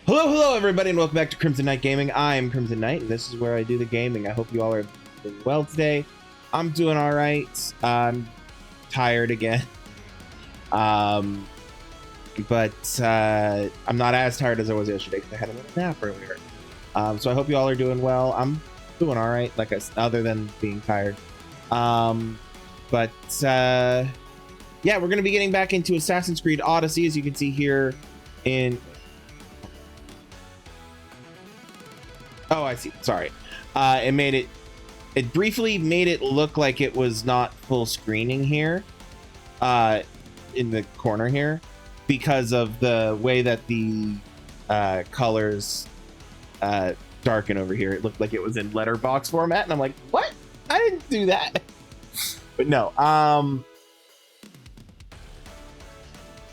Hello everybody, and welcome back to Krimzonknight Gaming. I'm Krimzonknight, and this is where I do the gaming. I hope you all are doing well today. I'm doing all right. I'm tired again. But I'm not as tired as I was yesterday because I had a little nap earlier. So I hope you all are doing well. I'm doing all right, like other than being tired. Yeah, we're going to be getting back into Assassin's Creed Odyssey, as you can see here in... Oh, I see. Sorry. It briefly made it look like it was not full screening here, in the corner here, because of the way that the colors darken over here. It looked like it was in letterbox format, and I'm like, what? I didn't do that. But no.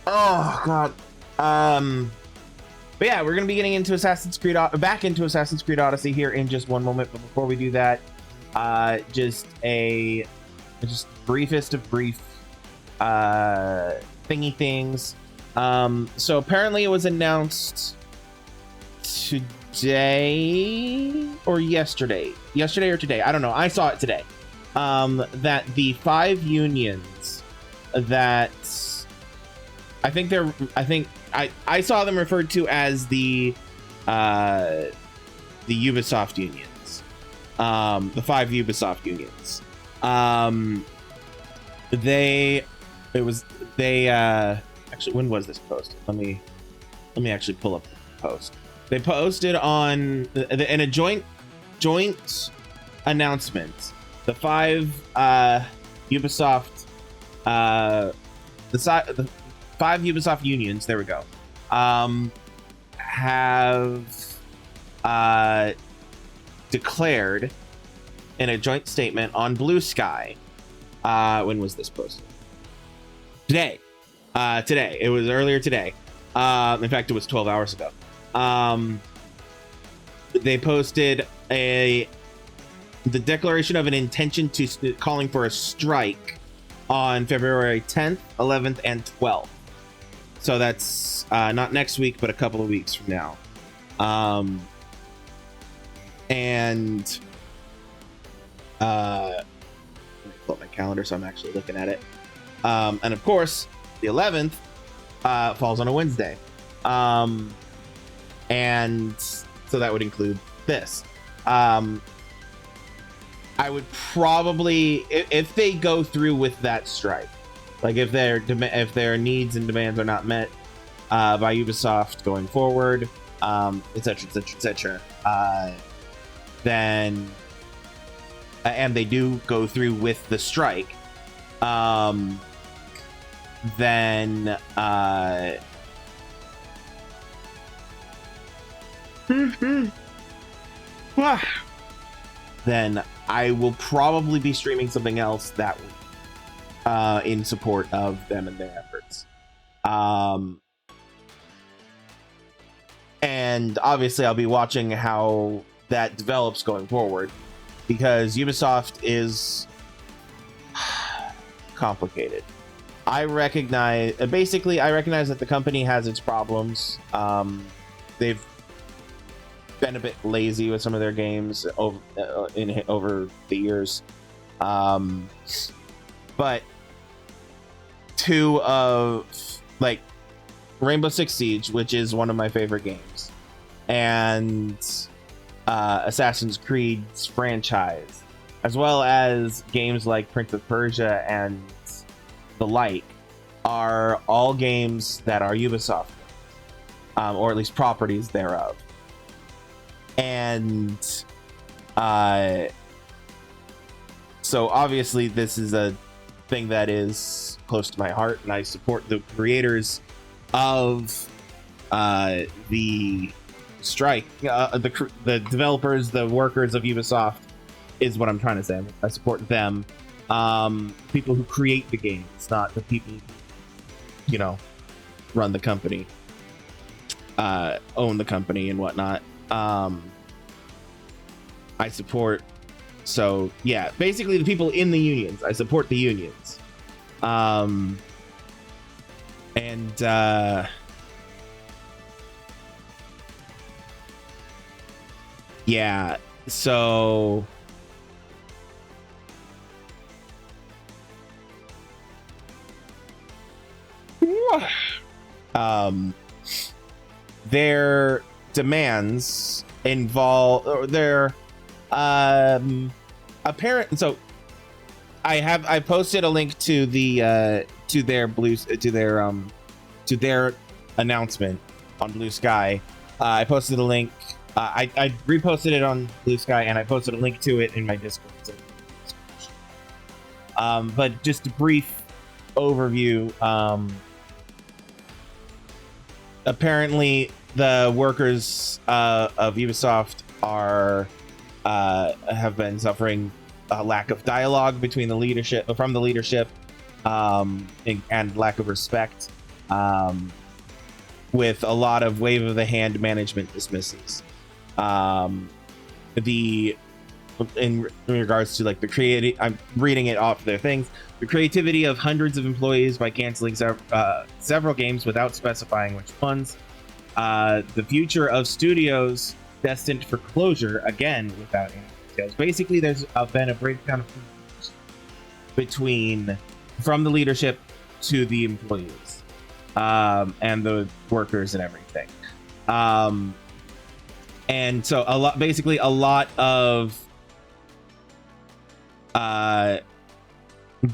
Oh God. But yeah, we're going to be getting into back into Assassin's Creed Odyssey here in just one moment. But before we do that, just briefest of brief thingy things. So apparently it was announced today or yesterday or today. I don't know. I saw it today. That the 5 unions that I saw them referred to as the Ubisoft unions, the 5 Ubisoft unions. Actually, when was this posted? Let me actually pull up the post. They posted in a joint announcement. The 5 Ubisoft the 5 Ubisoft unions, there we go, have declared in a joint statement on Blue Sky. When was this posted? Today. Today. It was earlier today. In fact, it was 12 hours ago. They posted the declaration of an intention to calling for a strike on February 10th, 11th, and 12th. So that's not next week, but a couple of weeks from now. And let me pull up my calendar so I'm actually looking at it. And of course, the 11th falls on a Wednesday. And so that would include this. I would probably, if they go through with that strike, like if their needs and demands are not met by Ubisoft going forward, etc., then and they do go through with the strike, then then I will probably be streaming something else that in support of them and their efforts. And obviously I'll be watching how that develops going forward, because Ubisoft is complicated. I recognize that the company has its problems. They've been a bit lazy with some of their games over the years. But 2 of, like, Rainbow Six Siege, which is one of my favorite games, and Assassin's Creed's franchise, as well as games like Prince of Persia and the like, are all games that are Ubisoft, or at least properties thereof. And so obviously this is a thing that is close to my heart, and I support the creators of the strike, the developers, the workers of Ubisoft, is what I'm trying to say. I support them, people who create the games, not the people who, run the company, own the company and whatnot. I support, so yeah, basically the people in the unions. I support the unions. And yeah, so their demands involve, or their apparent. So I posted a link to the to their announcement on Blue Sky. I posted a link. I reposted it on Blue Sky, and I posted a link to it in my Discord. But just a brief overview. Apparently, the workers of Ubisoft have been suffering a lack of dialogue between the leadership, and lack of respect, with a lot of wave of the hand management dismisses. In regards to like the creative, I'm reading it off their things. The creativity of hundreds of employees by canceling several games without specifying which ones. The future of studios destined for closure, again without any details. Basically, there's been a breakdown of from the leadership to the employees, and the workers and everything. And so a lot of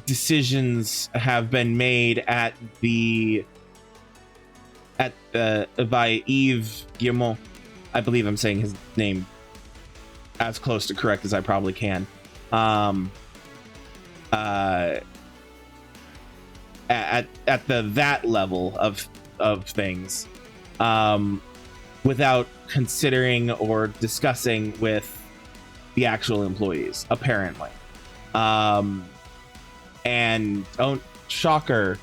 decisions have been made by Yves Guillemot. I believe I'm saying his name as close to correct as I probably can. At that level of things, without considering or discussing with the actual employees, apparently. And shocker,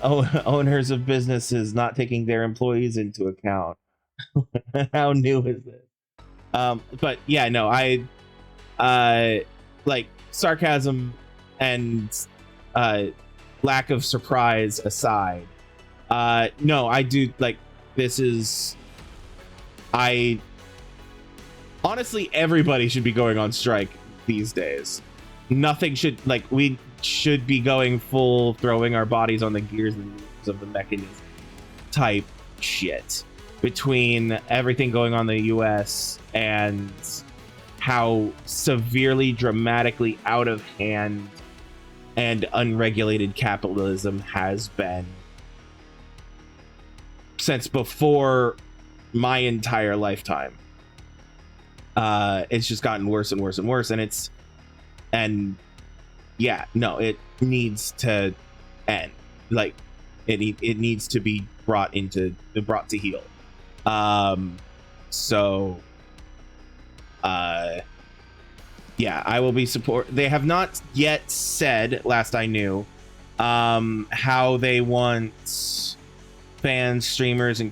owners of businesses not taking their employees into account. How new is this? But yeah, no, like sarcasm and lack of surprise aside, no, I do like this is honestly, everybody should be going on strike these days. Nothing should, like, we should be going full throwing our bodies on the gears and wheels of the mechanism type shit, between everything going on in the US and how severely, dramatically out of hand and unregulated capitalism has been since before my entire lifetime. It's just gotten worse and worse and worse, and yeah, no, it needs to end. Like, it needs to be brought to heel. So yeah, I will be they have not yet said, last I knew, how they want fans, streamers, and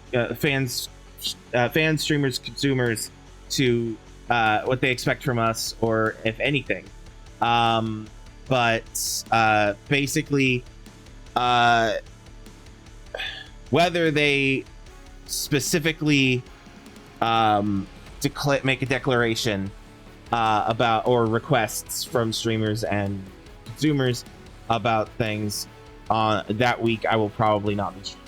streamers, consumers to what they expect from us, or if anything. But basically, whether they specifically make a declaration about, or requests from streamers and consumers about things on that week, I will probably not be streaming.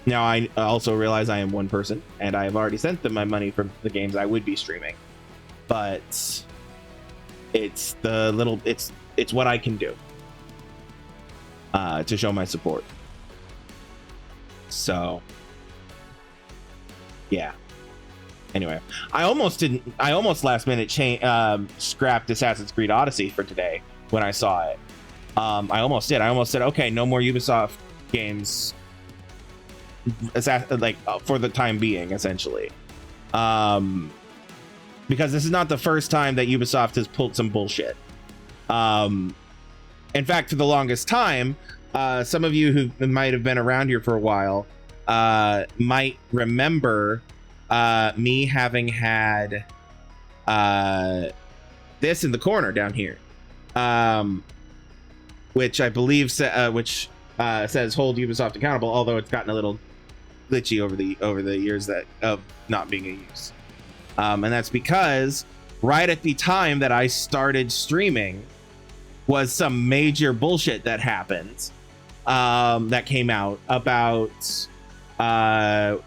Now, I also realize I am one person, and I have already sent them my money for the games I would be streaming. But it's it's what I can do to show my support. So yeah. Anyway, I almost last minute scrapped Assassin's Creed Odyssey for today when I saw it. I almost said, okay, no more Ubisoft games, for the time being, essentially. Because this is not the first time that Ubisoft has pulled some bullshit. In fact, for the longest time, some of you who might have been around here for a while might remember me having had this in the corner down here, which I believe says hold Ubisoft accountable, although it's gotten a little glitchy over the years of not being in use. And that's because right at the time that I started streaming was some major bullshit that happened, that came out about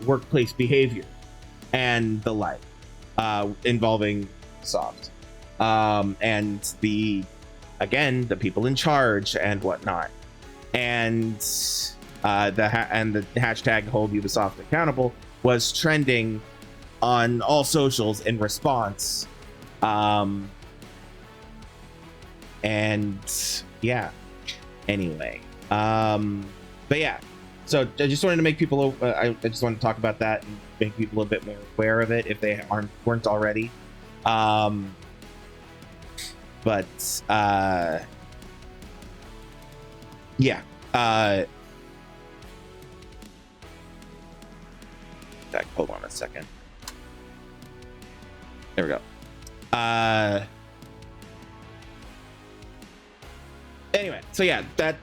workplace behavior and the like, involving Soft, and the people in charge and whatnot, and the hashtag hold Ubisoft accountable was trending on all socials in response. And yeah, anyway, but yeah, so I just wanted to make people I just wanted to talk about that and make people a bit more aware of it if they weren't already. But yeah, hold on a second. There we go. Anyway, so yeah, that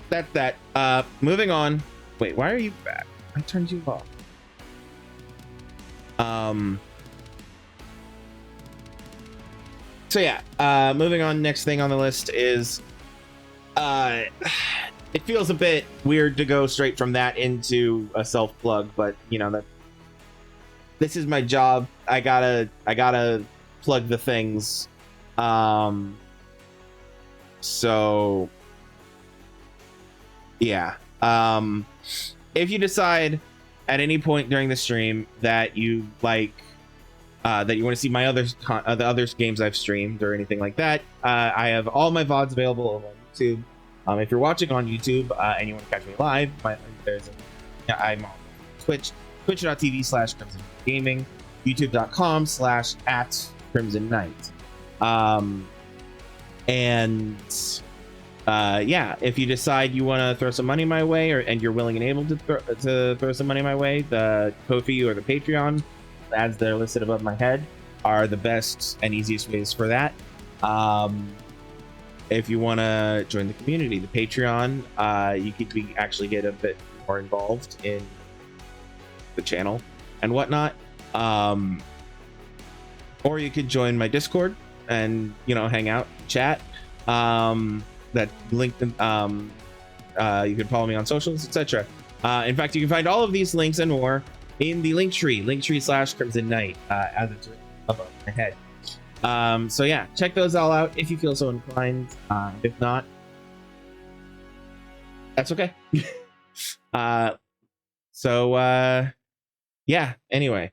moving on. Wait, why are you back? I turned you off. So yeah, moving on. Next thing on the list is it feels a bit weird to go straight from that into a self plug, but you know that this is my job. I gotta plug the things. So yeah, if you decide at any point during the stream that you like, that you want to see my the other games I've streamed or anything like that, I have all my VODs available over on YouTube. If you're watching on YouTube and you want to catch me live, I'm on Twitch, twitch.tv/KrimzonGaming, youtube.com/@Krimzonknight. And yeah, if you decide you want to throw some money my way, and you're willing and able to throw some money my way, the Ko-fi or the Patreon, ads that are listed above my head, are the best and easiest ways for that. If you want to join the community, the Patreon, you could actually get a bit more involved in the channel and whatnot. Or you could join my Discord and, you know, hang out, chat. That link, you can follow me on socials, etc. In fact, you can find all of these links and more in the Linktree, Linktree/Krimzonknight, as it's above my head. So yeah, check those all out if you feel so inclined. If not, that's okay. Yeah, anyway.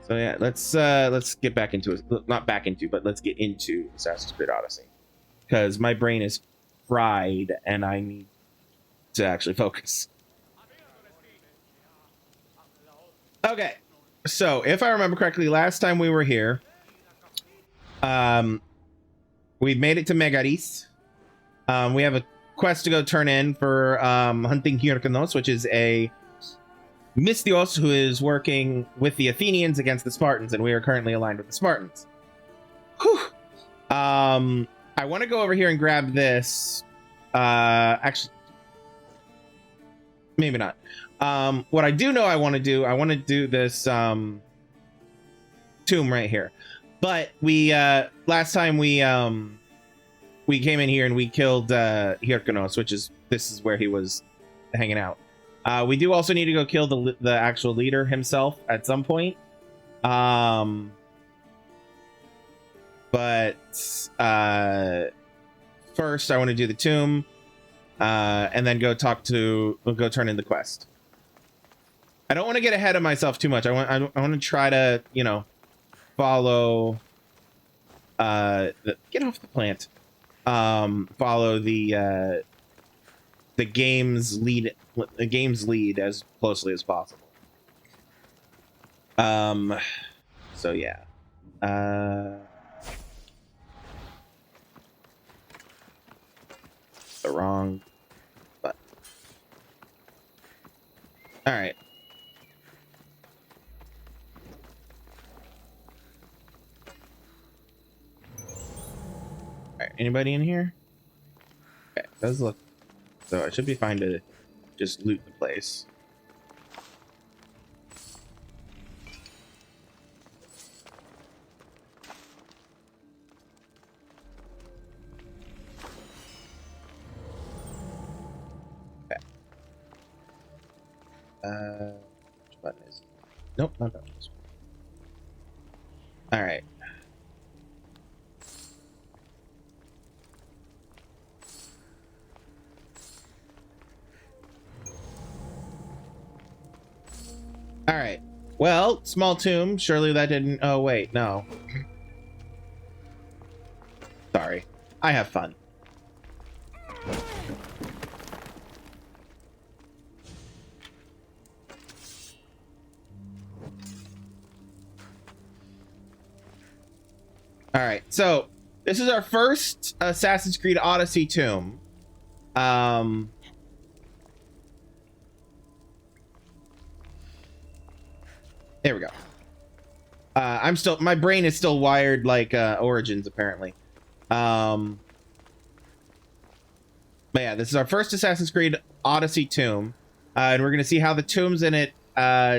So yeah, let's get back into it. Not back into, but let's get into Assassin's Creed Odyssey, because my brain is fried and I need to actually focus. Okay, so if I remember correctly, last time we were here, we made it to Megaris. We have a quest to go turn in for hunting youre, which is a Mystios who is working with the Athenians against the Spartans, and we are currently aligned with the Spartans. Whew. I want to go over here and grab this. Actually, maybe not. What I do know I want to do this tomb right here. But we last time we came in here and we killed Hyrkanos, this is where he was hanging out. We do also need to go kill the actual leader himself at some point. But first I want to do the tomb, and then go turn in the quest. I don't want to get ahead of myself too much. I want to try to, you know, follow get off the plant. Follow the game's lead as closely as possible. So yeah. The wrong button. All right. Anybody in here? Okay, it does look. So I should be fine to just loot the place. Okay. Which button is it? Nope, not that one. All right. All right. Well, small tomb. Surely that didn't. Oh wait, no. Sorry. I have fun. All right. So this is our first Assassin's Creed Odyssey tomb. There we go. My brain is still wired like Origins, apparently. But yeah, this is our first Assassin's Creed Odyssey tomb. And we're going to see how the tombs in it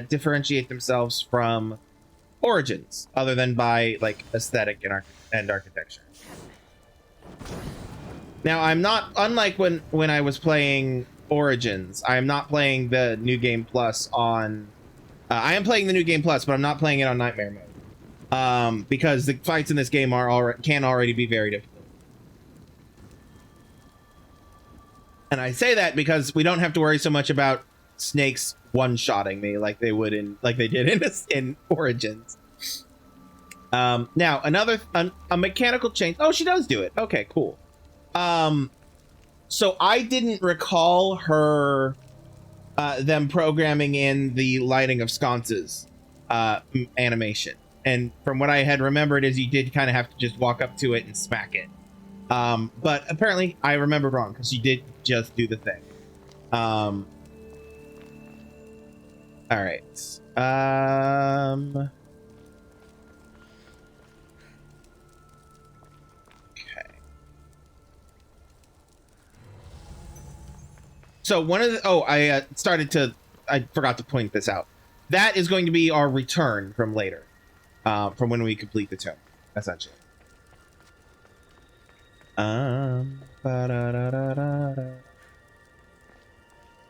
differentiate themselves from Origins, other than by like aesthetic and architecture. Now, I'm not, unlike when I was playing Origins, I am not playing the New Game Plus on... I am playing the New Game Plus, but I'm not playing it on Nightmare mode. Because the fights in this game can already be very difficult. And I say that because we don't have to worry so much about snakes one-shotting me like they did in Origins. Now, a mechanical change. Oh, she does do it. Okay, cool. So I didn't recall them programming in the lighting of sconces animation, and from what I had remembered is you did kind of have to just walk up to it and smack it, but apparently I remembered wrong because you did just do the thing. All right. So one of the, I forgot to point this out. That is going to be our return from later, from when we complete the tomb, essentially.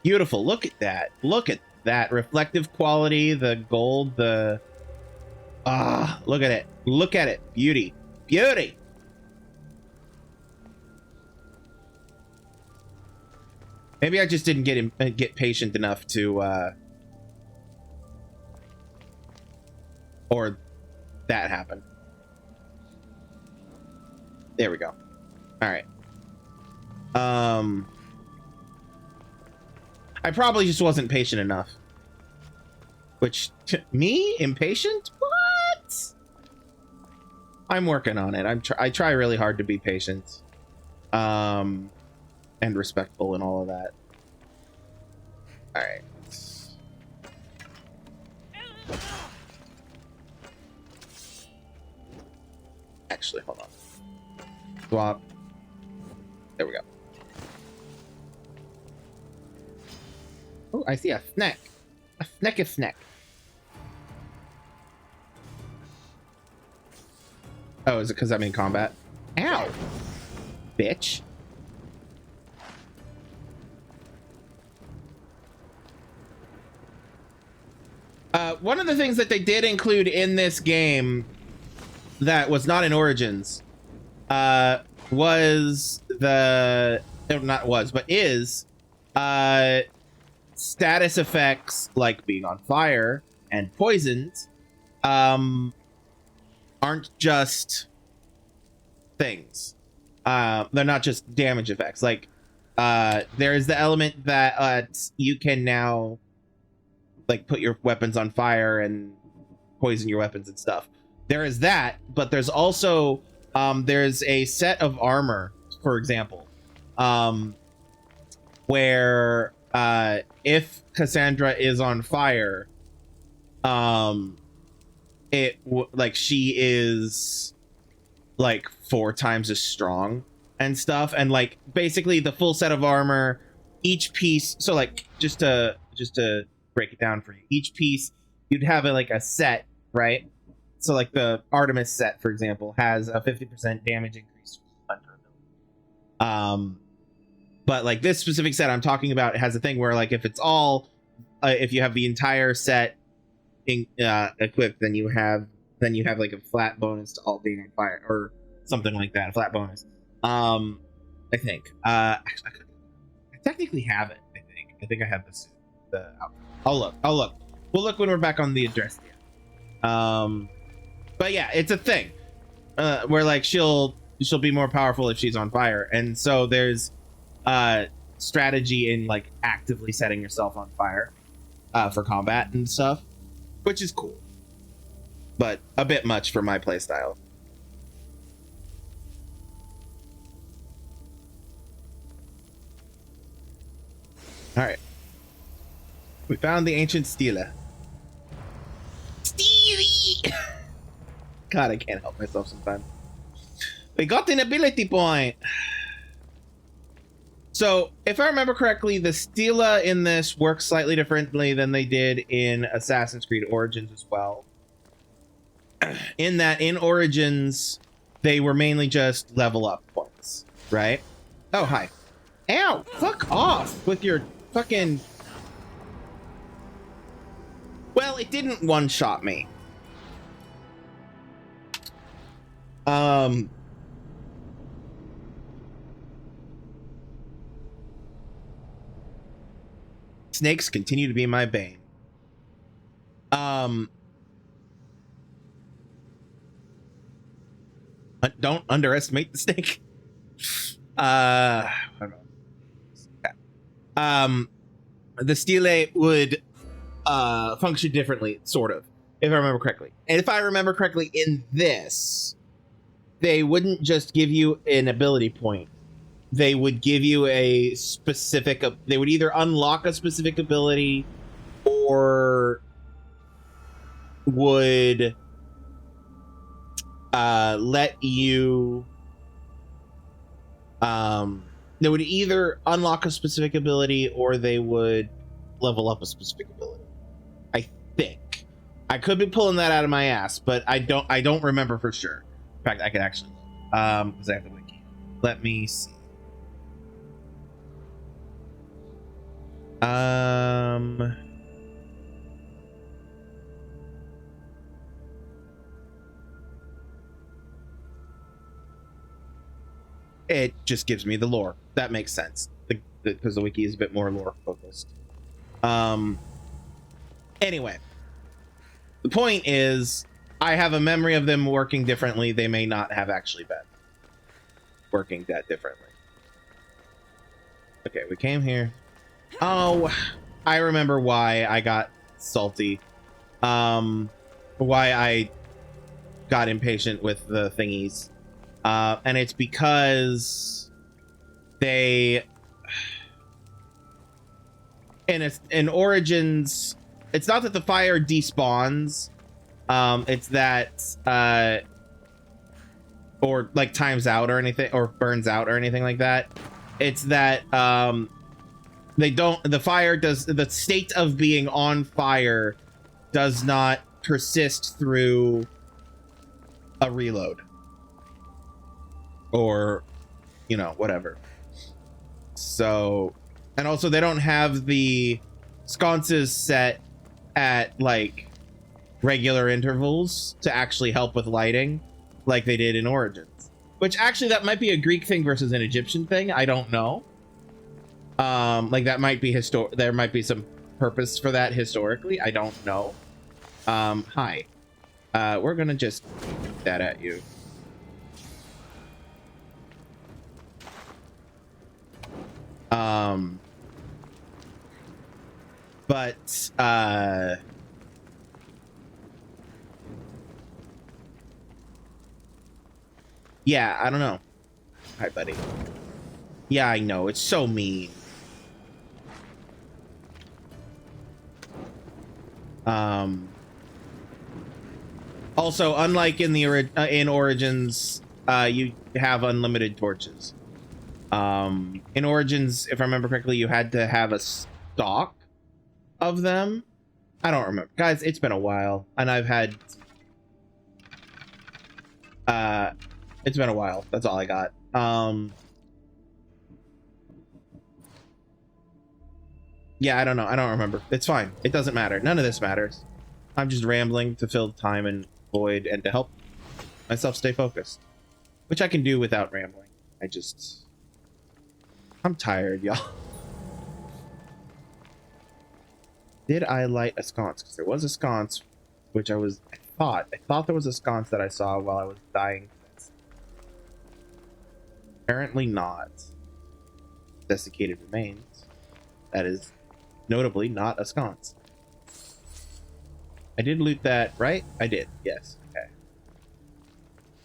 Beautiful. Look at that. Look at that reflective quality, the gold, look at it. Look at it. Beauty. Beauty. Maybe I just didn't get patient enough to, or that happened. There we go. All right. I probably just wasn't patient enough. Which, me? Impatient? What? I'm working on it. I try really hard to be patient. And respectful and all of that. All right. Actually, hold on. Swap. There we go. Oh, I see a snack. A snack. Oh, is it because I'm in combat? Ow! Bitch. One of the things that they did include in this game that was not in Origins was is status effects like being on fire and poisoned aren't just things. They're not just damage effects. Like there is the element that you can now like put your weapons on fire and poison your weapons and stuff. There is that, but there's also there's a set of armor, for example, where if Cassandra is on fire, she is like 4 times as strong and stuff, and like basically the full set of armor, each piece. So like just to break it down for you, each piece you'd have like a set, right? So like the Artemis set, for example, has a 50% damage increase from Hunter ability. But like this specific set I'm talking about, it has a thing where like if it's all if you have the entire set equipped, then you have like a flat bonus to all being on fire or something like that, a flat bonus. I think actually, I technically have it. I think I have the outfit. I'll look. We'll look when we're back on the address. But yeah, it's a thing where like she'll be more powerful if she's on fire, and so there's strategy in like actively setting yourself on fire for combat and stuff, which is cool, but a bit much for my playstyle. All right, we found the ancient Stela. Stevie! God, I can't help myself sometimes. We got an ability point. So, if I remember correctly, the Stela in this works slightly differently than they did in Assassin's Creed Origins as well. In that, in Origins, they were mainly just level up points, right? Oh, hi. Ow! Fuck off with your fucking... Well, it didn't one-shot me. Snakes continue to be my bane. Don't underestimate the snake. I don't know. The Stele would function differently, sort of, if I remember correctly. And if I remember correctly, in this, they wouldn't just give you an ability point. They would give you a specific... They would either unlock a specific ability or would let you... They would either unlock a specific ability or they would level up a specific ability. I think. I could be pulling that out of my ass, but I don't remember for sure. In fact, I could actually because I have the wiki. Let me see. It just gives me the lore. That makes sense. Because the wiki is a bit more lore focused. Anyway. The point is, I have a memory of them working differently. They may not have actually been working that differently. Okay, we came here. Oh, I remember why I got salty. Why I got impatient with the thingies. And it's because they... In Origins, it's not that the fire despawns. It's that... or like times out or anything, or burns out or anything like that. It's that they don't... The fire does... The state of being on fire does not persist through a reload. Or, you know, whatever. So... And also, they don't have the sconces set at, like, regular intervals to actually help with lighting, like they did in Origins. Which, actually, that might be a Greek thing versus an Egyptian thing. I don't know. Like, that might be there might be some purpose for that historically. I don't know. Hi. We're gonna just shoot that at you. But, yeah, I don't know. Hi, buddy. Yeah, I know. It's so mean. Also, unlike in the in Origins, you have unlimited torches. In Origins, if I remember correctly, you had to have a stock of them. I don't remember, guys. It's been a while, and I've had it's been a while. That's all I got. Yeah, I don't know. I don't remember. It's fine. It doesn't matter. None of this matters. I'm just rambling to fill time and void and to help myself stay focused, which I can do without rambling. I'm tired, y'all. Did I light a sconce? Because there was a sconce, which I thought there was a sconce that I saw while I was dying. Apparently not. Desiccated remains. That is notably not a sconce. I did loot that, right? I did, yes. Okay.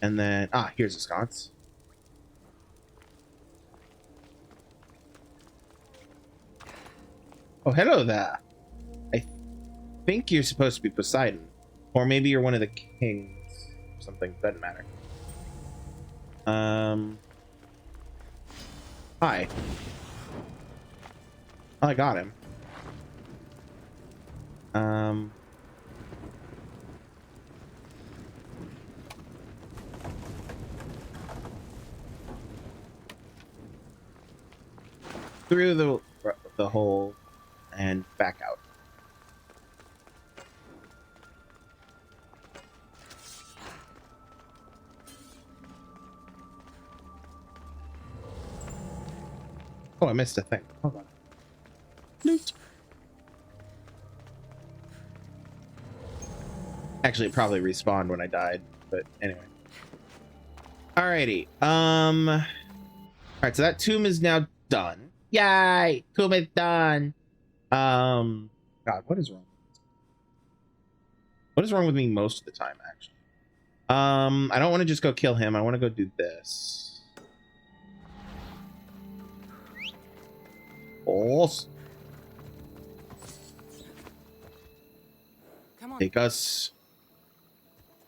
And then, here's a sconce. Oh, hello there. I think you're supposed to be Poseidon. Or maybe you're one of the kings. Or something, doesn't matter. Hi. Oh, I got him. Through the hole and back out. Oh, I missed a thing. Hold on. Loot. Actually, it probably respawned when I died, but anyway. Alrighty. Alright, so that tomb is now done. Yay! Tomb is done. God, what is wrong? What is wrong with me most of the time, actually? I don't want to just go kill him. I want to go do this. Awesome. Come on. Take us.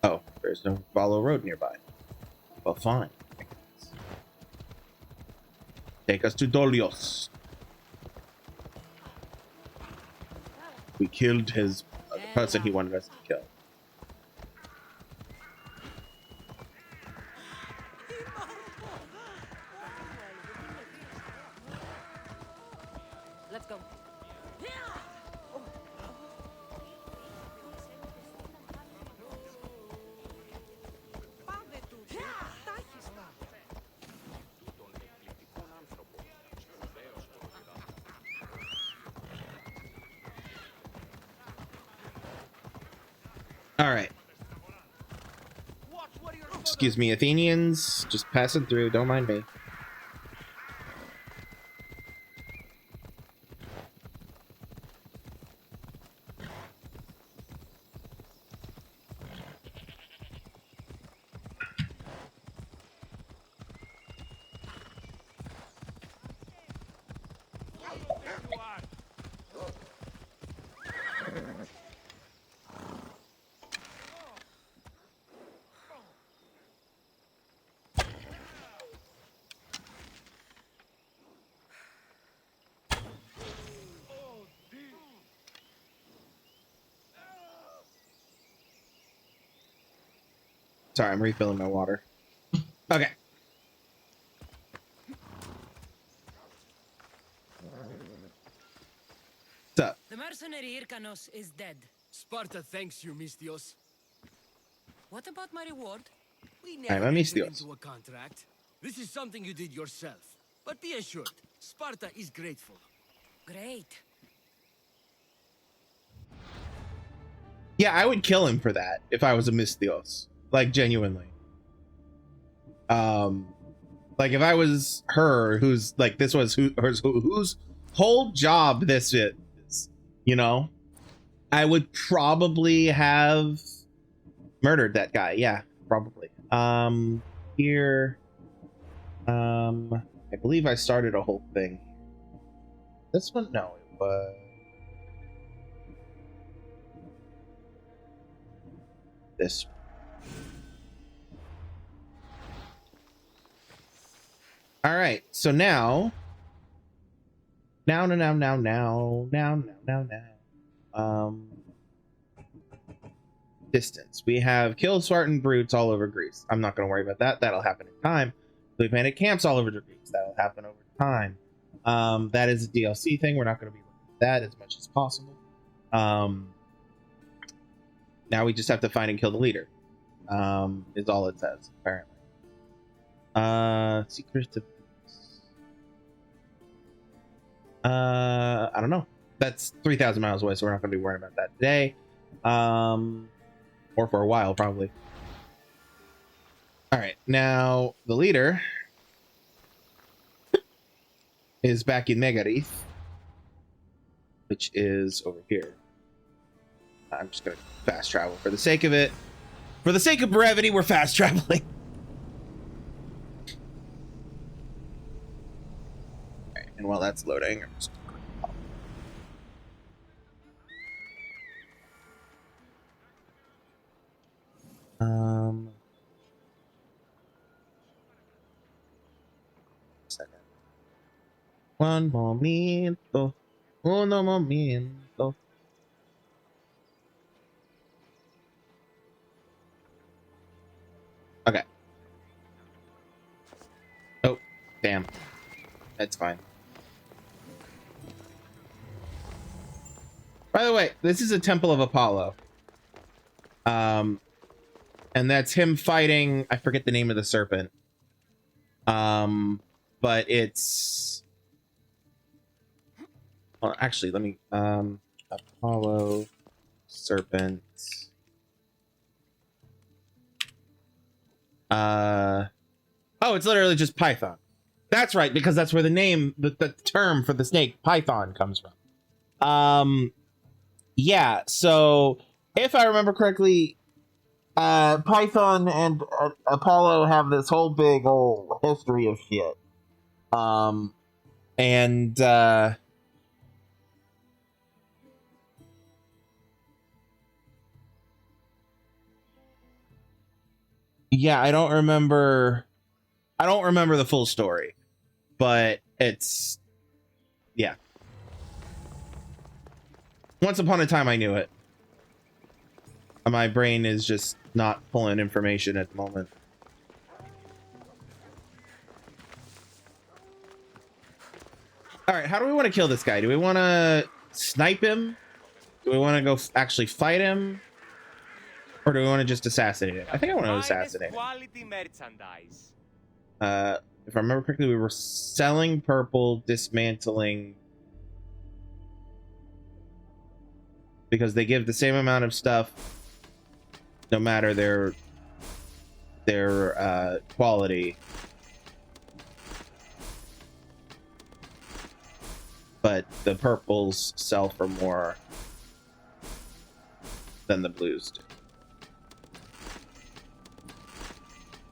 Oh, there's no follow road nearby. Well, fine. Take us to Dolios. We killed the person he wanted us to kill. Let's go. All right. Excuse me, Athenians. Just passing through. Don't mind me. Sorry, I'm refilling my water. Okay. What's up? The mercenary Hyrkanos is dead. Sparta thanks you, Mystios. What about my reward? We I'm never a entered Mystios. into a contract. This is something you did yourself. But be assured, Sparta is grateful. Great. Yeah, I would kill him for that if I was a Mystios. Like, genuinely. Like if I was her, who's like this was whose whole job this is, you know, I would probably have murdered that guy. Yeah, probably. Here, I believe I started a whole thing. This one, no, it was this one. All right, so now, distance. We have killed Spartan brutes all over Greece. I'm not going to worry about that. That'll happen in time. We've planted camps all over Greece. That'll happen over time. That is a DLC thing. We're not going to be looking at that as much as possible. Now we just have to find and kill the leader. Is all it says, apparently. Secrets of... I don't know. That's 3,000 miles away, so we're not going to be worrying about that today. Or for a while, probably. All right, now the leader is back in Megaris, which is over here. I'm just going to fast travel for the sake of it. For the sake of brevity, we're fast traveling. All right, and while that's loading, I'm just second. Un momento. Okay. Oh, damn. That's fine. By the way, this is a Temple of Apollo. And that's him fighting, I forget the name of the serpent. But it's... Well, actually, let me... Apollo, serpent... Oh, it's literally just Python. That's right, because that's where the name, the term for the snake, Python, comes from. Yeah, so if I remember correctly, Python and Apollo have this whole big old history of shit. Yeah, I don't remember the full story, but it's, yeah. Once upon a time I knew it. My brain is just not pulling information at the moment. All right, how do we want to kill this guy? Do we want to snipe him? Do we want to go actually fight him? Or do we want to just assassinate him? I think I want to assassinate him. If I remember correctly, we were selling purple, dismantling, because they give the same amount of stuff no matter their quality. But the purples sell for more than the blues do.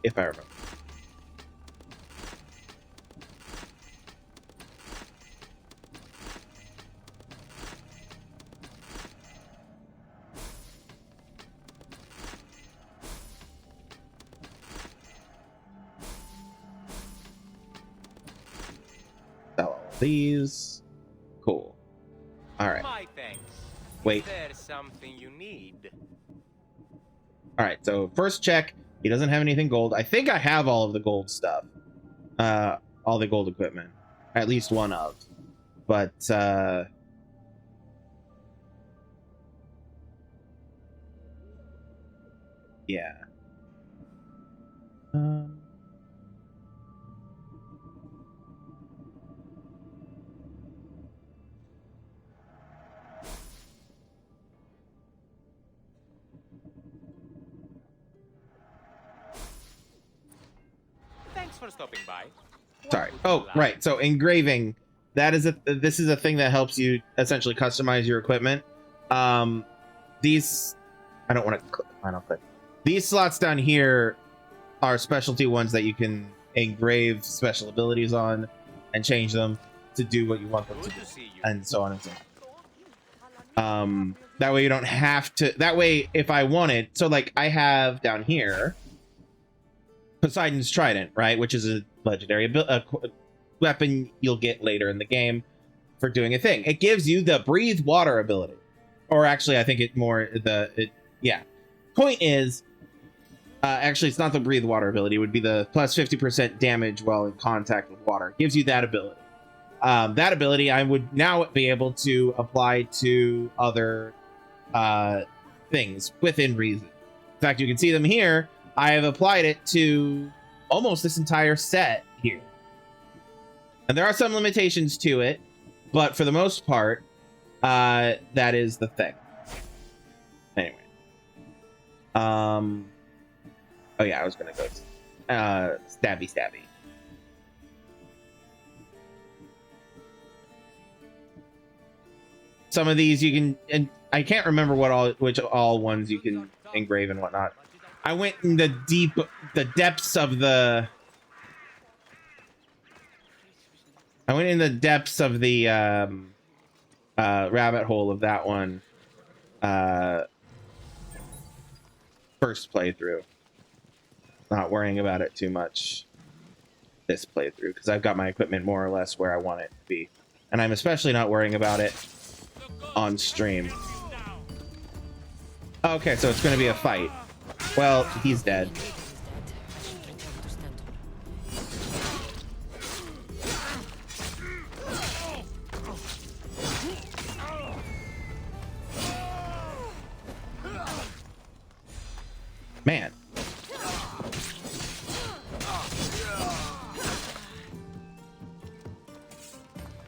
If I remember. Sell all these. Cool. All right. My thanks. Wait. There's something you need. All right. So first check. He doesn't have anything gold. I think I have all of the gold stuff. All the gold equipment. At least one of. But, yeah. Thanks for stopping by. Sorry. Oh, right. So engraving. This is a thing that helps you essentially customize your equipment. These, I don't want to click final click. These slots down here are specialty ones that you can engrave special abilities on and change them to do what you want them to do, and so on and so on. That way you don't have to, that way if I wanted, so like I have down here Poseidon's Trident, right, which is legendary weapon you'll get later in the game for doing a thing. It gives you the breathe water ability, or actually, I think yeah. Point is, actually, it's not the breathe water ability. It would be the plus 50% damage while in contact with water. It gives you that ability. That ability I would now be able to apply to other things within reason. In fact, you can see them here. I have applied it to almost this entire set here. And there are some limitations to it, but for the most part, that is the thing. Anyway. Oh yeah, I was gonna go stabby. Some of these you can, and I can't remember which all ones you can engrave and whatnot. I went in the depths of the rabbit hole of that one first playthrough. Not worrying about it too much this playthrough because I've got my equipment more or less where I want it to be, and I'm especially not worrying about it on stream. Okay, so it's going to be a fight. Well, he's dead. Man.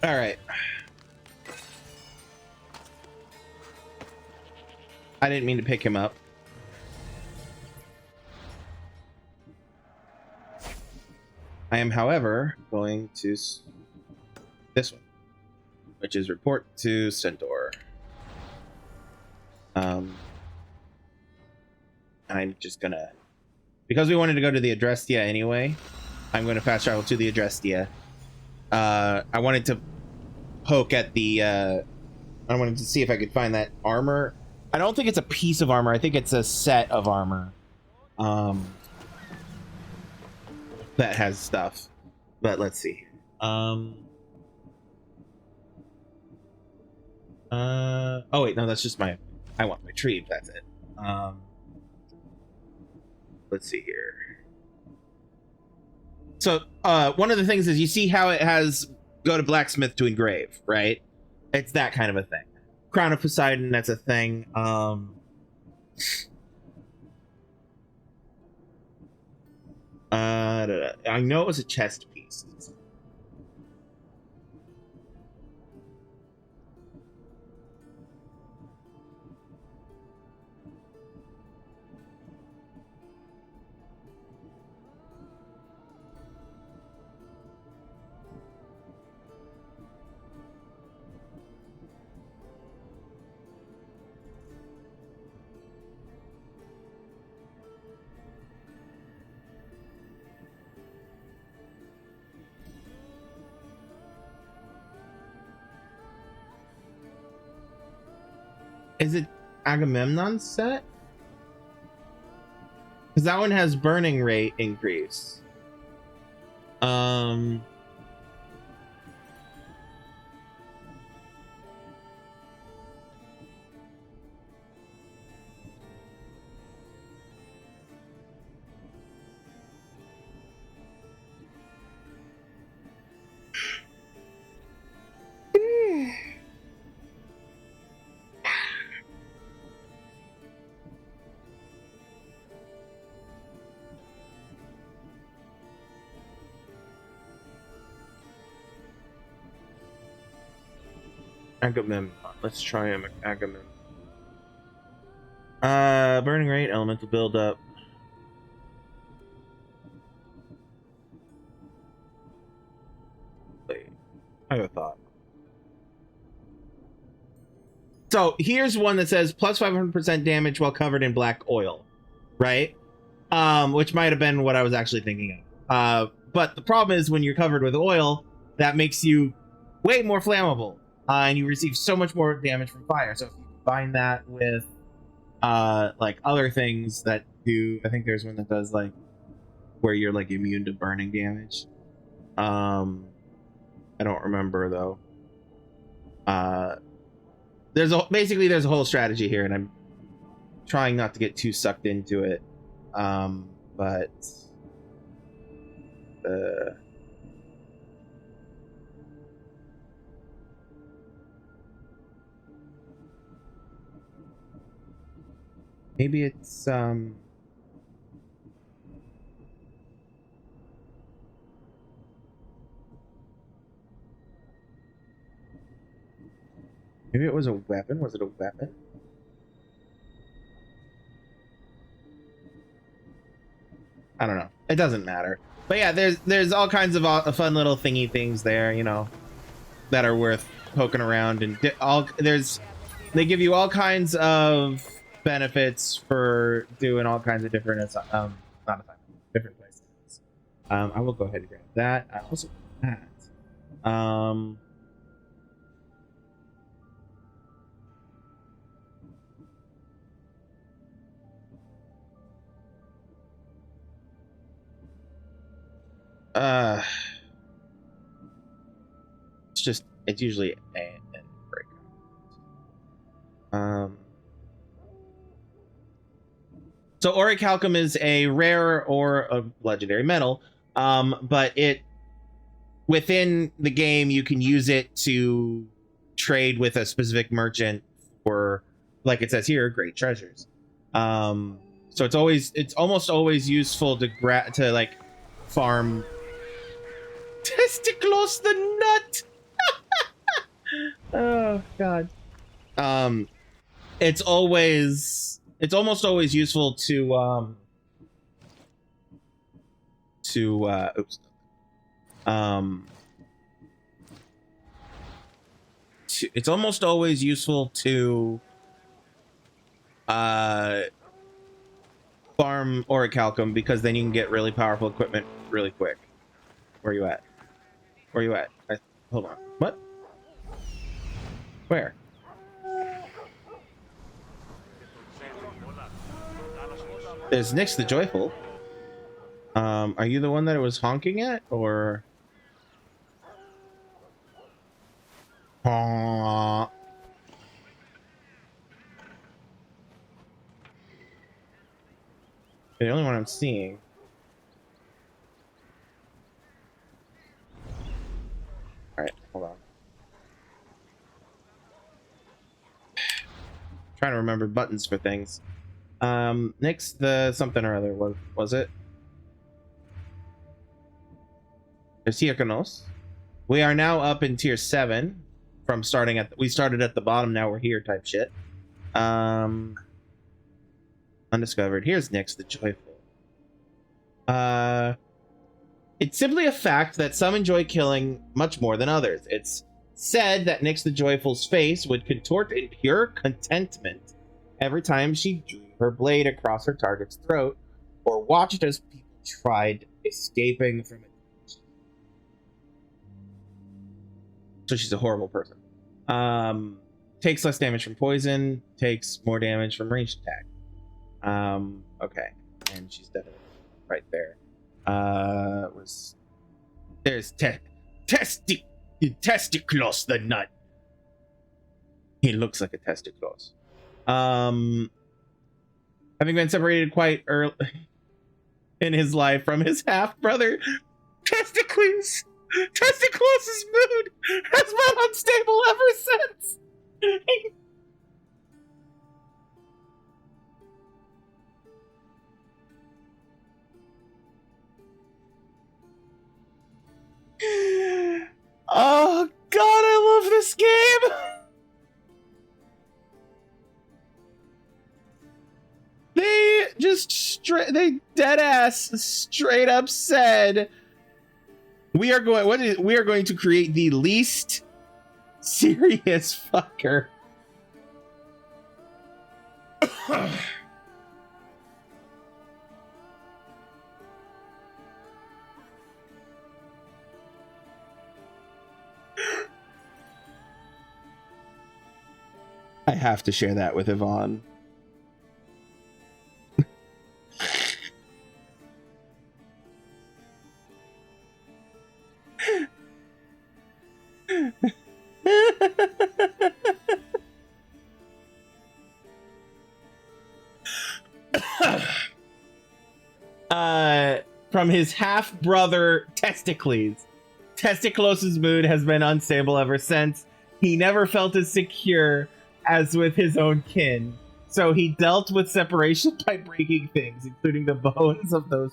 All right. I didn't mean to pick him up. I am, however, going to this one, which is report to Centaur. I'm just gonna, because we wanted to go to the Adrestia anyway, I'm going to fast travel to the Adrestia. I wanted to poke at the, I wanted to see if I could find that armor. I don't think it's a piece of armor. I think it's a set of armor. That has stuff. But let's see. Oh wait, no, that's just I want my tree, that's it. Let's see here. So, one of the things is you see how it has go to blacksmith to engrave, right? It's that kind of a thing. Crown of Poseidon, that's a thing. I know it was a chest piece. Is it Agamemnon's set? Because that one has burning rate increase. Agamemnon. Let's try him. Agamemnon. Burning rate, elemental buildup. Wait, I have a thought. So here's one that says plus 500% damage while covered in black oil, right? Which might have been what I was actually thinking of. But the problem is when you're covered with oil, that makes you way more flammable. And you receive so much more damage from fire. So if you combine that with like other things that do, I think there's one that does like where you're like immune to burning damage. I don't remember though. Basically there's a whole strategy here, and I'm trying not to get too sucked into it. But maybe it's maybe it was a weapon. Was it a weapon? I don't know. It doesn't matter. But yeah, there's all kinds of fun little thingy things there, you know, that are worth poking around, and they give you all kinds of benefits for doing all kinds of different not assignments, different places. I will go ahead and grab that. I also that. It's usually a break. So orichalcum is a rare or a legendary metal, but within the game you can use it to trade with a specific merchant for, like it says here, great treasures. So it's almost always useful to like farm Testicles the nut. Oh god. It's almost always useful to it's almost always useful to farm orichalcum, because then you can get really powerful equipment really quick. Where you at? Where you at? Hold on. What? Where? There's Nyx the Joyful. Are you the one that it was honking at, or? The only one I'm seeing. All right, hold on. Trying to remember buttons for things. Nyx the something or other was it? There's Hyrkanos. We are now up in tier 7 from we started at the bottom, now we're here type shit. Undiscovered. Here's Nyx the Joyful. It's simply a fact that some enjoy killing much more than others. It's said that Nyx the Joyful's face would contort in pure contentment every time she drew her blade across her target's throat, or watched as people tried escaping from it. So she's a horrible person. Takes less damage from poison, takes more damage from ranged attack. Okay, and she's definitely right there. There's Testiclos the nut. He looks like a testiclos. Having been separated quite early in his life from his half brother, Testiclos' mood has been unstable ever since. Oh god, I love this game. They just they dead ass straight up said we are going to create the least serious fucker. I have to share that with Yvonne. from his half brother Testicles. Testicles' mood has been unstable ever since. He never felt as secure as with his own kin. So he dealt with separation by breaking things, including the bones of those.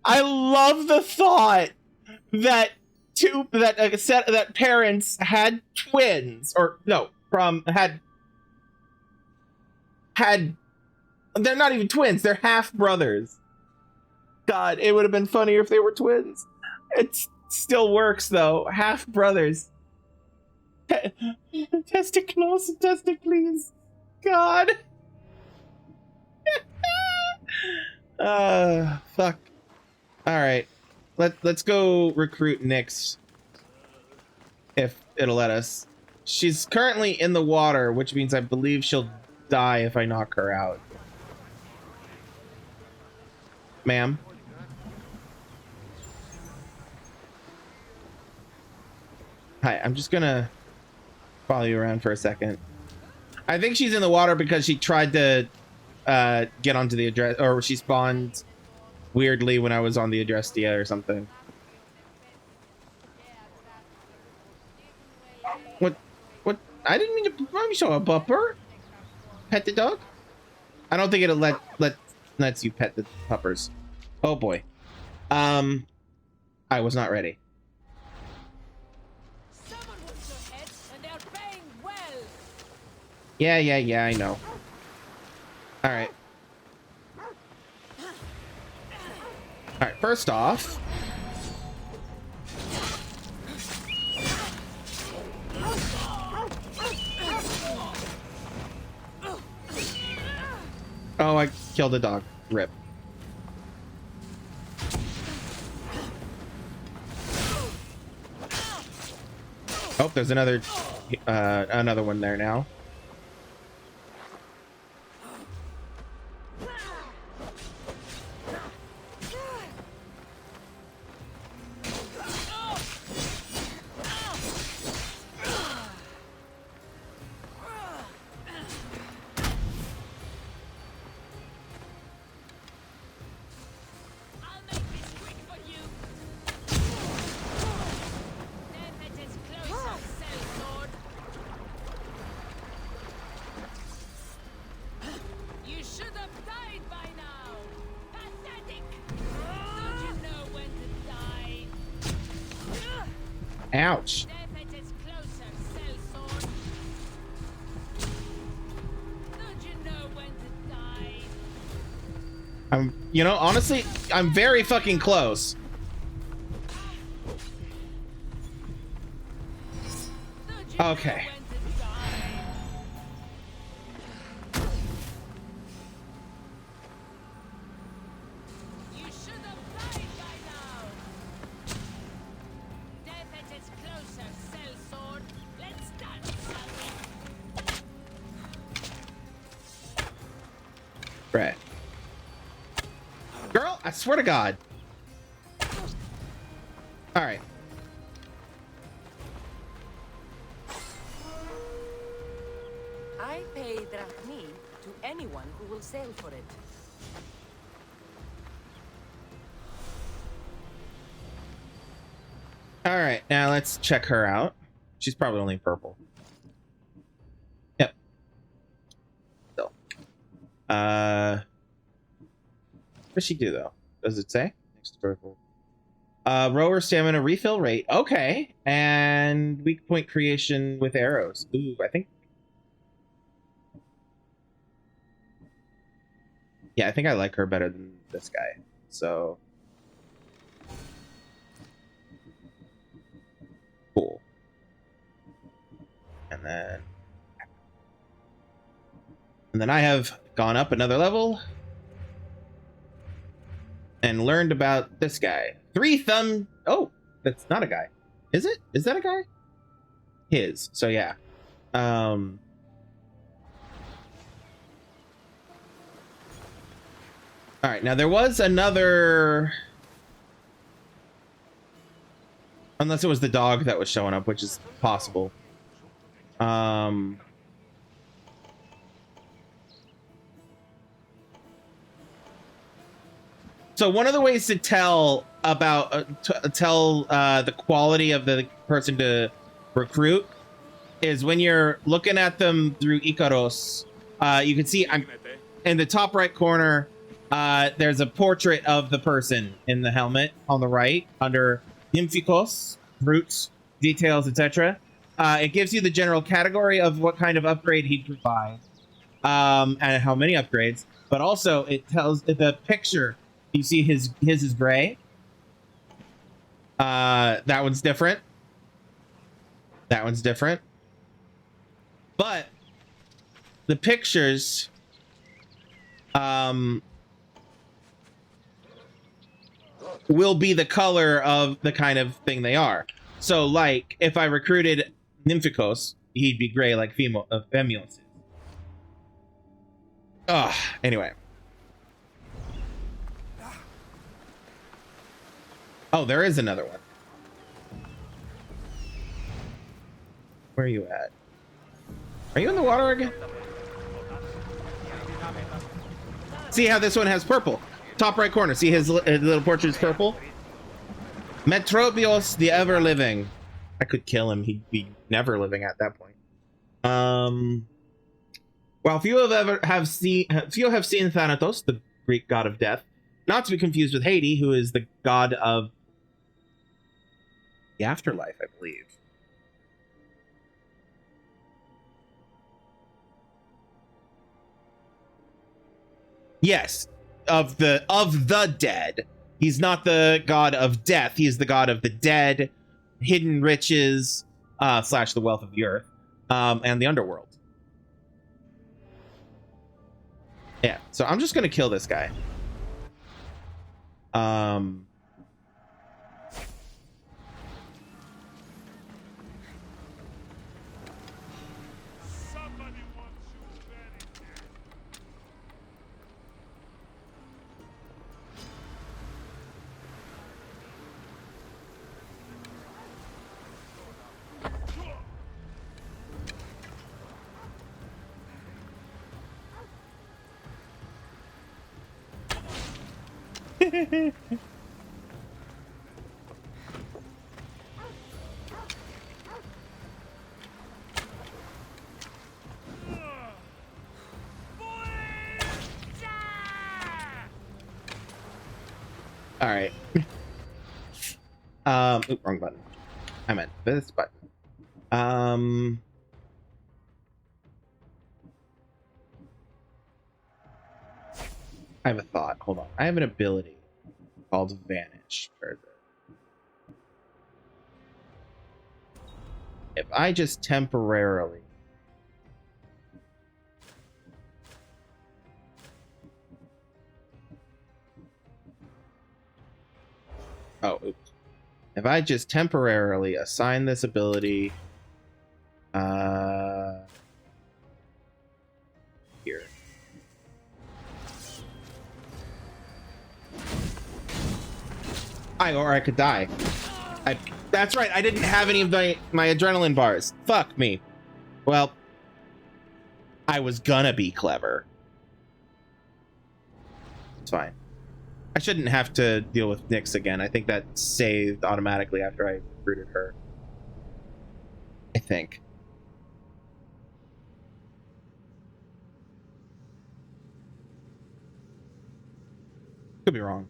I love the thought that that parents had twins, or no, had they're not even twins, they're half brothers. God, it would have been funnier if they were twins. It still works though. Half brothers. Testicles and testicles. God. Fuck. All right. Let's go recruit Nyx, if it'll let us. She's currently in the water, which means I believe she'll die if I knock her out. Ma'am. Hi, I'm just gonna follow you around for a second. I think she's in the water because she tried to get onto the address, or she spawned weirdly when I was on the Adrestia or something. What? I didn't mean to show a bupper. Pet the dog? I don't think it'll lets you pet the puppers. Oh boy. I was not ready. Someone wants your head, and they're paying well. Yeah, I know. All right. All right, first off, oh, I killed a dog. Rip. Oh, there's another one there now. I'll make this quick for you. Then it is closer, Sellsword. You should have died by now. Pathetic. Don't you know when to die? Ouch. Death is closer, Sellsword. Don't you know when to die? You know, honestly, I'm very fucking close. Don't you Okay. know when to die? You should have died by now. Death is closer, Sellsword. Let's dance, shall we? Right. Girl, I swear to God. All right. I pay drachmi to anyone who will sail for it. All right, now let's check her out. She's probably only purple. Yep. So, what does she do though? Does it say? Next to purple. Rower stamina refill rate. Okay, and weak point creation with arrows. Ooh, I think. Yeah, I think I like her better than this guy. So. Cool. And then I have gone up another level and learned about this guy. Three thumb. Oh, that's not a guy. Is it? Is that a guy? His. So yeah. All right. Now there was another. Unless it was the dog that was showing up, which is possible. So one of the ways to tell about the quality of the person to recruit is when you're looking at them through Ikaros. You can see I'm in the top right corner. There's a portrait of the person in the helmet on the right under Nymphios, roots, details, etc. It gives you the general category of what kind of upgrade he'd provide, and how many upgrades. But also it tells the picture. You see his is gray. That one's different. That one's different. But the pictures will be the color of the kind of thing they are. So like if I recruited Nymphios, he'd be gray like Femios. Anyway. Oh, there is another one. Where are you at? Are you in the water again? See how this one has purple? Top right corner. See his little portrait is purple? Metrobios, the ever living. I could kill him. He'd be never living at that point. While few have seen Thanatos, the Greek god of death, not to be confused with Hades, who is the god of the afterlife, I believe. Yes, of the dead. He's not the god of death. He is the god of the dead, hidden riches, / the wealth of the earth, and the underworld. Yeah, so I'm just gonna kill this guy. All right. Oop, wrong button. I meant this button. I have a thought. Hold on. I have an ability called Vanish. Where is it? If I just temporarily oops. If I just temporarily assign this ability here. Or I could die. That's right, I didn't have any of my adrenaline bars. Fuck me. Well, I was gonna be clever. It's fine. I shouldn't have to deal with Nyx again. I think that saved automatically after I recruited her. I think. Could be wrong.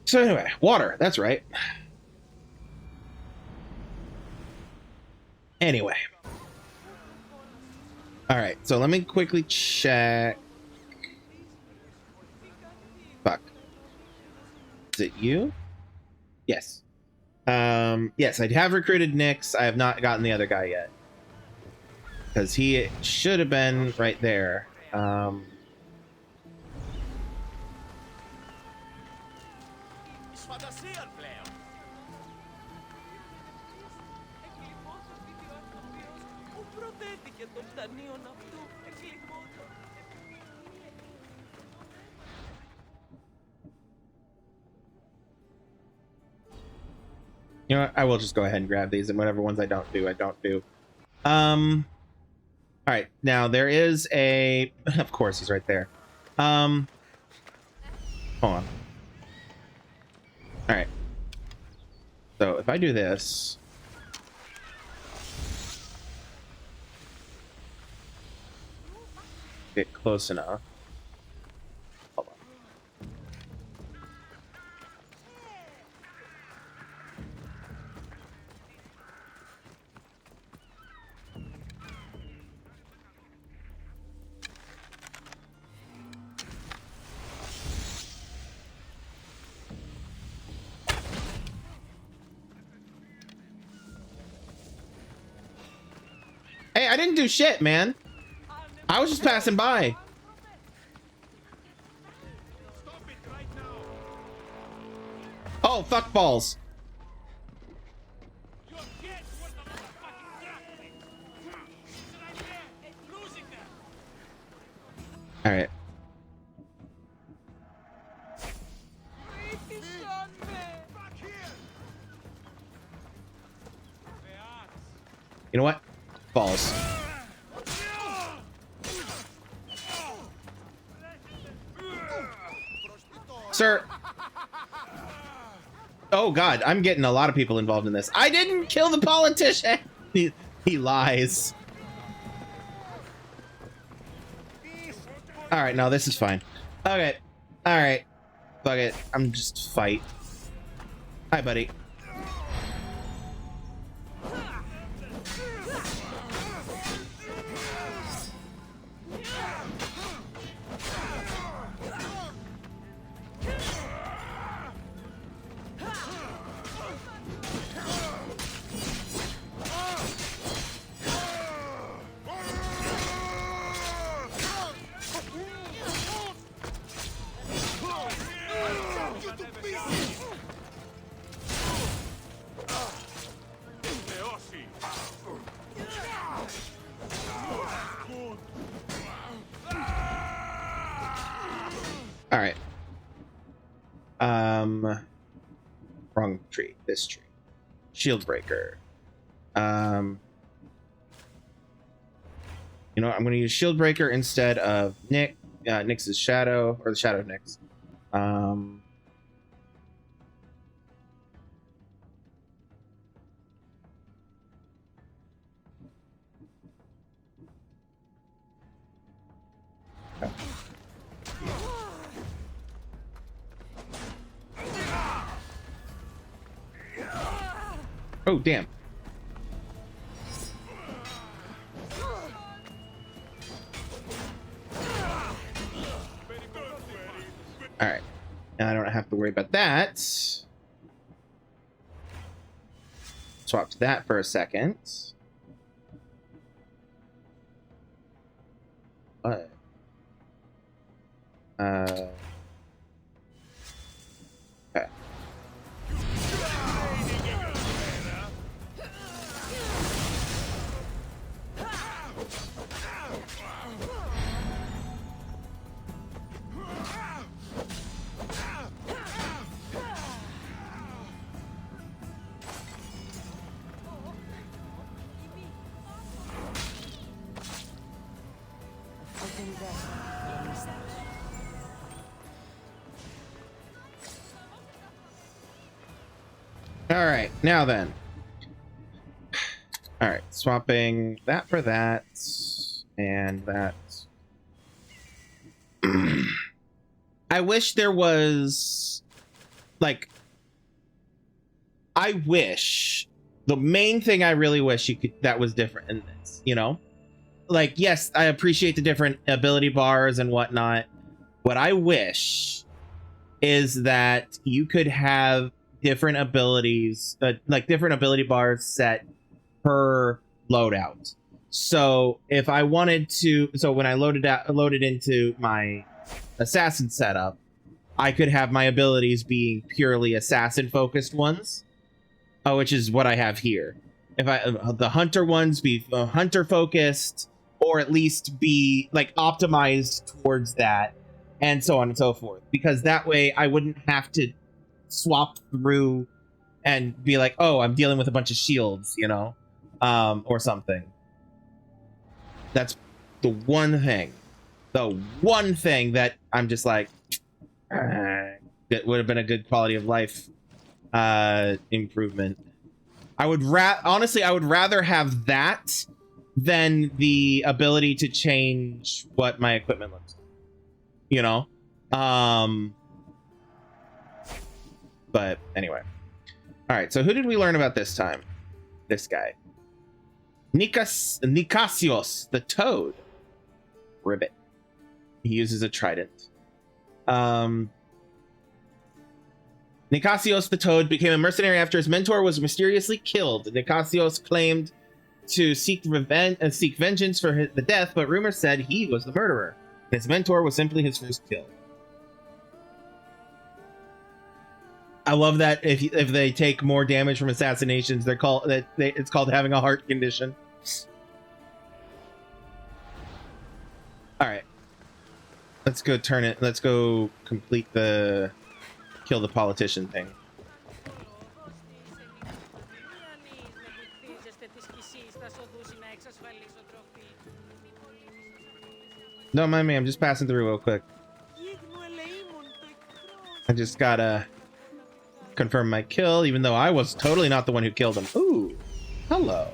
So anyway, water, that's right. Anyway. All right, so let me quickly check. Fuck. Is it you? Yes. Yes, I have recruited Nyx. I have not gotten the other guy yet. Because he should have been right there. You know what? I will just go ahead and grab these, and whatever ones I don't do, I don't do. All right, now there is a... Of course, he's right there. Hold on. All right. So if I do this... Get close enough. Hold on. Hey, I didn't do shit, man. I was just passing by. Oh, fuck balls. All right. You know what? Balls. Sir. Oh God, I'm getting a lot of people involved in this. I didn't kill the politician. He lies. All right, no, this is fine. Okay. All right. Fuck it. I'm just fight. Hi, buddy. All right. Wrong tree. This tree. Shield breaker. You know what? I'm going to use shield breaker instead of Nick. Nyx's shadow, or the shadow of Nyx. Oh, damn. All right. Now I don't have to worry about that. Swap to that for a second. What? Okay. All right, now then. All right, swapping that for that, and that. I wish there was, like, I wish, the main thing I really wish you could, that was different in this, you know? Like, yes, I appreciate the different ability bars and whatnot. What I wish is that you could have different abilities, like different ability bars set per loadout. So if I wanted to, so when I loaded into my assassin setup, I could have my abilities being purely assassin-focused ones, which is what I have here. If the hunter ones be hunter-focused, or at least be like optimized towards that, and so on and so forth. Because that way I wouldn't have to swap through and be like, oh, I'm dealing with a bunch of shields, you know, or something. That's the one thing that I'm just like, it would have been a good quality of life improvement. I would honestly, I would rather have that than the ability to change what my equipment looks like, you know. But anyway, all right, so who did we learn about this time? This guy, Nicasios the Toad. Ribbit. He uses a trident. Nicasios the Toad became a mercenary after his mentor was mysteriously killed. Nicasios claimed to seek vengeance for the death, but rumors said he was the murderer. His mentor was simply his first kill. I love that if they take more damage from assassinations, it's called having a heart condition. All right, let's go turn it. Let's go complete the kill the politician thing. Don't mind me, I'm just passing through real quick. I just gotta confirm my kill, even though I was totally not the one who killed him. Ooh, hello.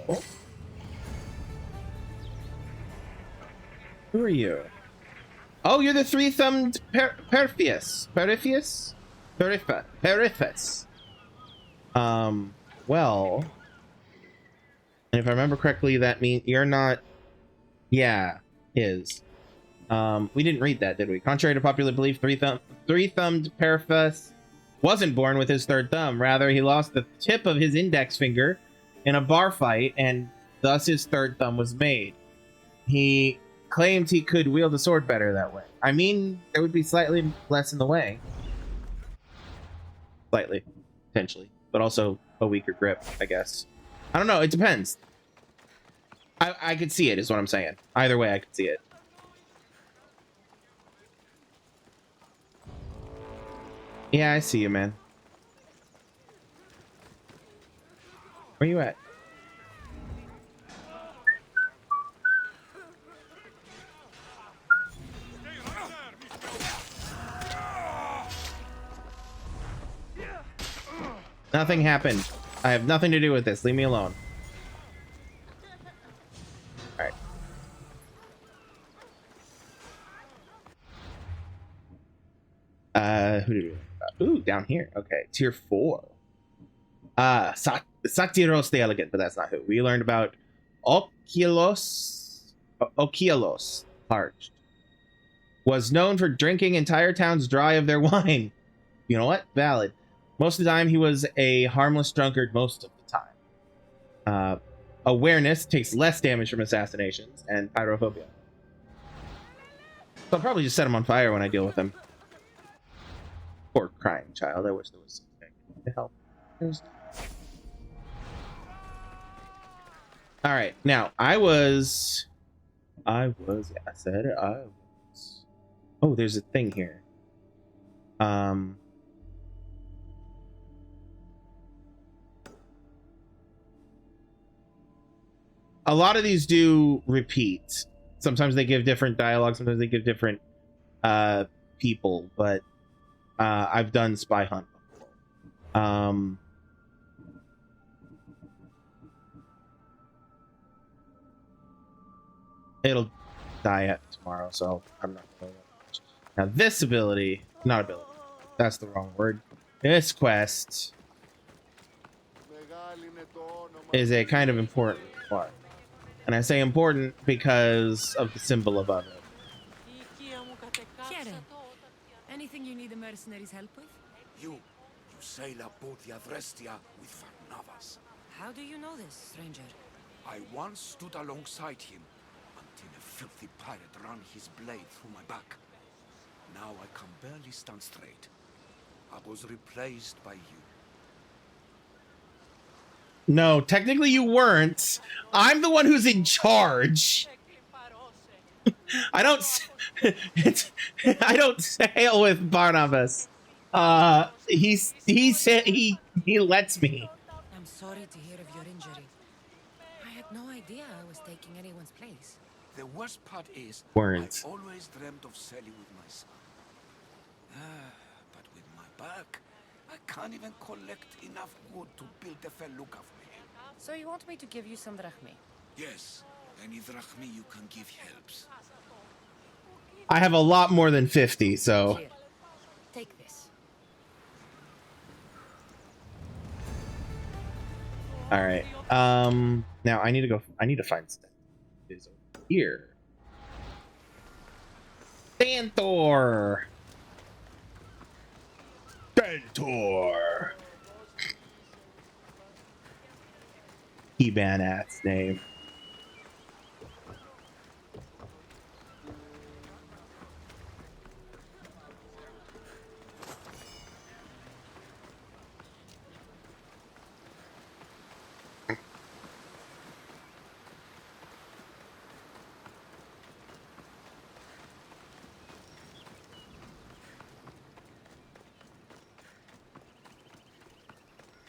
Who are you? Oh, you're the three-thumbed Periphas. Well, and if I remember correctly, that means you're not. Yeah, is. We didn't read that, did we? Contrary to popular belief, three-thumbed Periphas wasn't born with his third thumb. Rather, he lost the tip of his index finger in a bar fight, and thus his third thumb was made. He claimed he could wield a sword better that way. I mean, there would be slightly less in the way. Slightly, potentially, but also a weaker grip, I guess. I don't know, it depends. I could see it, is what I'm saying. Either way, I could see it. Yeah, I see you, man. Where you at? Nothing happened. I have nothing to do with this. Leave me alone. All right. Who did we? Ooh, down here. Okay, tier 4. Saktiros the Elegant, but that's not who. We learned about Okialos Parched. Was known for drinking entire towns dry of their wine. You know what? Valid. Most of the time, he was a harmless drunkard most of the time. Awareness takes less damage from assassinations, and pyrophobia. So I'll probably just set him on fire when I deal with him. Poor crying child. I wish there was something to help. All right, now I said it. I was. Oh, there's a thing here. A lot of these do repeat. Sometimes they give different dialogue. Sometimes they give different people. But I've done Spy Hunt before. It'll die at tomorrow, so I'm not going to much. Now this ability, not ability. That's the wrong word. This quest is a kind of important part. And I say important because of the symbol above it. Anything you need the mercenaries' help with? You sail aboard the Adrestia with Varnavas. How do you know this, stranger? I once stood alongside him until a filthy pirate ran his blade through my back. Now I can barely stand straight. I was replaced by you. No, technically you weren't. I'm the one who's in charge. I don't it's, I don't sail with Barnabas. He said he lets me. I'm sorry to hear of your injury. I had no idea I was taking anyone's place. The worst part is, Weren't. I always dreamt of sailing with my son. But with my back, I can't even collect enough wood to build a felucca for him. So you want me to give you some drachmi? Yes, any drachmi you can give helps. I have a lot more than 50, so Here, take this. all right. Now I need to find stuff. It is over here. Stentor. He-ban ass name.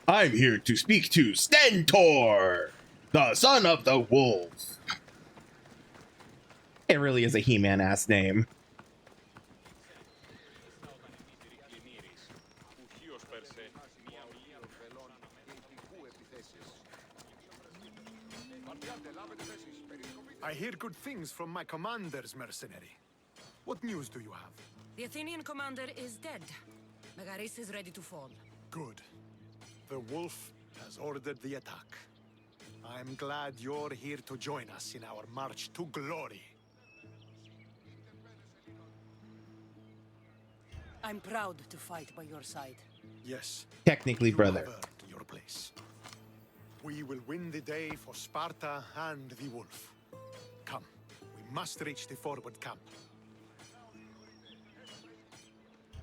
I'm here to speak to Stentor, the son of the wolf. It really is a He-Man ass name. I hear good things from my commanders, mercenary. What news do you have? The Athenian commander is dead. Megaris is ready to fall. Good. The wolf has ordered the attack. I'm glad you're here to join us in our march to glory. I'm proud to fight by your side. Yes. Technically, You brother. have earned your place. We will win the day for Sparta and the wolf. Come, we must reach the forward camp.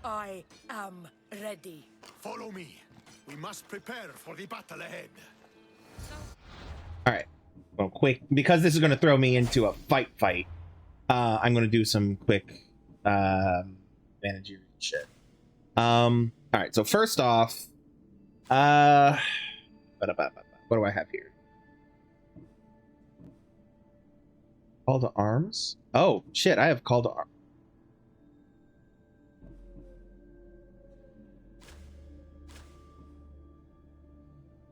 I am ready. Follow me. We must prepare for the battle ahead. All right. Well, quick, because this is going to throw me into a fight. I'm going to do some quick managerial shit. All right. So first off, what do I have here? Call to arms. Oh shit! I have call to arms.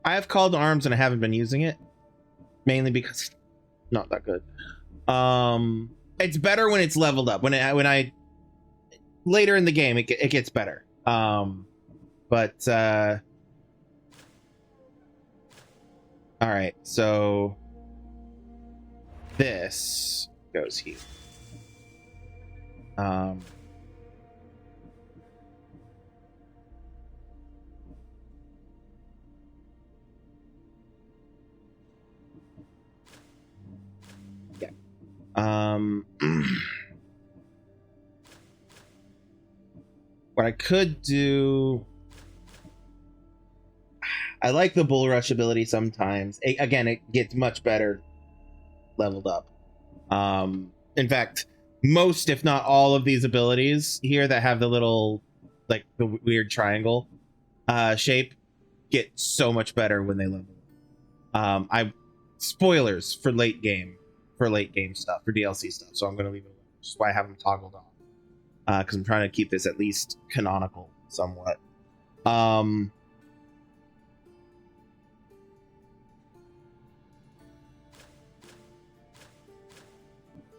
I have call to arms and I haven't been using it, mainly because it's not that good. It's better when it's leveled up. When I later in the game, it gets better. But all right, so this goes here. Yeah. What I could do, I like the bull rush ability sometimes. Again, it gets much better leveled up. In fact, most, if not all of these abilities here that have the little, like the weird triangle shape, get so much better when they level up. Spoilers for late game stuff, for DLC stuff, so I'm going to leave it alone, which is why I have them toggled on, because I'm trying to keep this at least canonical somewhat.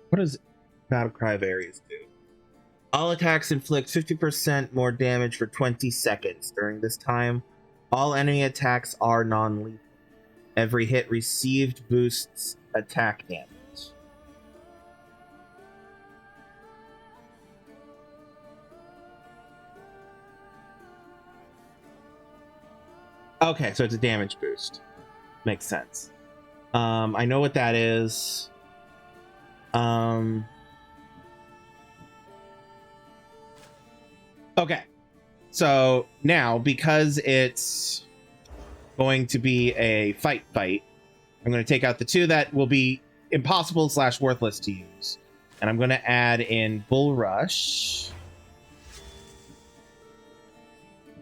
What does Battle Cry of Ares do? All attacks inflict 50% more damage for 20 seconds. During this time, all enemy attacks are non-lethal. Every hit received boosts attack damage. Okay, so it's a damage boost. Makes sense. I know what that is. Okay. So now, because it's going to be a fight, I'm going to take out the two that will be impossible / worthless to use. And I'm going to add in Bull Rush.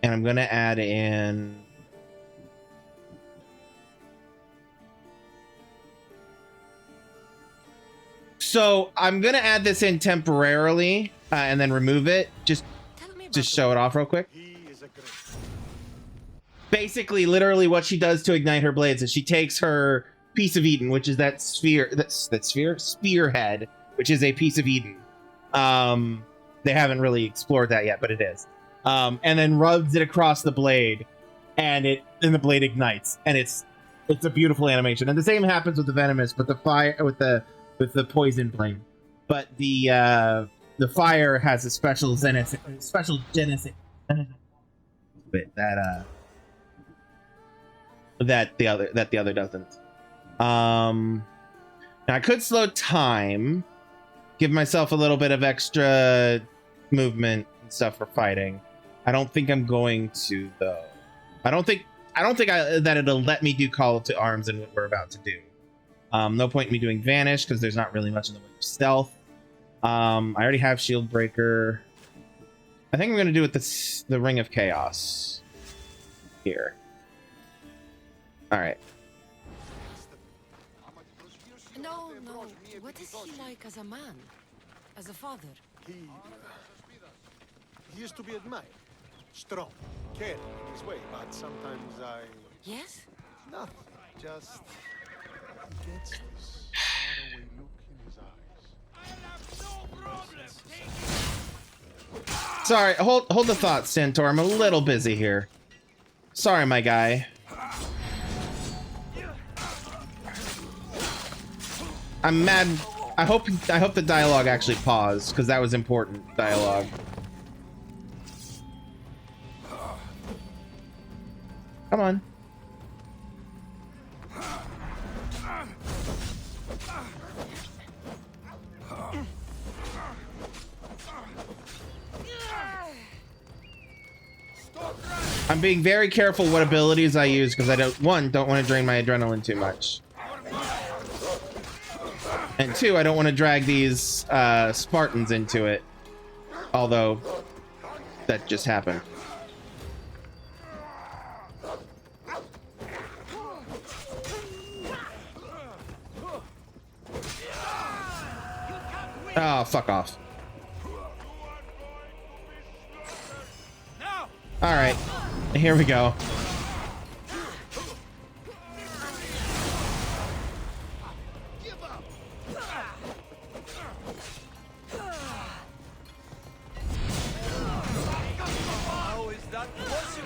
And I'm going to add in... So I'm going to add this in temporarily and then remove it. Just show it off real quick. Basically, literally what she does to ignite her blades is she takes her piece of Eden, which is that spearhead, which is a piece of Eden. They haven't really explored that yet, but it is. And then rubs it across the blade, and the blade ignites, and it's a beautiful animation. And the same happens with the venomous, but the fire with the poison blade. But the fire has a special genetic bit that the other doesn't. Now I could slow time, give myself a little bit of extra movement and stuff for fighting. I don't think I'm going to, though. I don't think that it'll let me do call to arms and what we're about to do. No point in me doing vanish because there's not really much in the way of stealth. I already have shield breaker. I think I'm going to do it the ring of chaos here. All right. No. What is he like as a man? As a father? He is to be admired. Strong, caring in his way, but sometimes Yes? nothing. Just gets this faraway look in his eyes. Sorry, hold the thought, Centaur. I'm a little busy here. Sorry, my guy. I'm mad. I hope the dialogue actually paused, because that was important dialogue. Come on. I'm being very careful what abilities I use because I don't want to drain my adrenaline too much. And 2, I don't want to drag these Spartans into it. Although that just happened. Oh, fuck off. All right, here we go. How is that possible?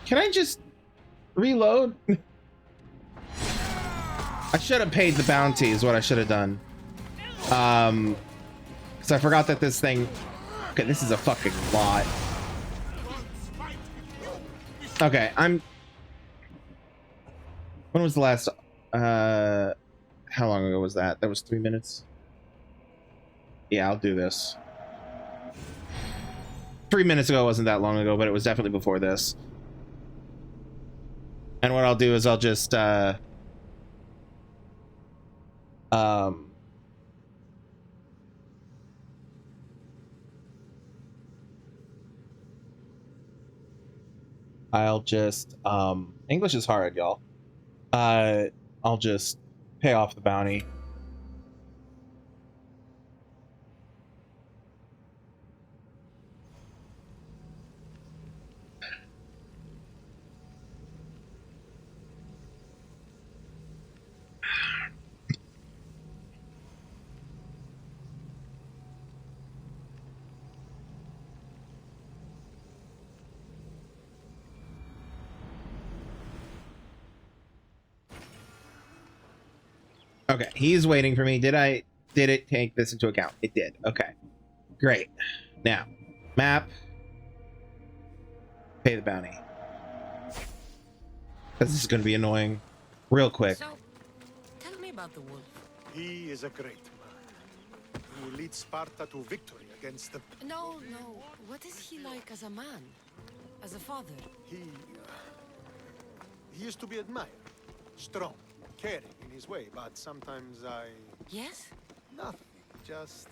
Can I just reload? I should have paid the bounty is what I should have done. Because I forgot that this thing... Okay, this is a fucking lot. Okay, I'm... When was the last... How long ago was that? That was 3 minutes? Yeah, I'll do this. 3 minutes ago wasn't that long ago, but it was definitely before this. And what I'll do is I'll just English is hard, y'all. I'll just pay off the bounty. Okay, he's waiting for me. Did it take this into account? It did. Okay. Great. Now, map. Pay the bounty. Because this is going to be annoying real quick. So, tell me about the wolf. He is a great man who will lead Sparta to victory against the... No. What is he like as a man? As a father? He is to be admired. Strong, caring in his way, but sometimes I... Yes? Nothing. Just...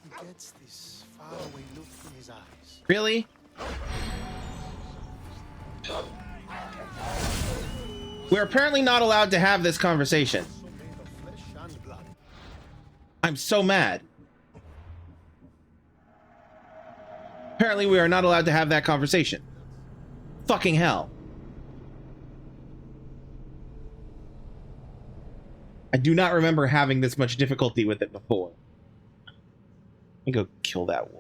He gets this faraway look in his eyes. Really? We're apparently not allowed to have this conversation. Also made of flesh and blood. I'm so mad. Apparently we are not allowed to have that conversation. Fucking hell. I do not remember having this much difficulty with it before. Let me go kill that wolf.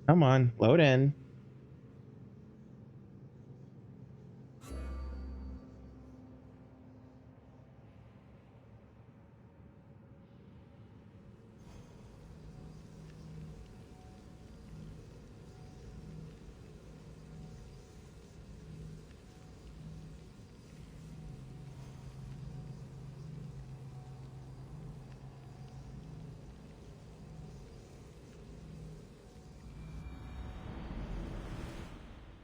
Come on, load in.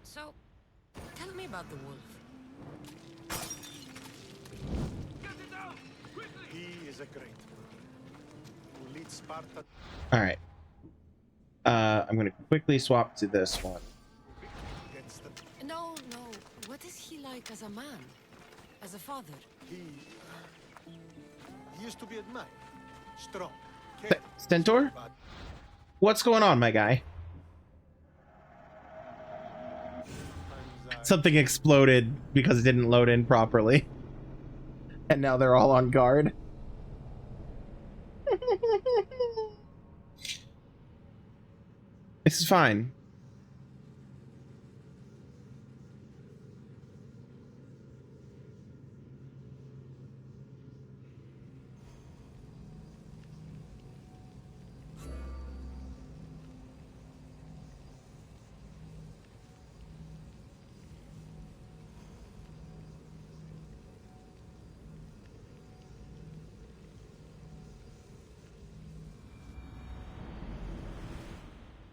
So, tell me about the wolf. He is a great man who leads Sparta All right. I'm gonna quickly swap to this one. against the... No. What is he like as a man? As a father? He is to be admired. Strong, caring, Stentor? but What's going on, my guy? sometimes I... Something exploded because it didn't load in properly. And now they're all on guard. This is fine.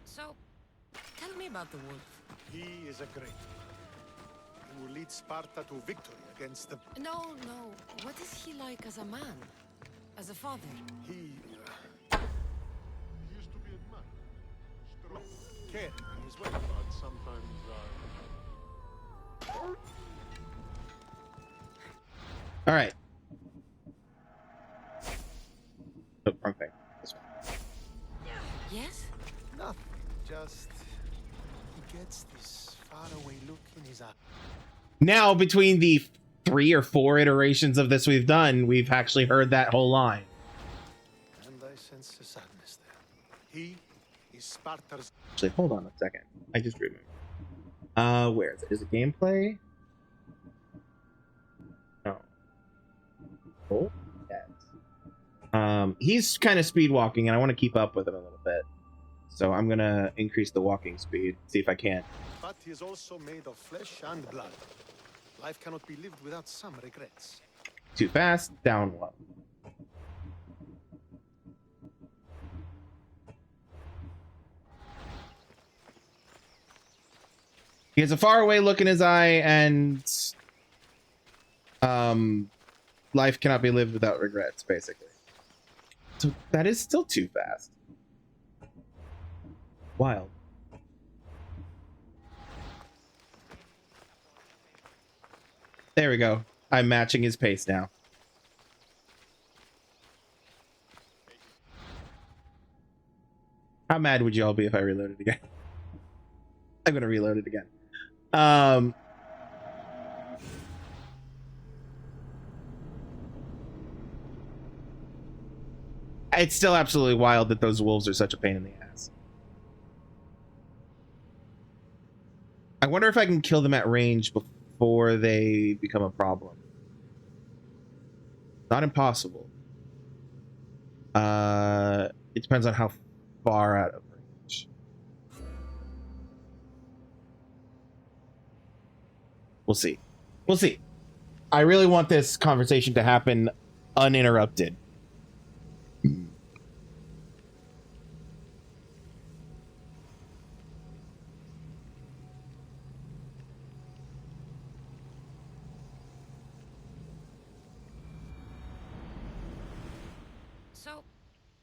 So, tell me about the wolf. He is a great man who will lead Sparta to victory against the... No. What is he like as a man? As a father? He is to be admired. Strong, caring in his way, but sometimes All right. Oh, wrong thing. This one. Yes? nothing. Just he gets this faraway look in his eye. Now, between the 3 or 4 iterations of this we've done, we've actually heard that whole line. And I sense a sadness there. He is Sparta's... Actually, hold on a second. I just remembered. Where is it? Is it gameplay? No. Oh, yes. He's kind of speed walking, and I want to keep up with him a little bit. So I'm gonna increase the walking speed, see if I can. But he is also made of flesh and blood. Life cannot be lived without some regrets. Too fast, down 1. He has a faraway look in his eye, and life cannot be lived without regrets, basically. So that is still too fast. Wild. There we go. I'm matching his pace now. How mad would you all be if I reloaded again? I'm gonna reload it again. It's still absolutely wild that those wolves are such a pain in the ass. I wonder if I can kill them at range before they become a problem. Not impossible. It depends on how far out of range. We'll see. We'll see. I really want this conversation to happen uninterrupted. So,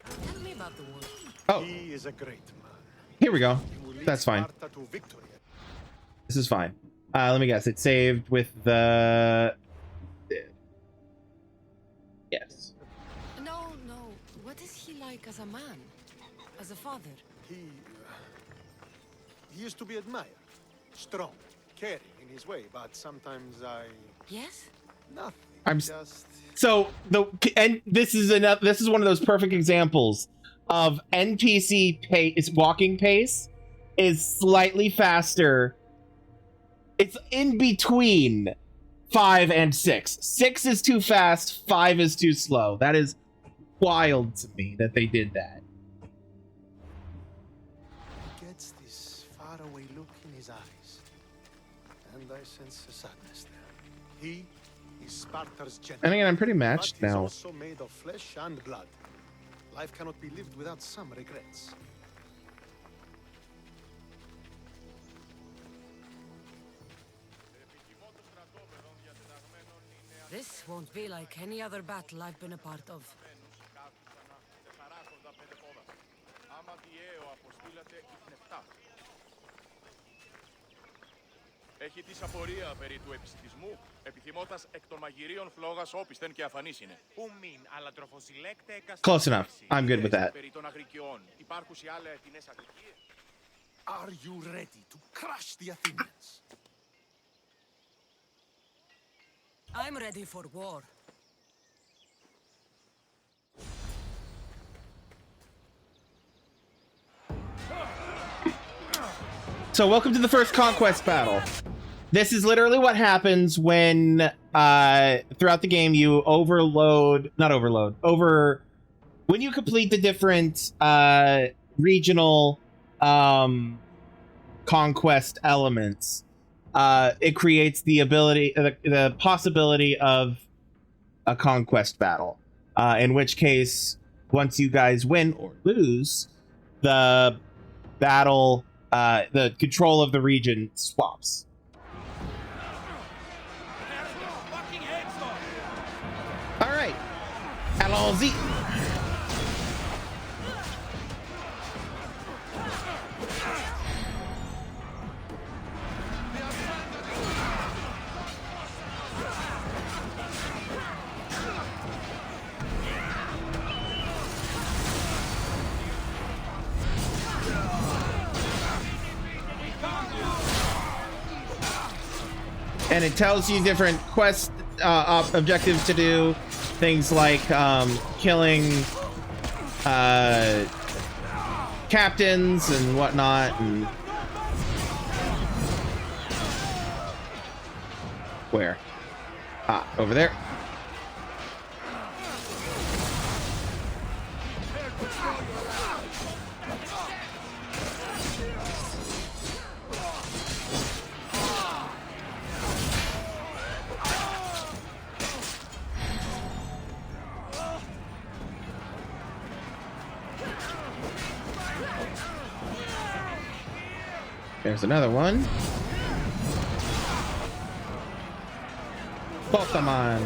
tell me about the wolf. Oh, He is a great man. here we go. He will lead That's fine. Sparta to victory. This is fine. Let me guess. It's saved with the... Yes. No. What is he like as a man? As a father? He is to be admired. Strong, caring in his way, but sometimes Yes? nothing. I'm just So this is one of those perfect examples of NPC pace, walking pace is slightly faster. It's in between 5 and 6. 6 is too fast, 5 is too slow. That is wild to me that they did that. he gets this faraway look in his eyes, and I sense a sadness there. He is Sparta's And general. again, I'm pretty matched But he's now. also made of flesh and blood. Life cannot be lived without some regrets. This won't be like any other battle I've been a part of. Έχει της απορία περί του επιστημισμού, επιθυμώντας εκ των μαγειρίων φλόγας όπισθεν και αφανής είναι. Που μην, αλλά τροφοσυλλέκτε Close enough. I'm good with that. Περί των αγρικιών, υπάρχουν σε άλλα εθνές αγρικίες. Are you ready to crush the Athenians? I'm ready for war. So welcome to the first conquest battle. This is literally what happens when throughout the game you when you complete the different regional conquest elements. It creates the possibility of a conquest battle. In which case, once you guys win or lose, the battle, the control of the region swaps. All right, allons-y. And it tells you different quest objectives to do, things like killing captains and whatnot. And where? Ah, over there. There's another one. Pokemon.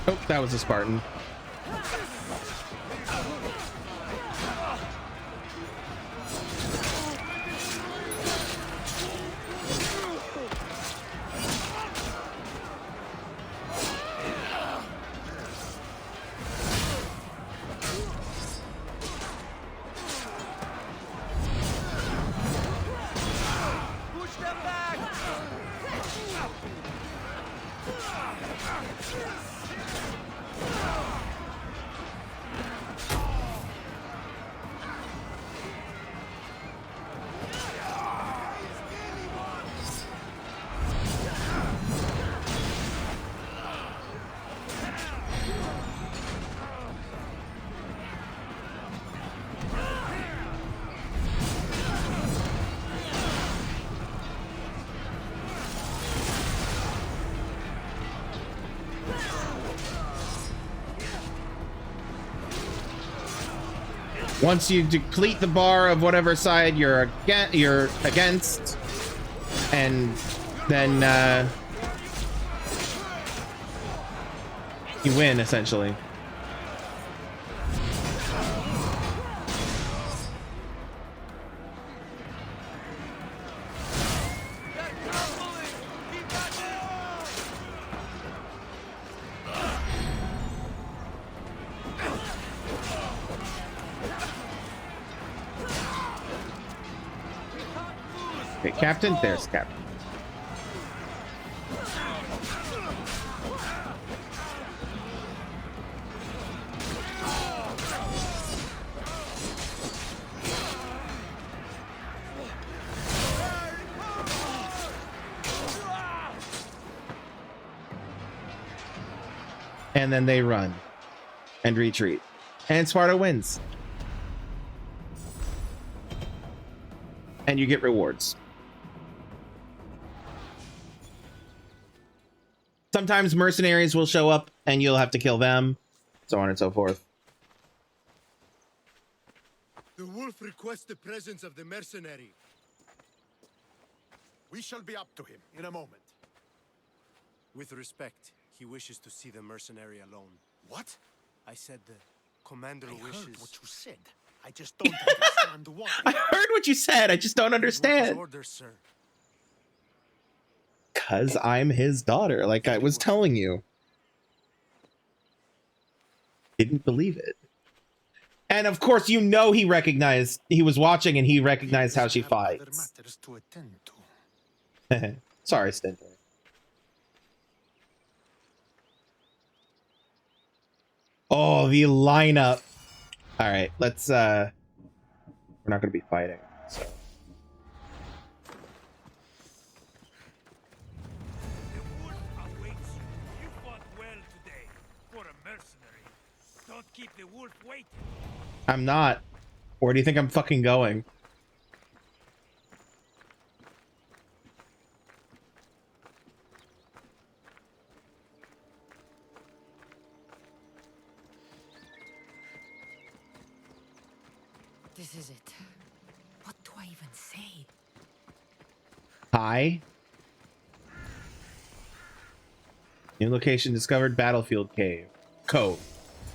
Oh, that was a Spartan. Once you deplete the bar of whatever side you're against, and then you win, essentially. Okay, Captain. There's Captain. And then they run and retreat. And Sparta wins. And you get rewards. Sometimes mercenaries will show up and you'll have to kill them, so on and so forth. The wolf requests the presence of the mercenary. We shall be up to him in a moment. With respect, he wishes to see the mercenary alone. What? I said the commander I wishes. heard what you said. I just don't understand why. I heard what you said. I just don't understand. Orders, sir. Because I'm his daughter, like I was telling you. Didn't believe it. And of course, you know he was watching and he recognized how she fights. Matters to attend to. Sorry, Stinter. Oh, the lineup. All right, let's we're not going to be fighting, so. The wolf awaits you. You fought well today. For a mercenary. Don't keep the wolf waiting. I'm not. Where do you think I'm fucking going? This is it. What do I even say? Hi. New location discovered. Battlefield cave. Cove.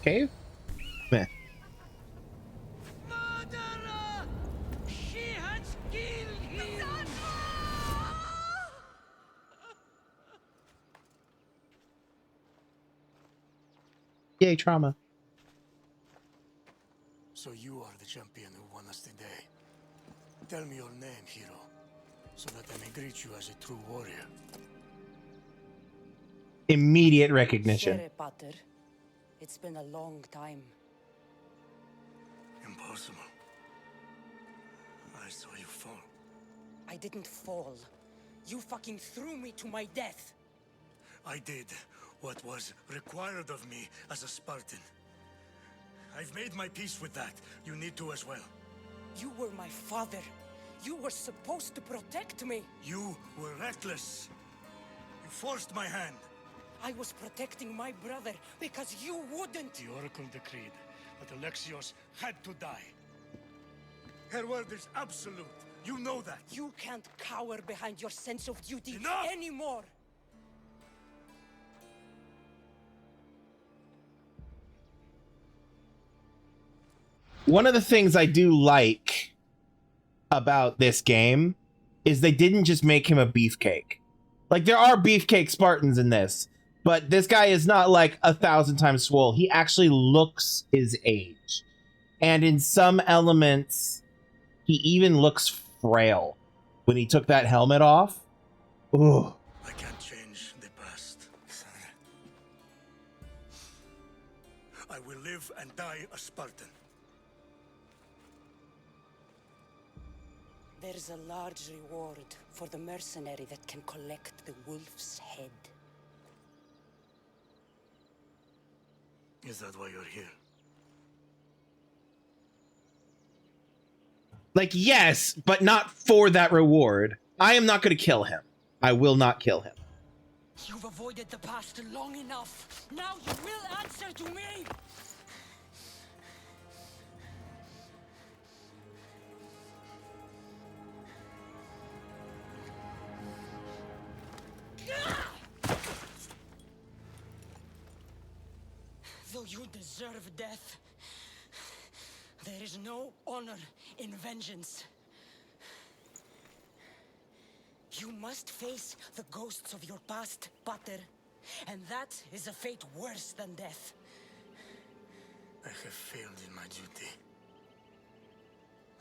Cave? Meh. Murderer! She has killed him! Yay, trauma. So you are the champion who won us today. Tell me your name, hero, so that I may greet you as a true warrior. Immediate recognition. Shere, Pater. It's been a long time. Impossible. I saw you fall. I didn't fall. You fucking threw me to my death. I did what was required of me as a Spartan. I've made my peace with that. You need to as well. You were my father. You were supposed to protect me. You were reckless. You forced my hand. I was protecting my brother because you wouldn't. The Oracle decreed that Alexios had to die. Her word is absolute. You know that. You can't cower behind your sense of duty Enough! anymore. One of the things I do like about this game is they didn't just make him a beefcake. Like, there are beefcake Spartans in this, but this guy is not like 1,000 times swole. He actually looks his age. And in some elements, he even looks frail. When he took that helmet off, ooh. I can't change the past, son. I will live and die a Spartan. There's a large reward for the mercenary that can collect the wolf's head. Is that why you're here? Like, yes, but not for that reward. I am not going to kill him. I will not kill him. You've avoided the past long enough. Now you will answer to me. You deserve death. There is no honor in vengeance. You must face the ghosts of your past, Pater. And that is a fate worse than death. I have failed in my duty.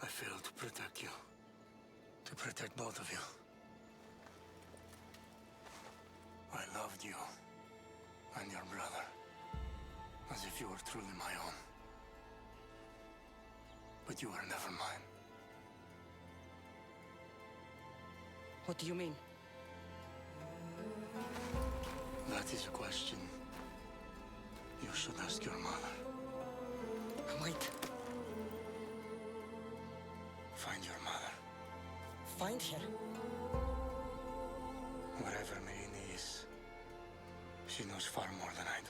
I failed to protect you. To protect both of you. I loved you and your brother as if you were truly my own. But you were never mine. What do you mean? That is a question you should ask your mother. Wait. Find your mother. Find her? Wherever Meini is, she knows far more than I do.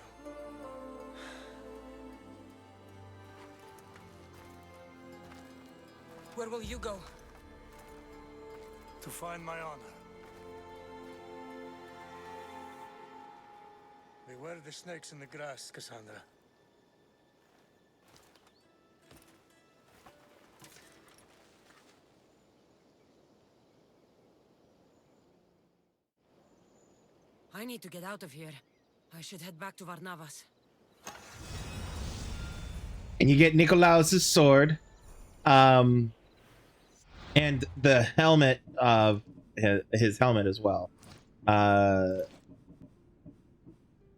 Where will you go? To find my honor. Beware the snakes in the grass, Cassandra. I need to get out of here. I should head back to Varnavas. And you get Nikolaus's sword, and the helmet of his helmet as well.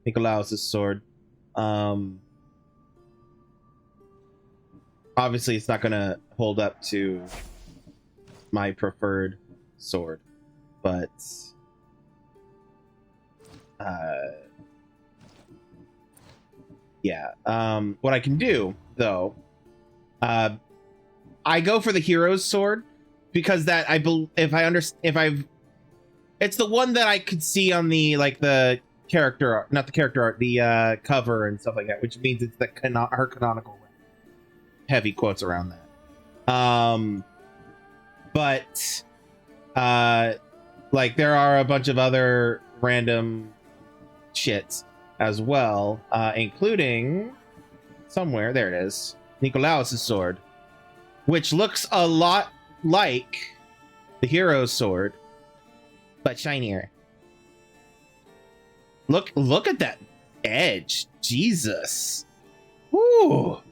Nikolaus's sword. Obviously, it's not gonna hold up to my preferred sword, but yeah. What I can do though, I go for the hero's sword because that it's the one that I could see on the the character art, not the character art, the cover and stuff like that, which means it's her canonical weapon. Heavy quotes around that. But there are a bunch of other random shits as well, including somewhere, there it is, Nikolaus's sword, which looks a lot like the hero's sword, but shinier. Look at that edge. Jesus. Woo.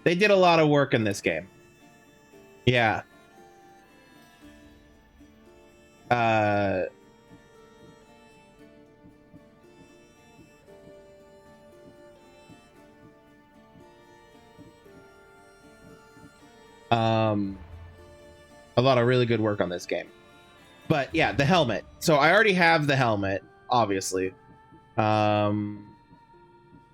They did a lot of work in this game. Yeah. A lot of really good work on this game. But yeah, the helmet. So I already have the helmet, obviously. So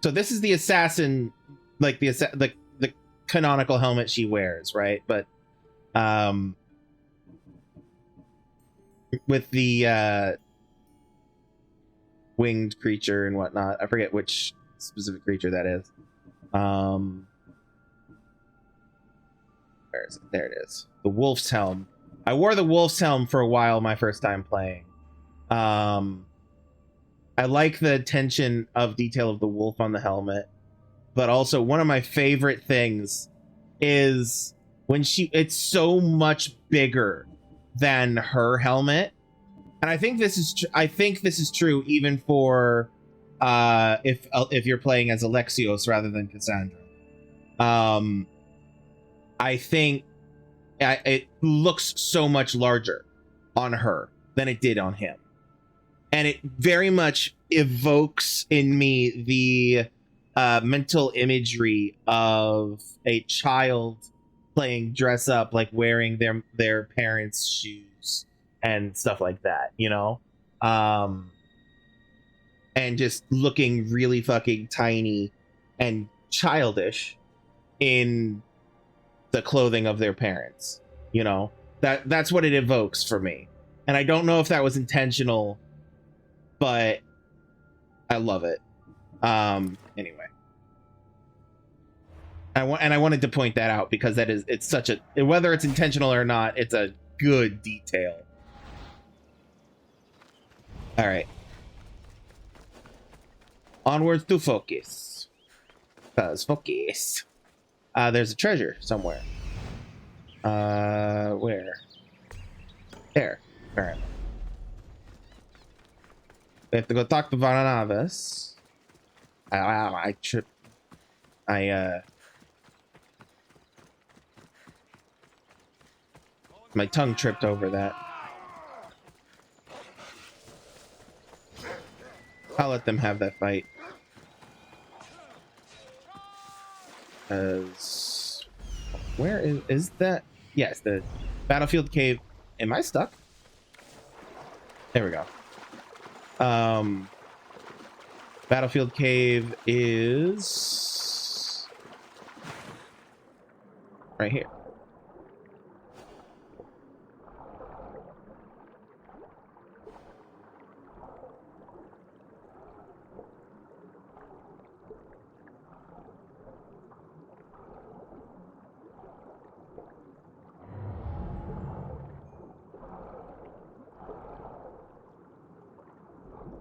this is the assassin, the canonical helmet she wears, right? But with the winged creature and whatnot, I forget which specific creature that is. Where is it? There it is. The wolf's helm. I wore the wolf's helm for a while my first time playing. I like the attention of detail of the wolf on the helmet, but also one of my favorite things is when it's so much bigger than her helmet. And I think this is true even for if you're playing as Alexios rather than Cassandra. I think it looks so much larger on her than it did on him. And it very much evokes in me the mental imagery of a child playing dress up, like wearing their parents' shoes and stuff like that, you know? And just looking really fucking tiny and childish in the clothing of their parents, you know? That's what it evokes for me. And I don't know if that was intentional, but I love it. Anyway. I wanted to point that out because it's such a, whether it's intentional or not, it's a good detail. All right. Onwards to focus. Cause focus. There's a treasure somewhere. Where? There. Apparently. We have to go talk to Varnavas. I tripped. My tongue tripped over that. I'll let them have that fight. Where is that? Yes, the battlefield cave. Am I stuck? There we go. Battlefield cave is right here.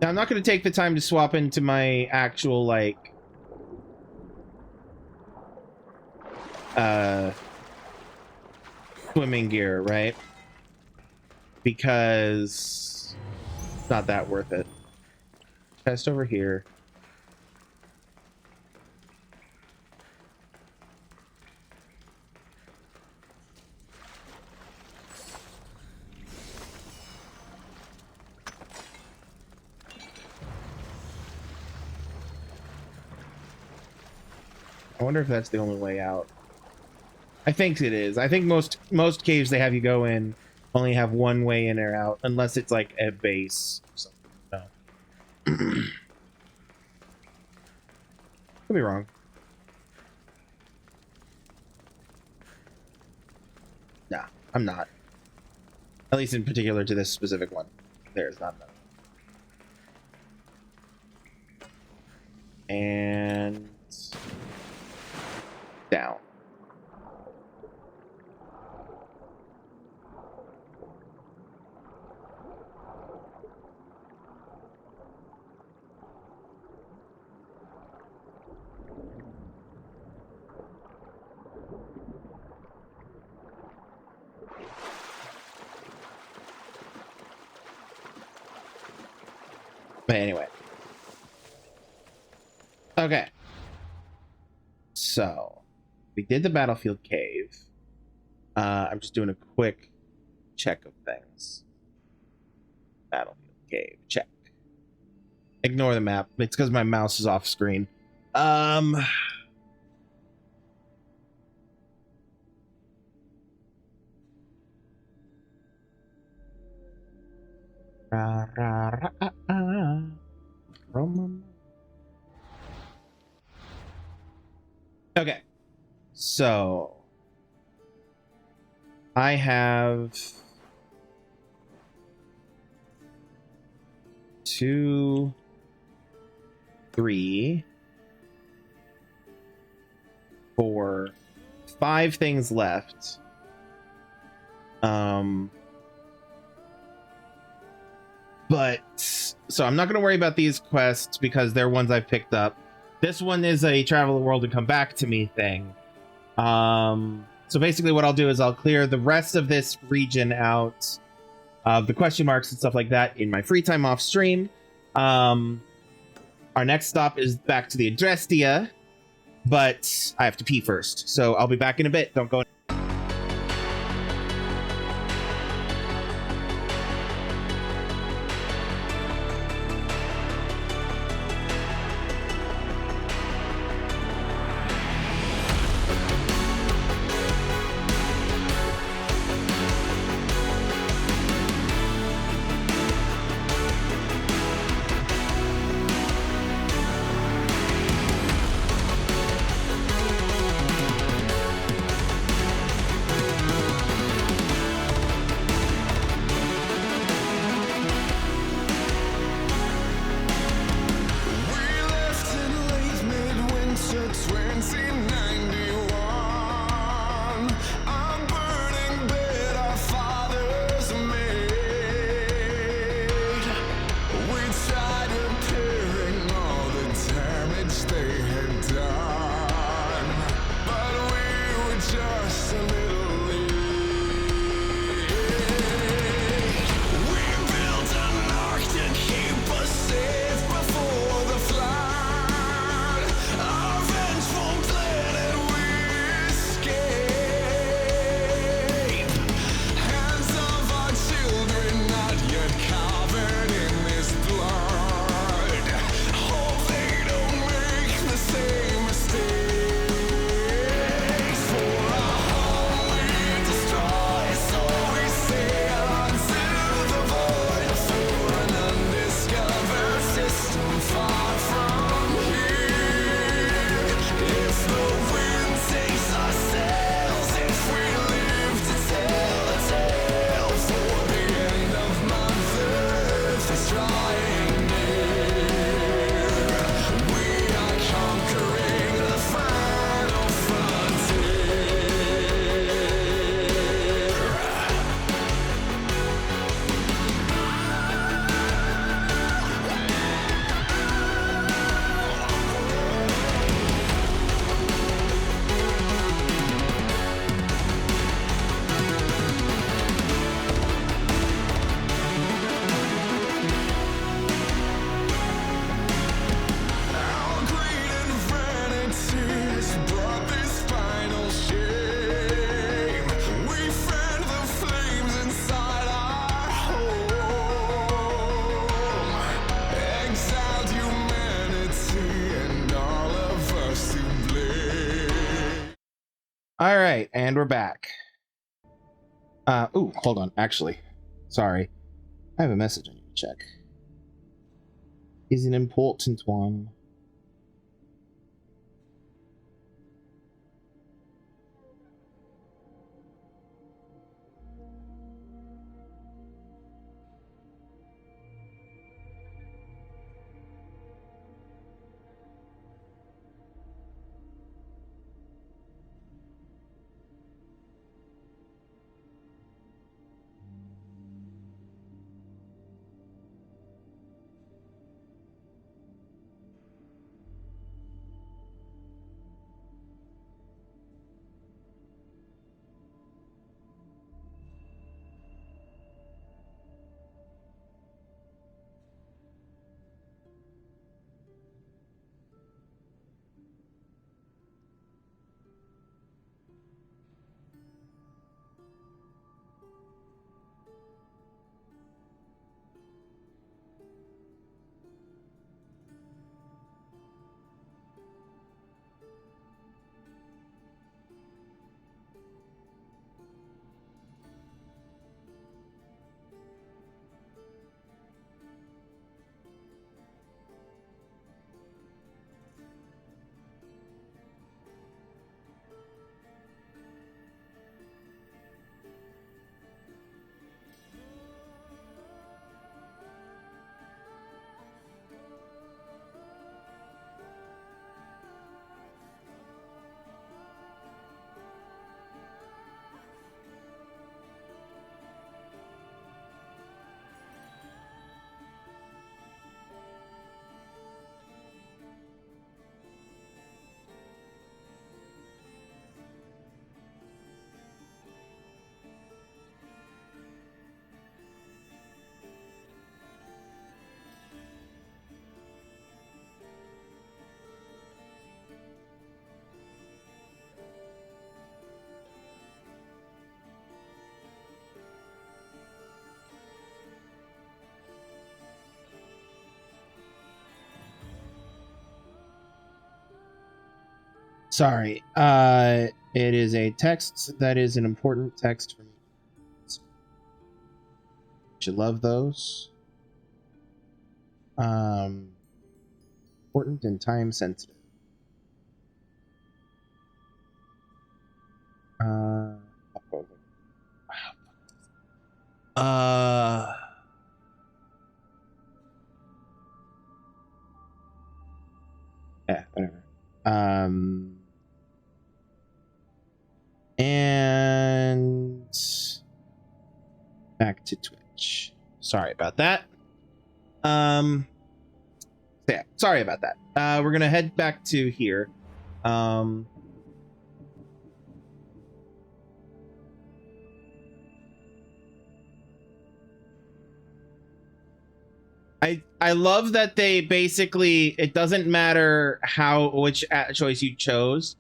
Now, I'm not going to take the time to swap into my actual, like, swimming gear, right? Because it's not that worth it. Chest over here. I wonder if that's the only way out. I think it is. I think most caves they have you go in only have one way in or out, unless it's like a base or something. No. Could be wrong. Nah, I'm not. At least in particular to this specific one. There's not enough. And down. But anyway. Okay. So we did the battlefield cave. I'm just doing a quick check of things. Battlefield cave, check. Ignore the map. It's because my mouse is off screen. Okay, so I have 2, 3, 4, 5 things left. But so I'm not going to worry about these quests because they're ones I've picked up. This one is a travel the world and come back to me thing. So basically what I'll do is I'll clear the rest of this region out of the question marks and stuff like that in my free time off stream. Our next stop is back to the Adrestia, but I have to pee first. So I'll be back in a bit. Don't go. All right, and we're back. Ooh, hold on. Actually, sorry. I have a message I need to check. Is an important one. Sorry. It is a text that is an important text for me. Should love those. Important and time sensitive. Yeah, whatever. And back to Twitch. Sorry about that. Yeah, sorry about that. We're gonna head back to here. I love that they basically, it doesn't matter which choice you chose.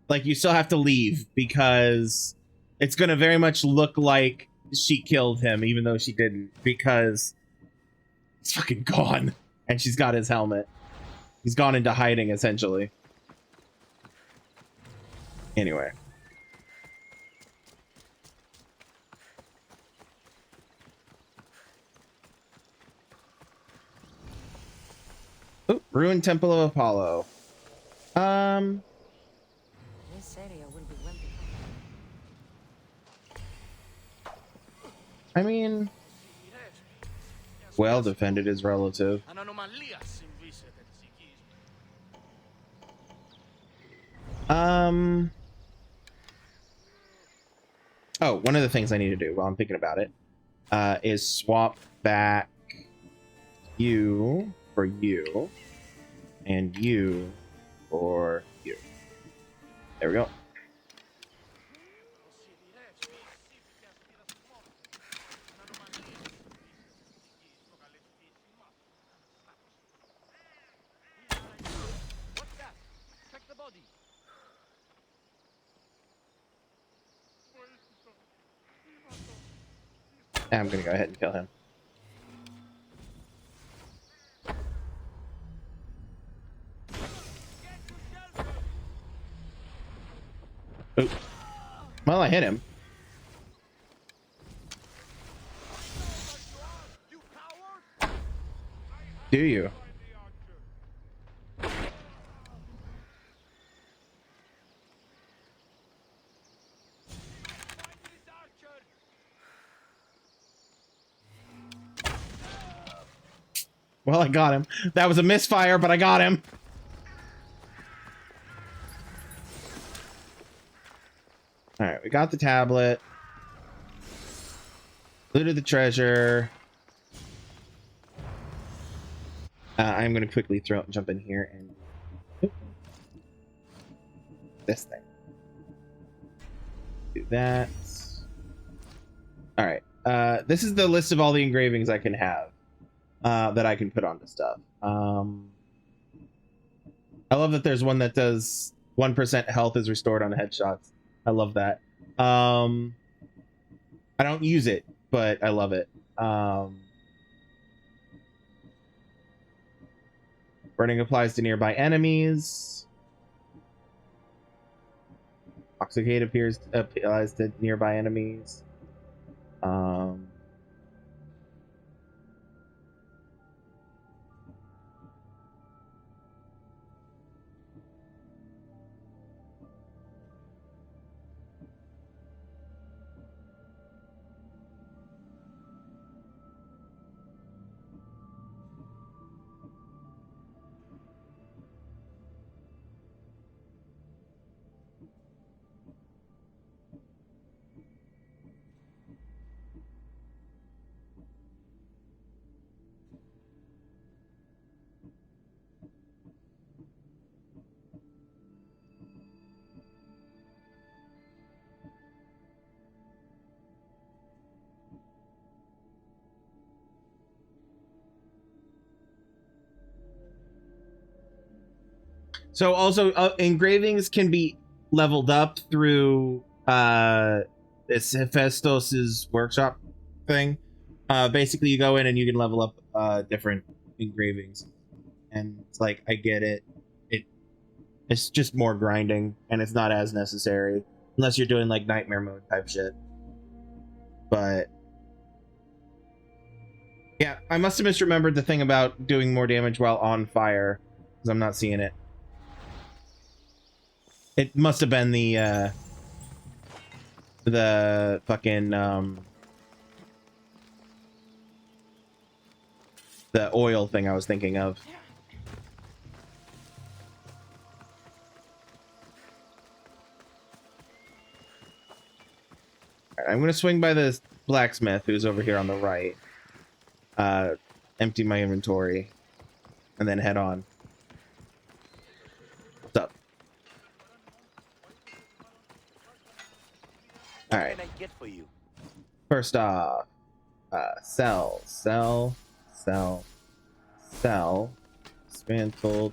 Like you still have to leave because it's gonna very much look like she killed him, even though she didn't, because he's fucking gone and she's got his helmet. He's gone into hiding essentially. Anyway. Ooh, Ruined Temple of Apollo. This area will be well defended. I mean, well defended is relative. Oh, one of the things I need to do while I'm thinking about it is swap back you for you and you for you. There we go. I'm gonna go ahead and kill him. Oh. Well, I hit him. Do you? Well, I got him. That was a misfire, but I got him. All right, we got the tablet. Looted the treasure. I'm going to quickly jump in here and this thing. Do that. All right. This is the list of all the engravings I can have that I can put onto stuff. I love that there's one that does 1% health is restored on headshots. I love that. I don't use it, but I love it. Burning applies to nearby enemies. Oxycate applies to nearby enemies. So also engravings can be leveled up through this Hephaestos's workshop thing. Basically you go in and you can level up different engravings. And it's like, I get it. It's just more grinding and it's not as necessary unless you're doing like nightmare mode type shit. But yeah, I must have misremembered the thing about doing more damage while on fire because I'm not seeing it. It must have been the fucking the oil thing I was thinking of. All right, I'm gonna swing by the blacksmith who's over here on the right. Empty my inventory, and then head on. What's up? All right. What can I get for you? First off, sell. Dismantle,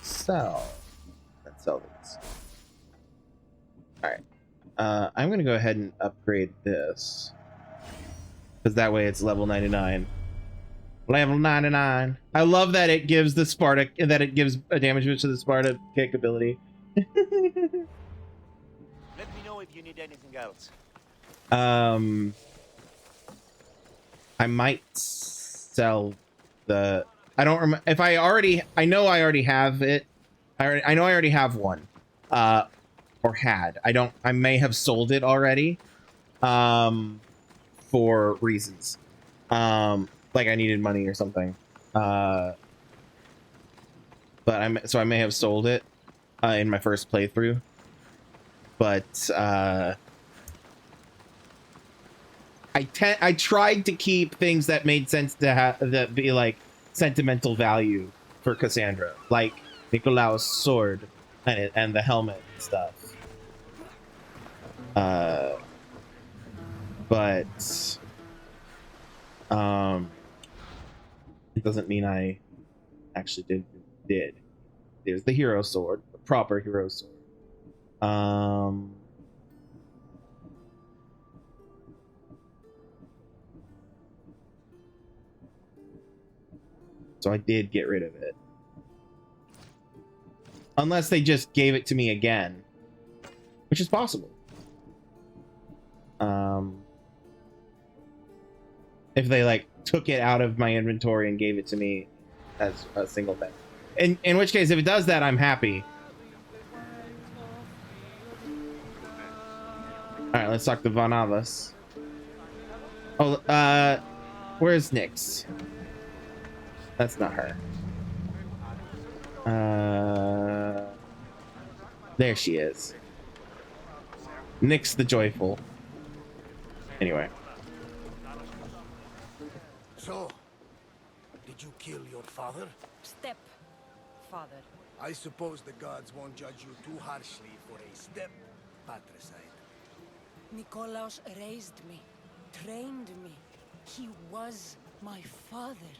sell. And sell these. Alright. I'm gonna go ahead and upgrade this. Because that way it's level 99. Level 99. I love that it gives the Sparta, that it gives a damage boost to the Sparta kick ability. Let me know if you need anything else. I might sell the. I don't remember if I already. I know I already have it. I know I already have one. Or had. I don't. I may have sold it already. For reasons. Like I needed money or something. But I may have sold it in my first playthrough. But I tried to keep things that made sense to have that be like sentimental value for Cassandra, like Nicolaus' sword and the helmet and stuff. But it doesn't mean I actually did. There's the hero sword, the proper hero sword. So I did get rid of it. Unless they just gave it to me again, which is possible. If they like took it out of my inventory and gave it to me as a single thing. In which case, if it does that, I'm happy. All right, let's talk to Von Avas. Oh, where's Nyx? That's not her. There she is. Nyx the Joyful. Anyway. So, did you kill your father? Step-father. I suppose the gods won't judge you too harshly for a step-patricide. Nikolaos raised me, trained me. He was my father.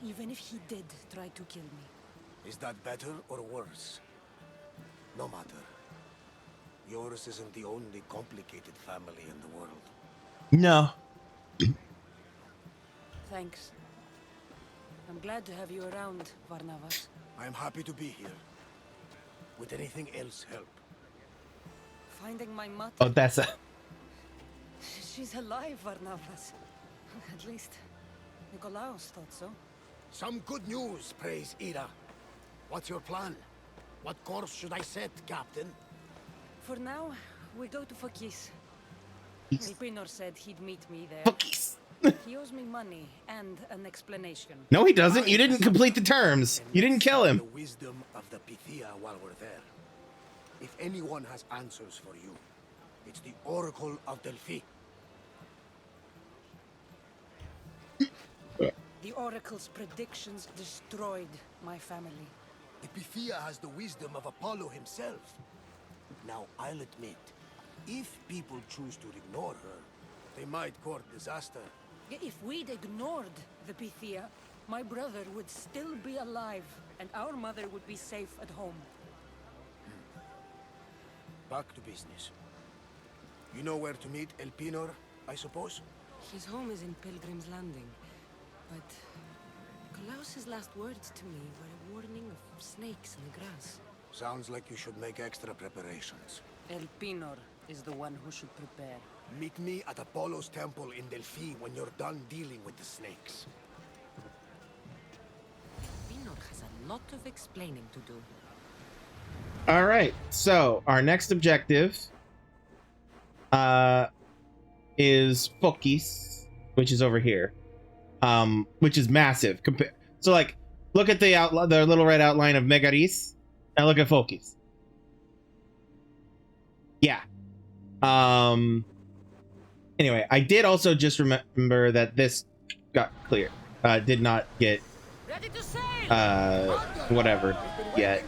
Even if he did try to kill me. Is that better or worse? No matter. Yours isn't the only complicated family in the world. No. Thanks. I'm glad to have you around, Varnavas. I'm happy to be here. Would anything else help? Finding my mother. Oh, that's a... She's alive, Varnavas. At least, Nikolaos thought so. Some good news, praise Ira. What's your plan? What course should I set, Captain? For now, we go to Fokis. Elpinor said he'd meet me there. Fokis. He owes me money and an explanation. No, he doesn't. You didn't complete the terms. You didn't kill him. The wisdom of the Pythia while we're there. If anyone has answers for you, it's the Oracle of Delphi. The Oracle's predictions destroyed my family. The Pythia has the wisdom of Apollo himself. Now, I'll admit, if people choose to ignore her, they might court disaster. If we'd ignored the Pythia, my brother would still be alive, and our mother would be safe at home. Back to business. You know where to meet Elpinor, I suppose? His home is in Pilgrim's Landing, but Klaus's last words to me were a warning of snakes in the grass. Sounds like you should make extra preparations. Elpinor is the one who should prepare. Meet me at Apollo's temple in Delphi when you're done dealing with the snakes. Elpinor has a lot of explaining to do. All right. So our next objective is Fokis, which is over here, which is massive. So like, look at the little red outline of Megaris, and look at Fokis. Yeah. Anyway, I did also just remember that this got clear. Did not get whatever yet.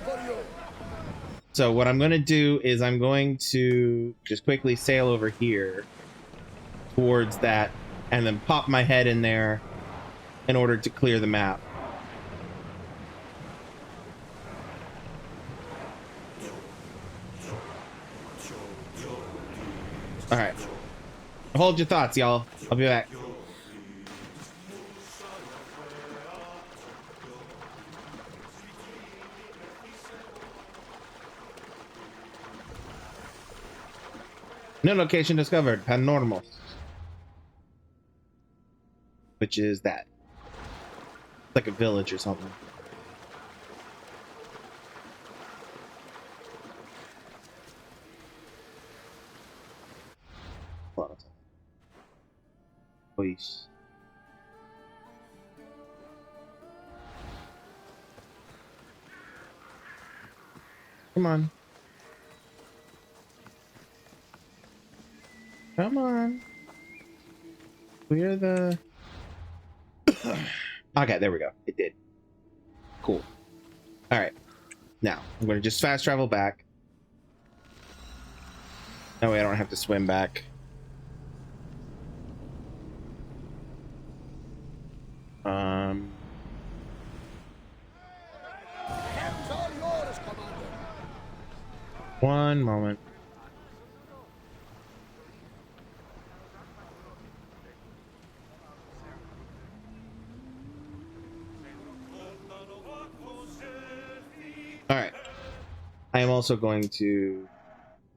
So what I'm going to do is I'm going to just quickly sail over here towards that and then pop my head in there in order to clear the map. All right. Hold your thoughts, y'all. I'll be back. New location discovered. Paranormal. Which is that. It's like a village or something. Please. Come on. Come on. Clear the... Okay, there we go. It did. Cool. Alright. Now, I'm going to just fast travel back. That way I don't have to swim back. One moment. All right. I am also going to...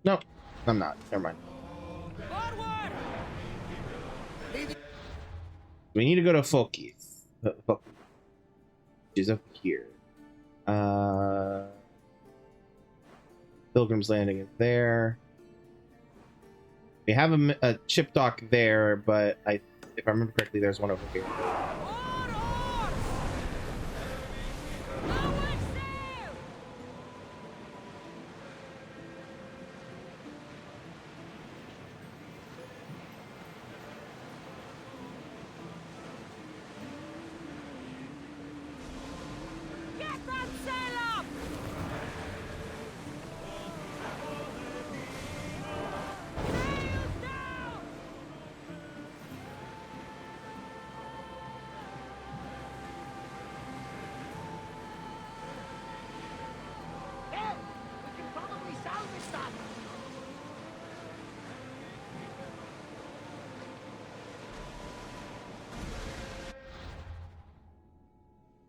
No, I'm not. Never mind. We need to go to Folkith. Which is up here. Pilgrim's Landing is there. We have a ship dock there, but if I remember correctly, there's one over here.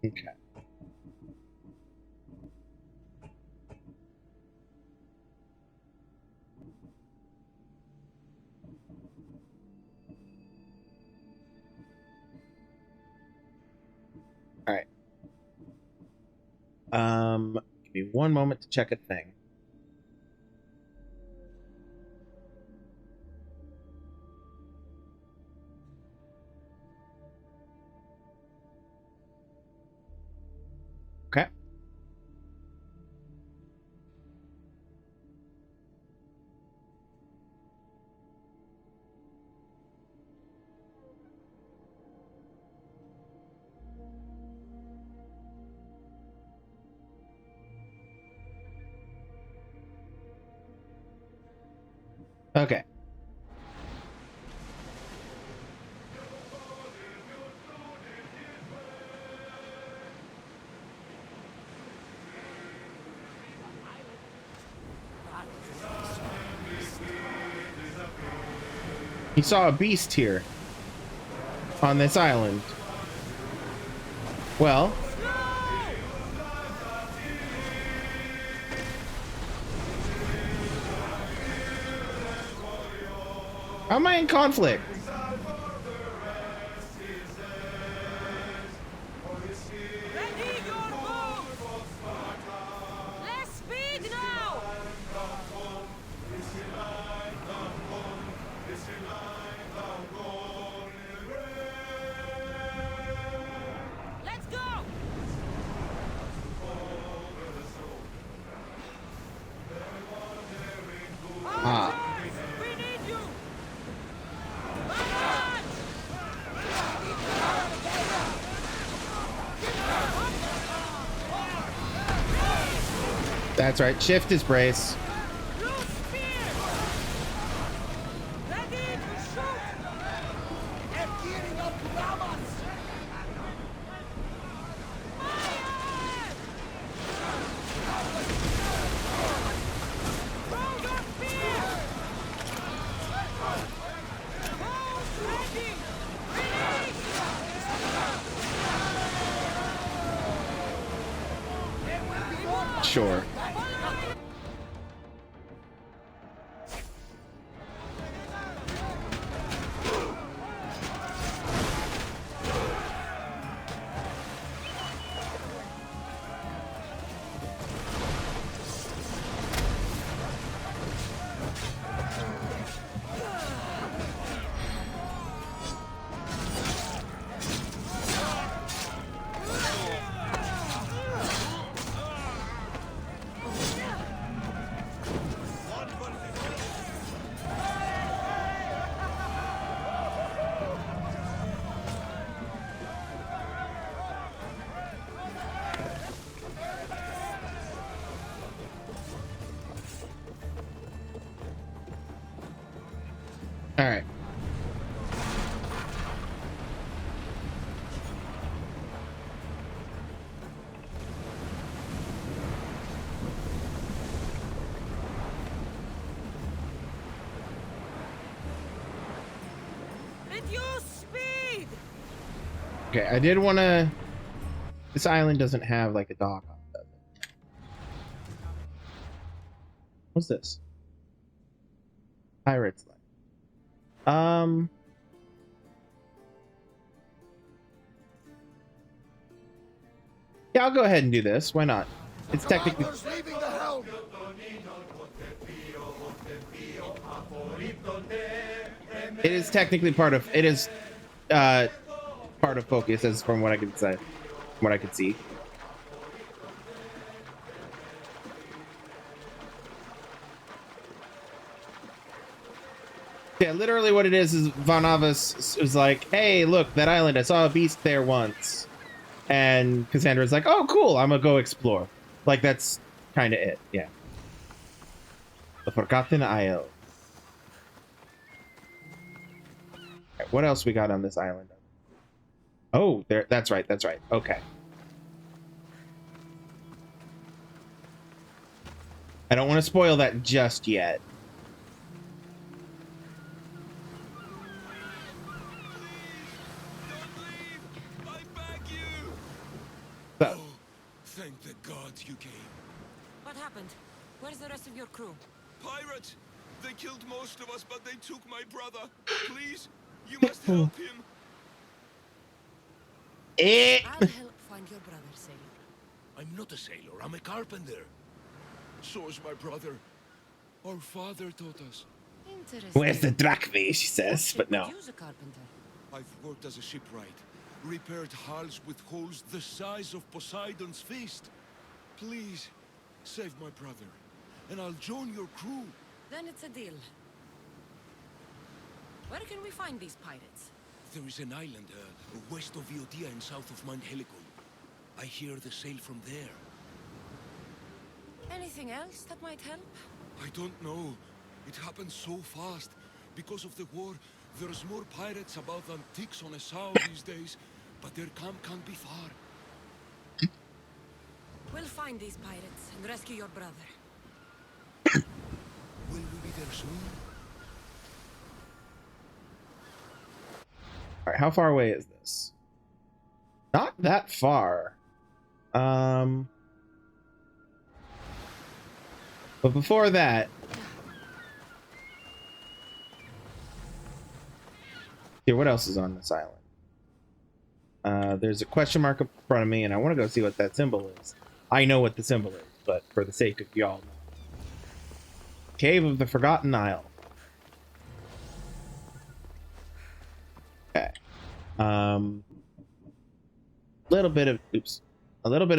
Okay. All right. Give me one moment to check a thing. Okay. Okay. He saw a beast here on this island. Well, how am I in conflict? That's right. Shift his brace. Sure. All right. Reduce speed. Okay, I did want to... This island doesn't have like a dock on it, does it? What's this? Pirate's Life. Yeah, I'll go ahead and do this. Why not? It's technically... Leaving the helm. It is technically part of... It is part of focus, as from what I can say. What I could see. Yeah, literally what it is Von Avas was like, hey, look, that island, I saw a beast there once. And Cassandra's like, oh, cool, I'm gonna go explore. Like, that's kind of it, yeah. The Forgotten Isle. Right, what else we got on this island? Oh, there. That's right, that's right. Okay. I don't want to spoil that just yet. So, Thank the gods you came. What happened? Where's the rest of your crew? Pirates! They killed most of us, but they took my brother. Please, you must help him. I'll help find your brother, sailor. I'm not a sailor, I'm a carpenter. So is my brother. Our father taught us. Interesting. where's the drachmae, she says, but no. Use a carpenter. I've worked as a shipwright. Repaired hulls with holes the size of Poseidon's fist. Please, save my brother, and I'll join your crew. Then it's a deal. Where can we find these pirates? There is an island west of Iotia and south of Mount Helicon. I hear they sail from there. Anything else that might help? I don't know. It happened so fast. Because of the war, there's more pirates about than ticks on a sow these days. But their camp can't be far. We'll find these pirates and rescue your brother. Will we be there soon? Alright, how far away is this? Not that far. But before that... Here, what else is on this island? There's a question mark up in front of me, and I want to go see what that symbol is. I know what the symbol is, but for the sake of y'all know. Cave of the Forgotten Isle. Okay. A little bit of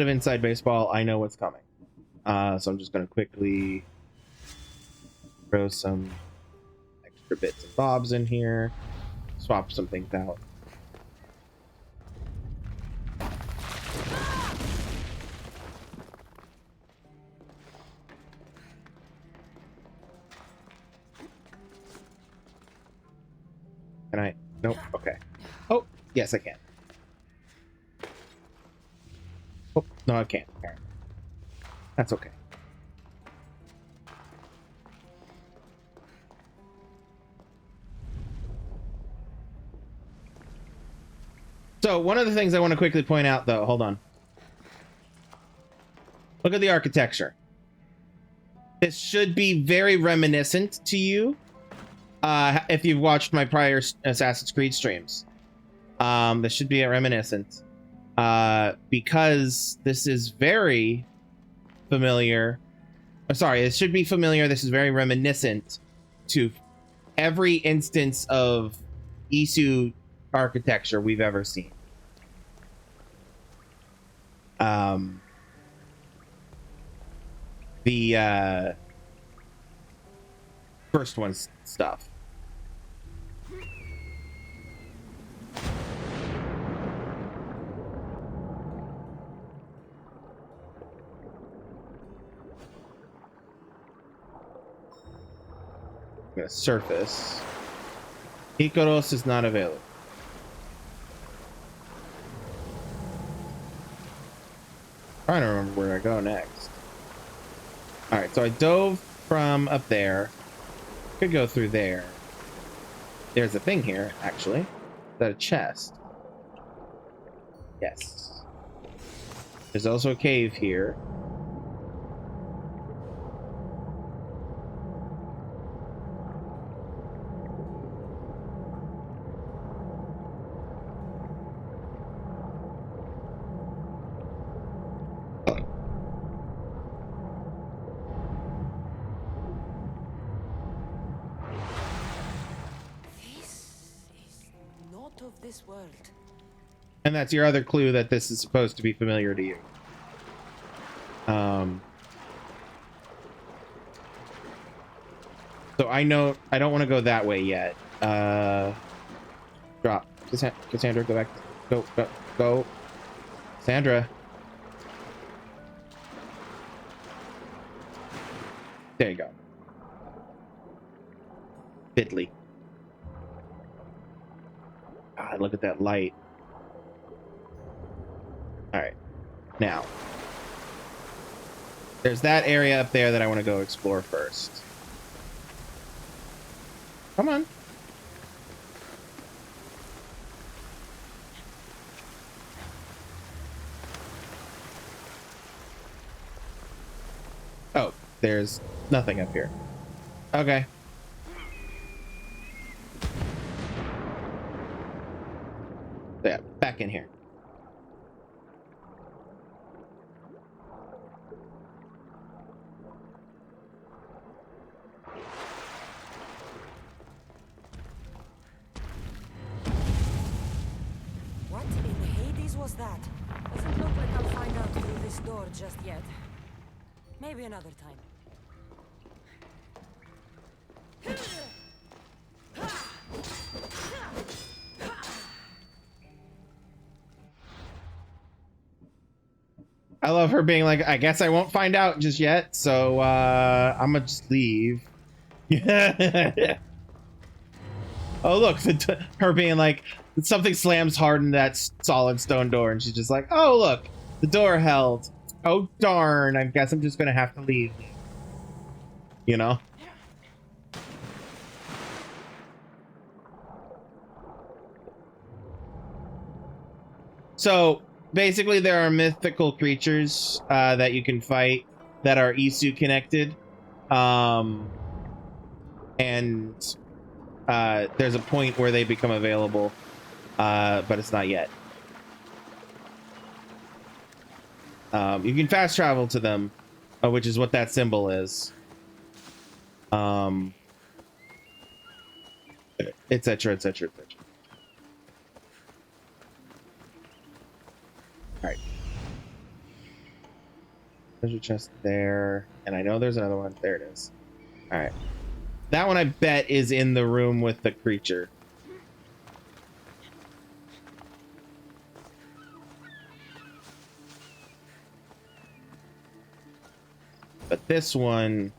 inside baseball. I know what's coming. So I'm just going to quickly throw some extra bits and bobs in here. Swap some things out. Can I? Nope. Okay. Oh, yes, I can. Oh, no, I can't. Apparently. That's okay. So, one of the things I want to quickly point out, though, hold on. Look at the architecture. This should be very reminiscent to you. If you've watched my prior Assassin's Creed streams, this should be a reminiscent, because this is very familiar. Sorry, it should be familiar. This is very reminiscent to every instance of Isu architecture we've ever seen. The first one's stuff. I'm gonna surface. Ikaros is not available. Trying to remember where I go next. Alright, so I dove from up there. Could go through there. There's a thing here, actually. Is that a chest? Yes. There's also a cave here. not of this world. And that's your other clue that this is supposed to be familiar to you. So I know I don't want to go that way yet. Drop. Cassandra, go back. Go. Sandra. There you go. Fiddly. God, look at that light. All right. Now, there's that area up there that I want to go explore first. Come on. Oh, there's nothing up here. Okay. Yeah, back in here. What in Hades was that? Doesn't look like I'll find out through this door just yet. Maybe another time. I love her being like, I guess I won't find out just yet, so I'm gonna just leave. Oh look, her being like, something slams hard in that solid stone door, and she's just like, oh look, the door held. Oh darn, I guess I'm just gonna have to leave. You know? So basically there are mythical creatures that you can fight that are Isu connected. And there's a point where they become available, but it's not yet. You can fast travel to them, which is what that symbol is. Etc., etc., etc. Alright. Treasure chest there. And I know there's another one. There it is. Alright. That one I bet is in the room with the creature. But this one...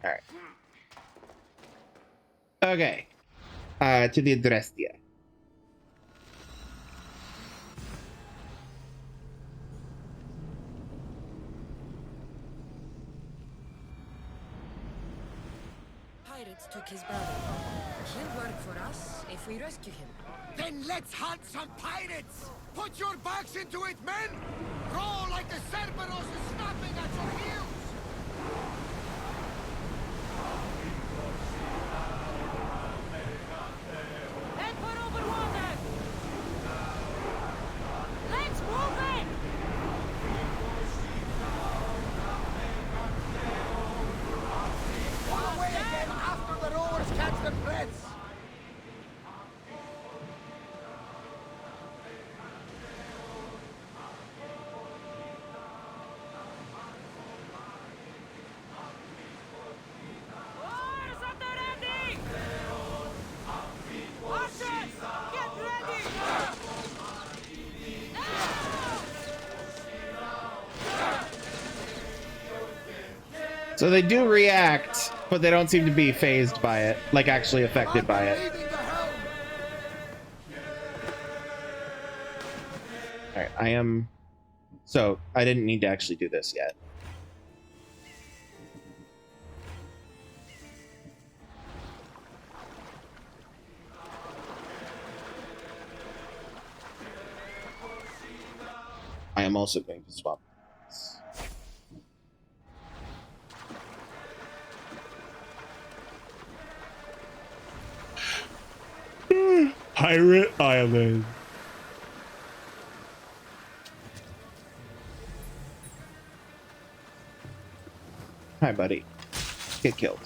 Alright. Okay. To the Adrestia. Pirates took his body. He'll work for us if we rescue him. Then let's hunt some pirates! Put your backs into it, men! Roll like the Cerberus is snapping at your heels! Head for over water! Let's move it! Pull away again after the rowers catch their breaths! Oars at the ready! Archers, get ready! So they do react, but they don't seem to be phased by it, like actually affected by it. Leaving the helm! Alright, I am... So, I didn't need to actually do this yet. I am also going to swap this. Pirate Island. Hi, buddy. Get killed.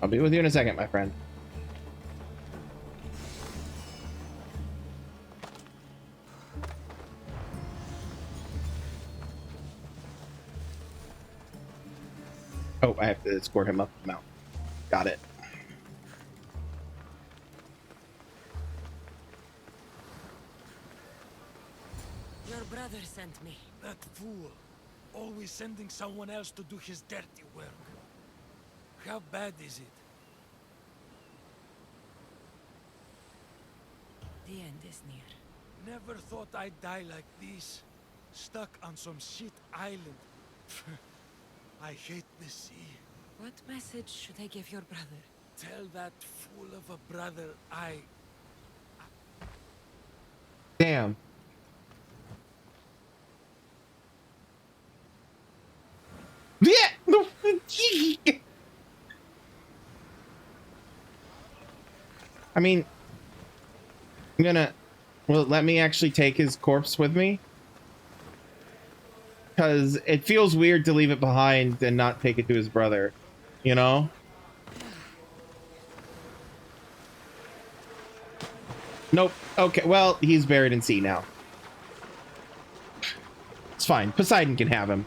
I'll be with you in a second, my friend. Oh, I have to escort him up the mountain. Got it. Your brother sent me. That fool. Always sending someone else to do his dirty work. How bad is it? The end is near. Never thought I'd die like this. Stuck on some shit island. I hate the sea. What message should I give your brother? Tell that fool of a brother Damn. Yeah. I mean, I'm gonna. Well, let me actually take his corpse with me, because it feels weird to leave it behind and not take it to his brother. You know. Nope. Okay. Well, he's buried in sea now. It's fine. Poseidon can have him.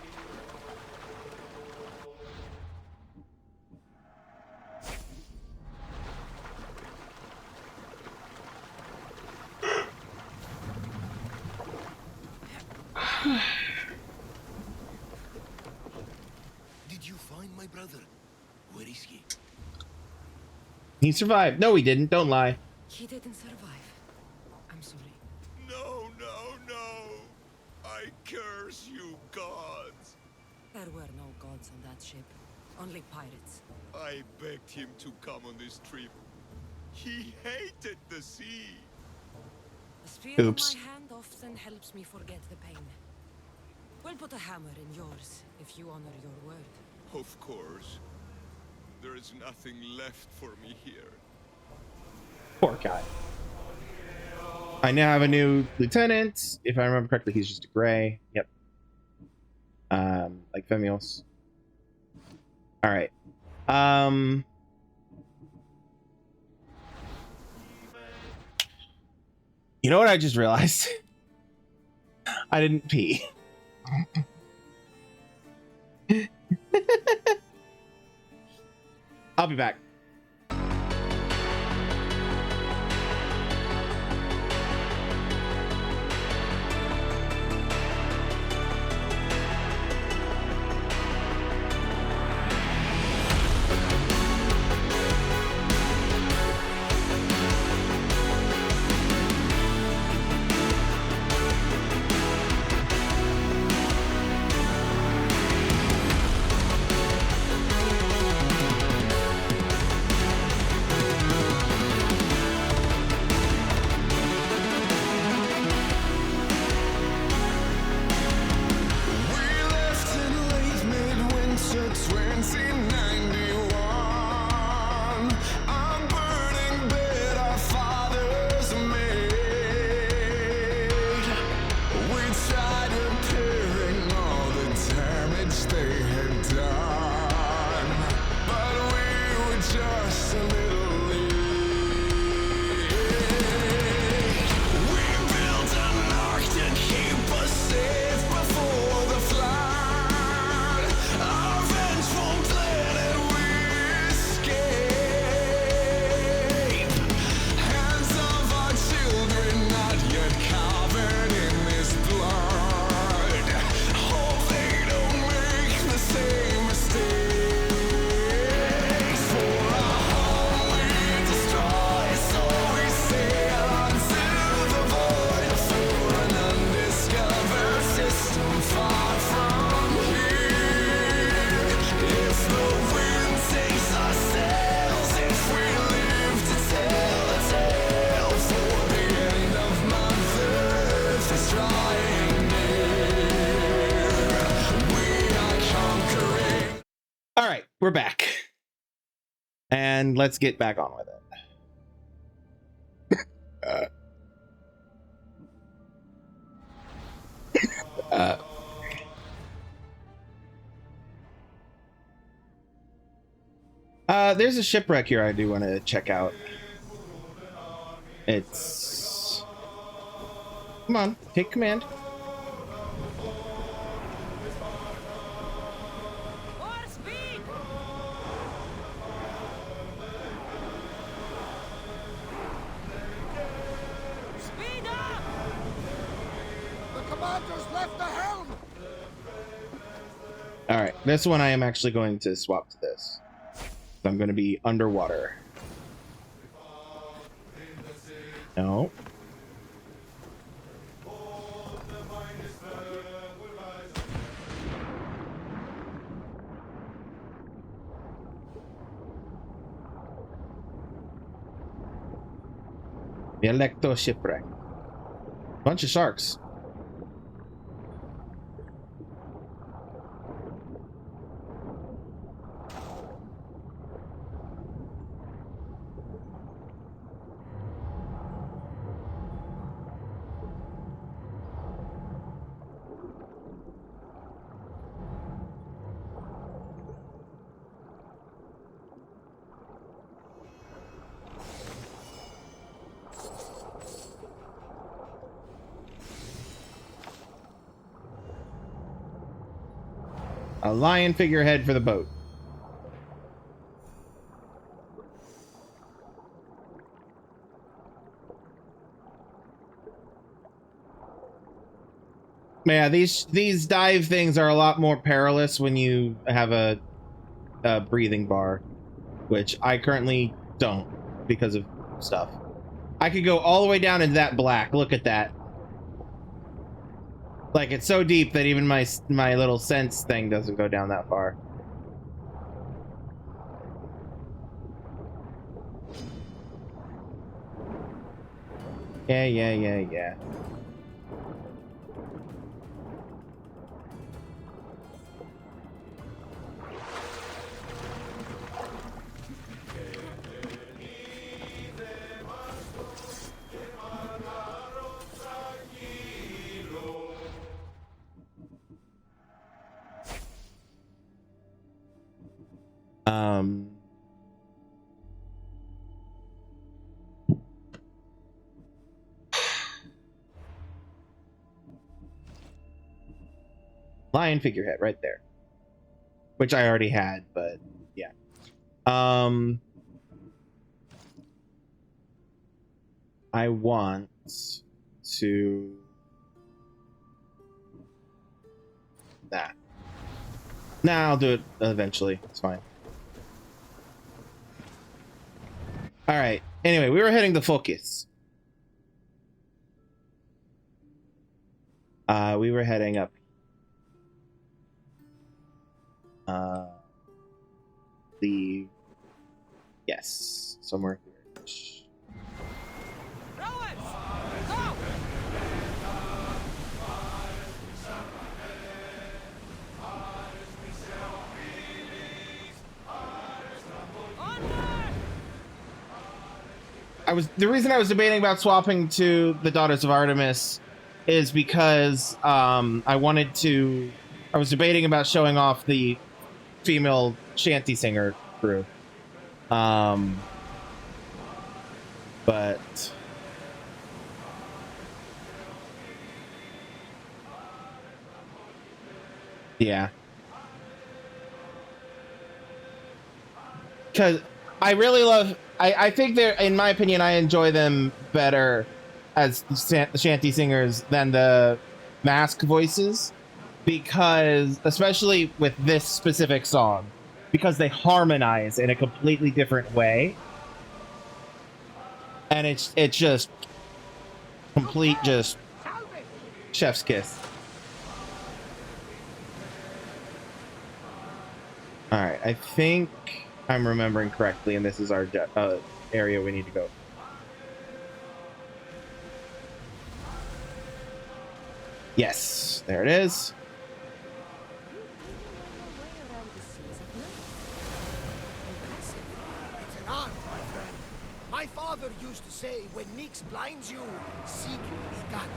Did you find my brother? Where is he? He survived. No, he didn't. Don't lie. He didn't survive. I'm sorry. No, no, no! I curse you, gods! There were no gods on that ship. Only pirates. I begged him to come on this trip. He hated the sea. A sphere Oops. in my hand often helps me forget the pain. We'll put a hammer in yours if you honor your word. Of course. There is nothing left for me here. Poor guy. I now have a new lieutenant. If I remember correctly, he's just a gray. Yep. Like Femios. All right. You know what I just realized? I didn't pee. I'll be back. we're back. And let's get back on with it. There's a shipwreck here I do want to check out. It's... Come on, take command. More speed! Speed up! The commander's left the helm! Alright, this one I am actually going to swap to this. I'm going to be underwater. No. The Electo shipwreck. Bunch of sharks. A lion figurehead for the boat. Yeah, these dive things are a lot more perilous when you have a breathing bar, which I currently don't because of stuff. I could go all the way down into that black. Look at that. Like, it's so deep that even my little sense thing doesn't go down that far. Yeah. Lion figurehead right there, which I already had, but yeah. I want to that. Nah, I'll do it eventually. It's fine. All right. Anyway, we were heading to Focus. We were heading up. Yes, somewhere here. The reason I was debating about swapping to the Daughters of Artemis is because I was debating about showing off the female shanty singer crew. But yeah. Because I really love... I think they're, in my opinion, I enjoy them better as the shanty singers than the mask voices, because, especially with this specific song, because they harmonize in a completely different way, and it's just complete, just chef's kiss. All right, I think I'm remembering correctly, and this is our area we need to go. Yes, there it is. My father used to say, when Nyx blinds you, seek Igat.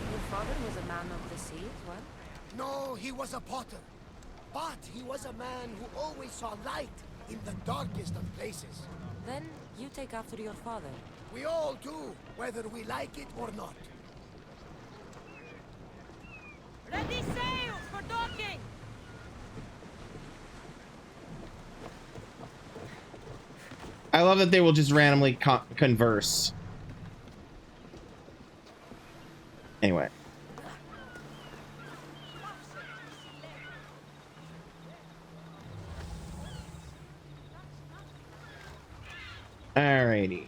Your father was a man of the sea as well? No, he was a potter. But he was a man who always saw light in the darkest of places. Then you take after your father. We all do, whether we like it or not. Ready sails for docking! I love that they will just randomly converse. Anyway. Alrighty.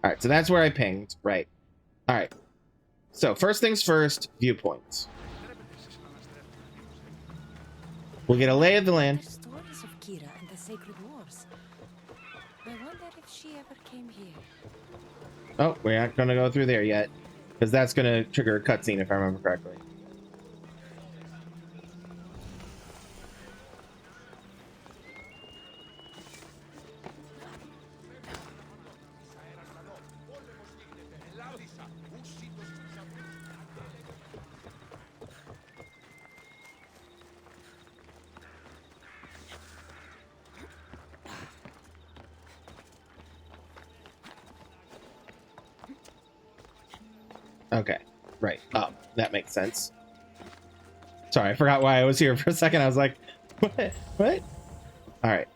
Alright, so that's where I pinged. Right. Alright. So, first things first, viewpoints. We'll get a lay of the land. There's stories of Kira and the Sacred Wars. I wonder if she ever came here. Oh, we're not going to go through there yet. Because that's going to trigger a cutscene, if I remember correctly. Okay, right. Oh, that makes sense. Sorry, I forgot why I was here for a second. I was like, what? What? All right. All right.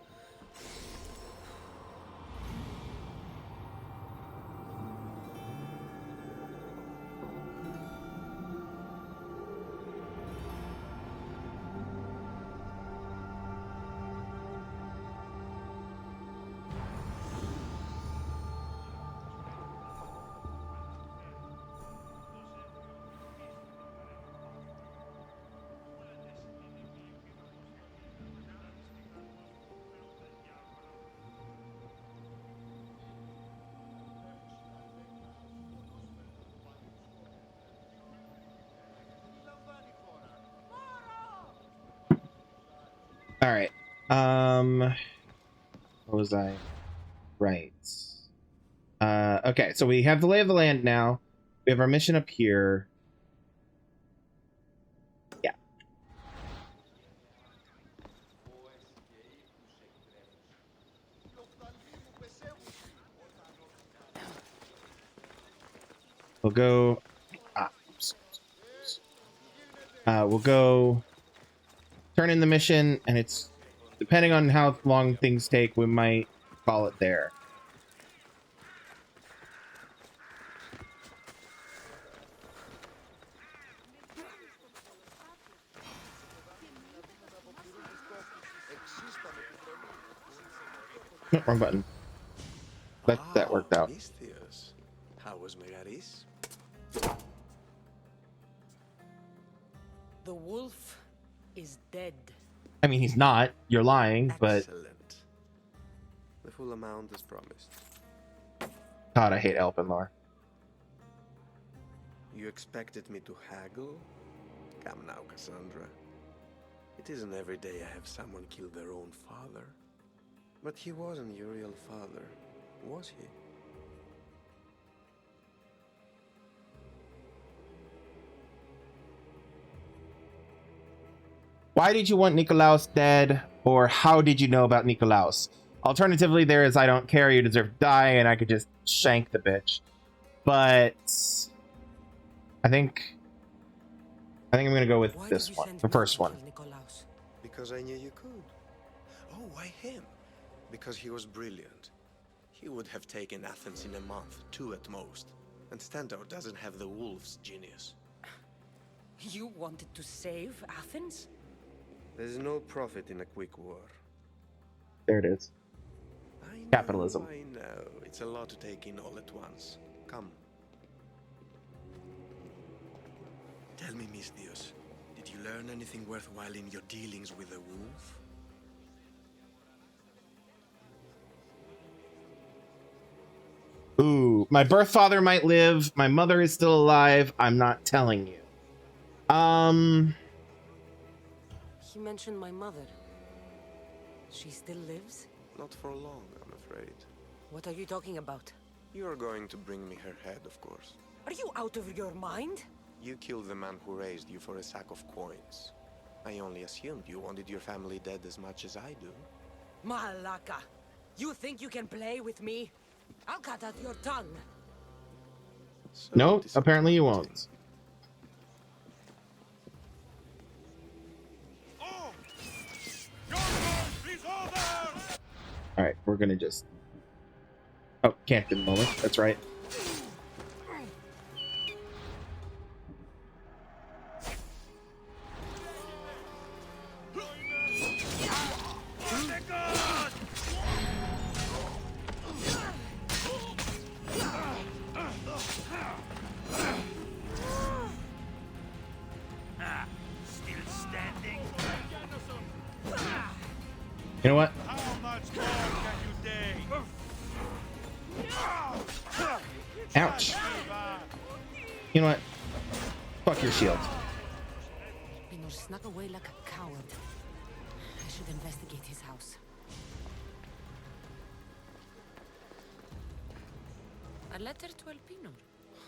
What was I? Right. Okay, so we have the lay of the land now. We have our mission up here. Yeah. We'll go. We'll go turn in the mission, and it's depending on how long things take, we might call it there. No, wrong button. That worked out. How was Megaris? The wolf is dead. I mean, he's not. You're lying, but... Excellent. The full amount is promised. God, I hate Elpenlar. You expected me to haggle? Come now, Cassandra. It isn't every day I have someone kill their own father. But he wasn't your real father, was he? Why did you want Nikolaus dead, or how did you know about Nikolaus? Alternatively, there is I don't care, you deserve to die, and I could just shank the bitch. But I think I'm gonna go with this one, the first one. Because I knew you could. Oh, why him? Because he was brilliant. He would have taken Athens in a month, 2 at most. And Stentor doesn't have the wolf's genius. You wanted to save Athens? There's no profit in a quick war. There it is. I know, Capitalism. I know. It's a lot to take in all at once. Come. Tell me, Misthios, did you learn anything worthwhile in your dealings with the wolf? Ooh, my birth father might live. My mother is still alive. I'm not telling you. He mentioned my mother. She still lives? Not for long, I'm afraid. What are you talking about? You're going to bring me her head, of course. Are you out of your mind? You killed the man who raised you for a sack of coins. I only assumed you wanted your family dead as much as I do. Malaka! You think you can play with me? I'll cut out your tongue. So No, apparently you won't. All right, we're gonna just. Oh, Campton moment. That's right. You know what? Ouch. You know what? Fuck your shield. Pinor snuck away like a coward. I should investigate his house. A letter to Elpinor.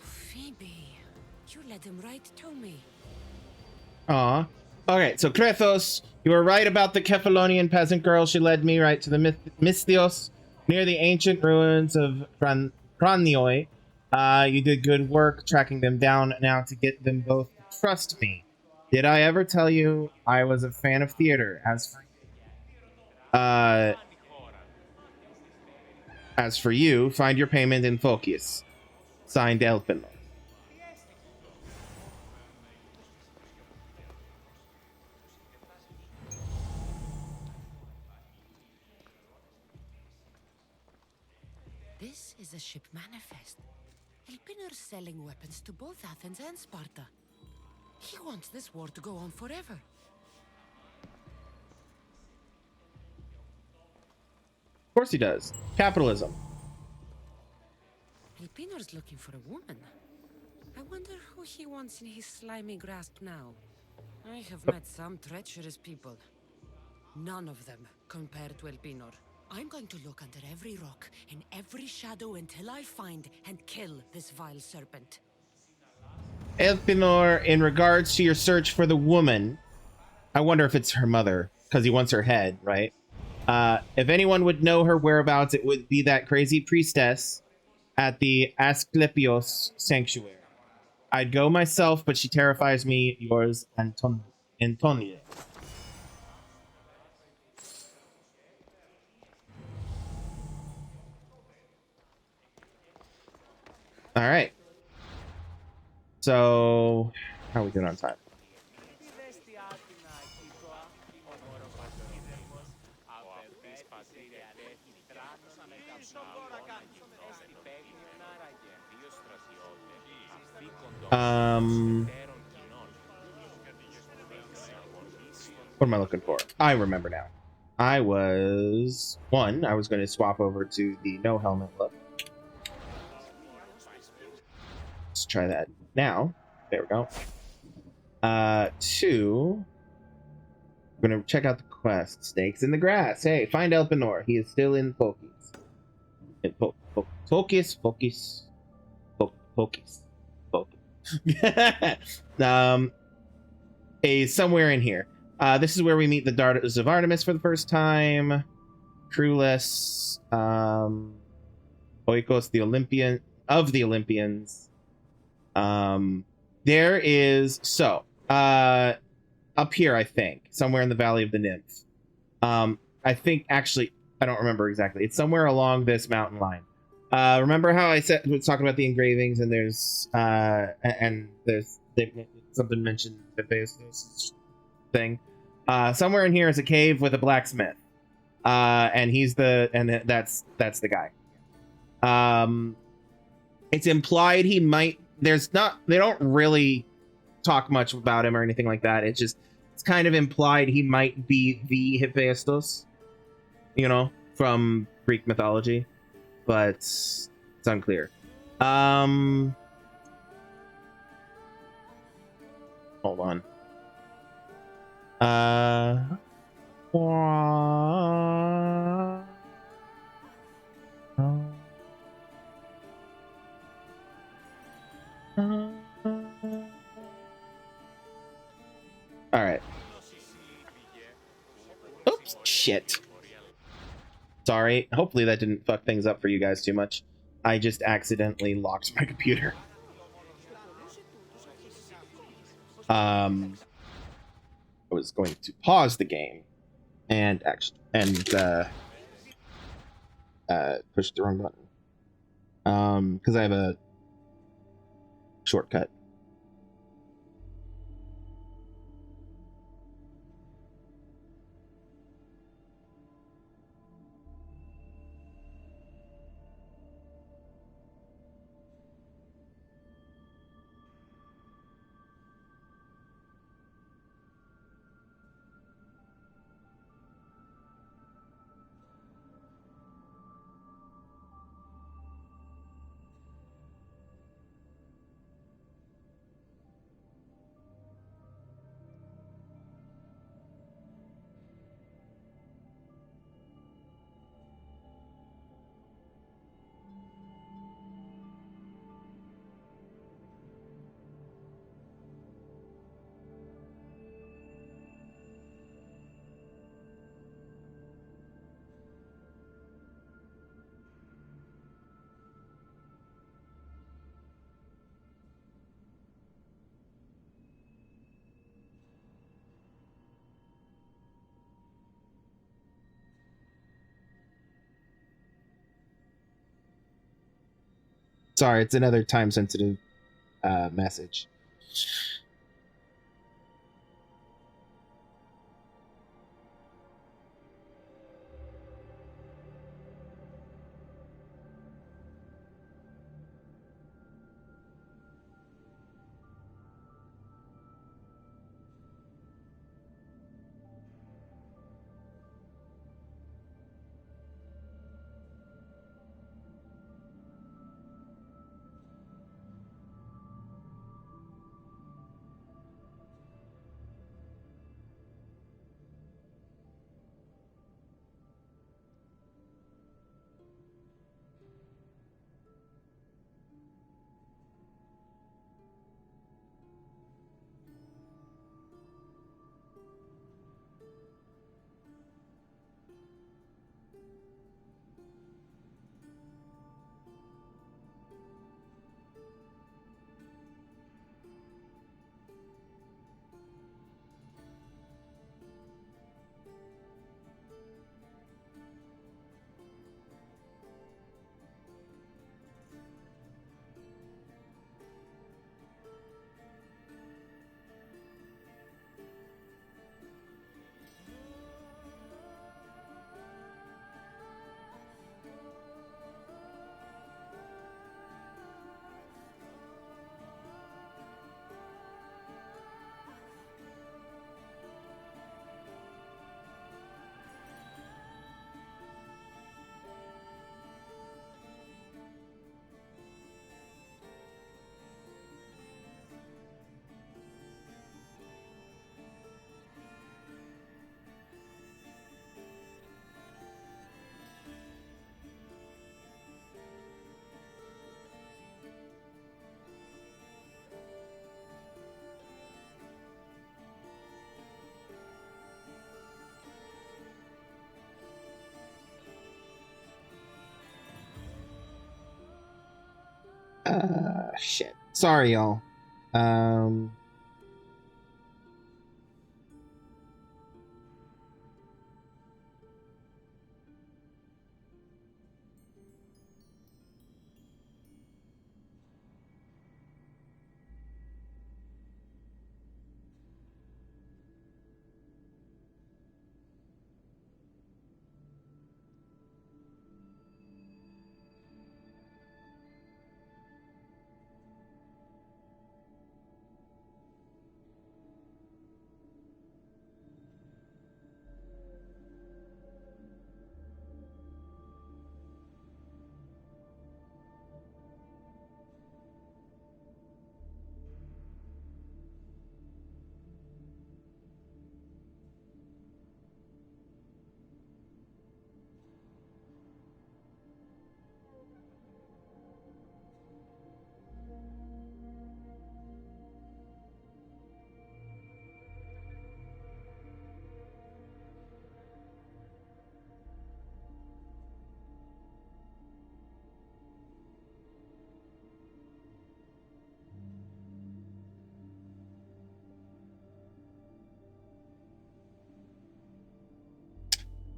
Phoebe, you led him right to me. Aw. Okay, so Krethos, you were right about the Kephalonian peasant girl. She led me right to the Mystios, near the ancient ruins of Kranioi. You did good work tracking them down now to get them both to trust me. Did I ever tell you I was a fan of theater? As for you, find your payment in Focus. Signed, Elpinor. This is a ship manifest. Elpinor's selling weapons to both Athens and Sparta. He wants this war to go on forever. Of course he does. Capitalism. Elpinor's looking for a woman. I wonder who he wants in his slimy grasp now. I have met some treacherous people. None of them compared to Elpinor. I'm going to look under every rock, in every shadow until I find and kill this vile serpent. Elpinor, in regards to your search for the woman, I wonder if it's her mother, because he wants her head, right? If anyone would know her whereabouts, it would be that crazy priestess at the Asclepios sanctuary. I'd go myself, but she terrifies me. Yours, Antonia. All right. So, how are we doing on time? What am I looking for? I remember now. I was going to swap over to the no helmet look. Let's try that now. There we go. 2. We're gonna check out the quest. Snakes in the grass. Hey, find Elpinor. He is still in Focus. Focus. Somewhere in here. This is where we meet the daughters of Artemis for the first time. Crewless, Oikos, the Olympian of the Olympians. There is up here, I think, somewhere in the Valley of the Nymph. I think actually, I don't remember exactly. It's somewhere along this mountain line. Remember how I was talking about the engravings, and there's something mentioned Hephaestus thing. Somewhere in here is a cave with a blacksmith, and that's the guy. It's implied he might. They don't really talk much about him or anything like that. It's kind of implied he might be the Hephaestus, from Greek mythology, but it's unclear. Hold on. All right. Oops, shit. Sorry. Hopefully that didn't fuck things up for you guys too much. I just accidentally locked my computer. I was going to pause the game and push the wrong button. Because I have a shortcut. Sorry, it's another time-sensitive message. Shit. Sorry, y'all.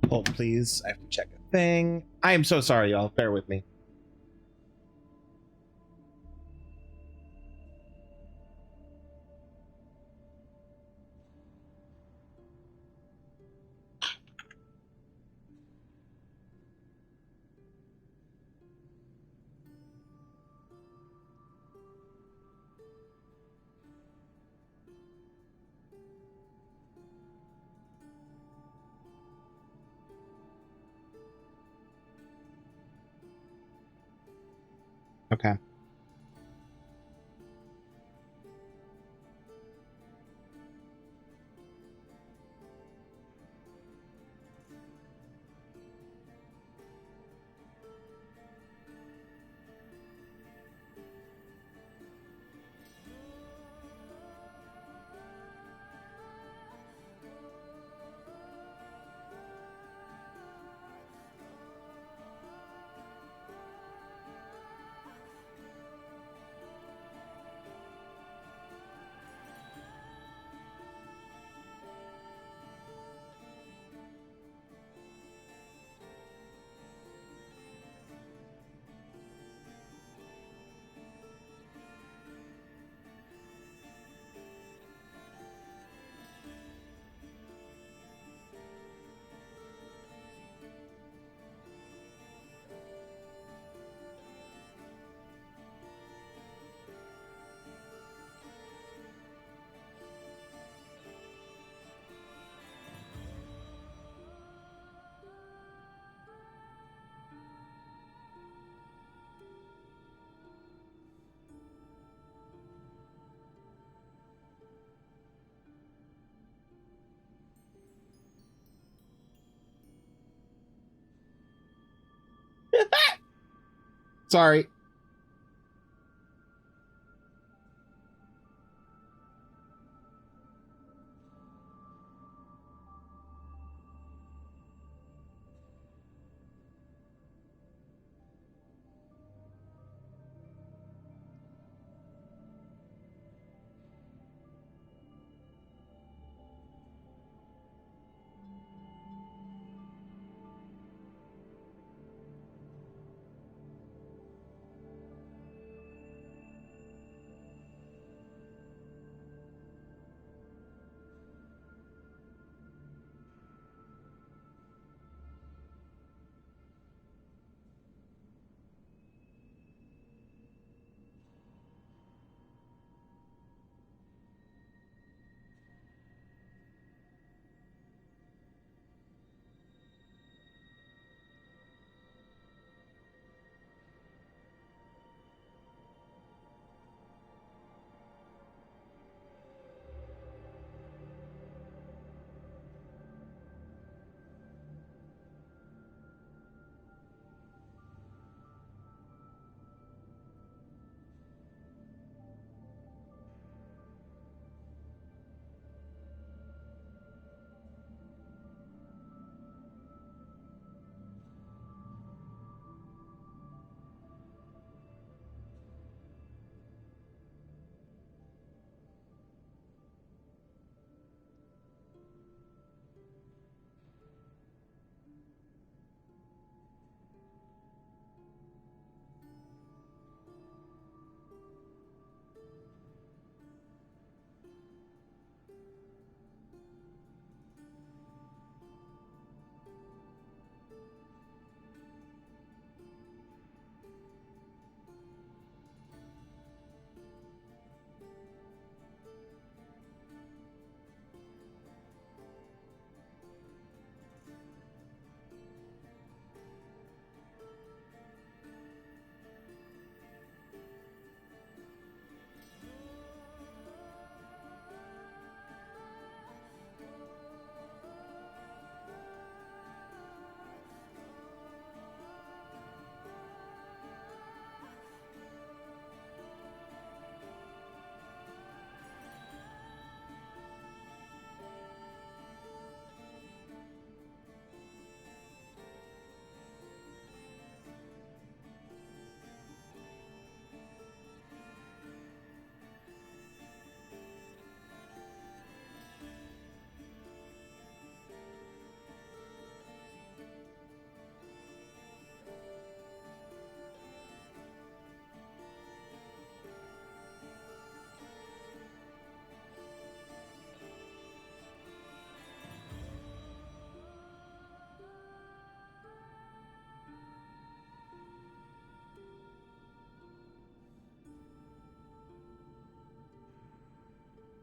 Hold, please. I have to check a thing. I am so sorry, y'all. Bear with me. Okay. Sorry.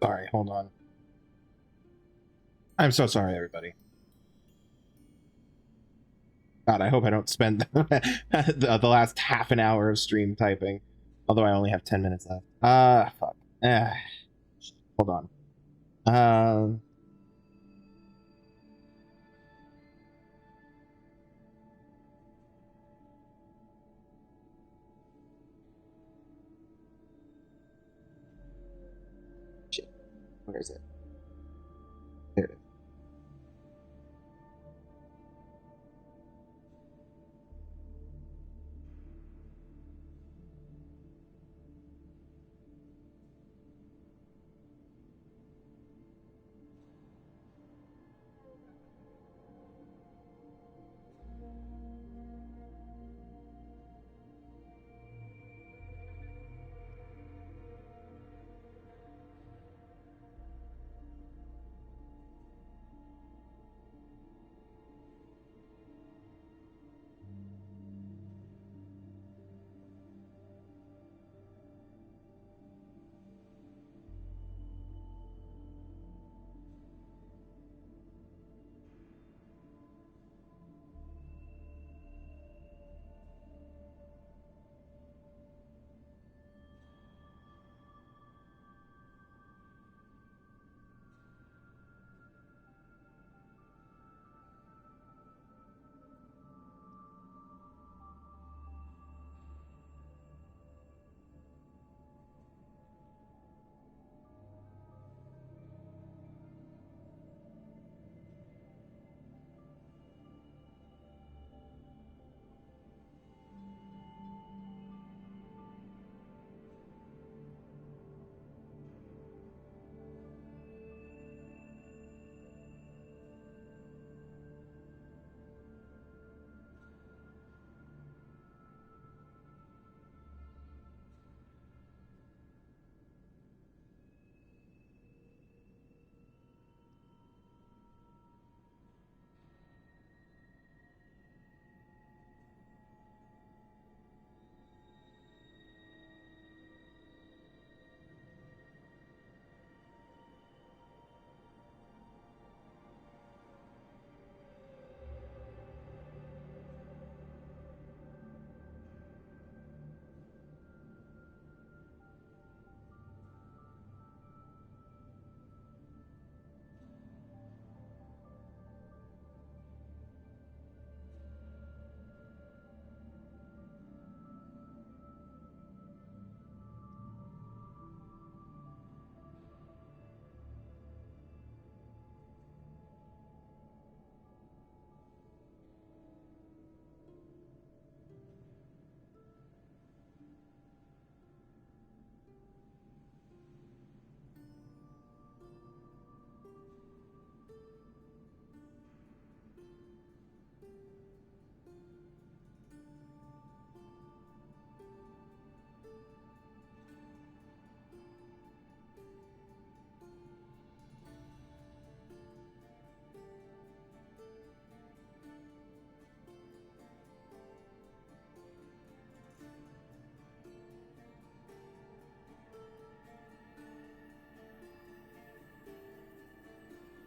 Sorry, hold on. I'm so sorry, everybody. God, I hope I don't spend the last half an hour of stream typing. Although I only have 10 minutes left. Fuck. Hold on. Shit. Where is it? There it is.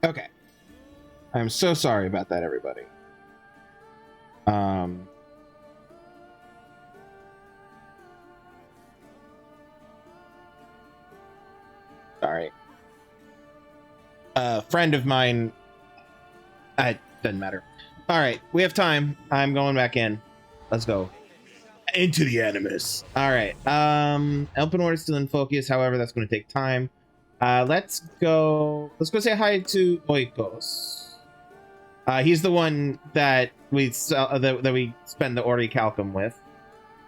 Okay. I'm so sorry about that, everybody. Sorry. A friend of mine... It doesn't matter. Alright, we have time. I'm going back in. Let's go. Into the Animus. Alright. Open Order still in focus, however, that's going to take time. Let's go say hi to Oikos. He's the one that we that we spend the Orichalcum with.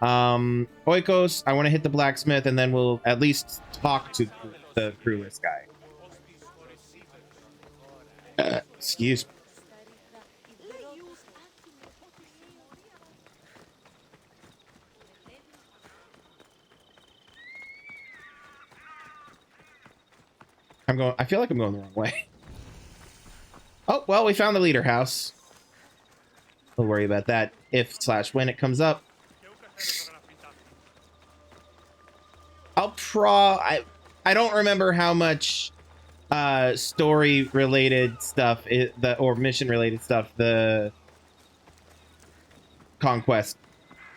Oikos, I want to hit the blacksmith, and then we'll at least talk to the crewless guy. Excuse me. I feel like I'm going the wrong way. Oh, well, we found the leader house. We'll worry about that if/when it comes up. I don't remember how much story related stuff, or mission related stuff, the conquest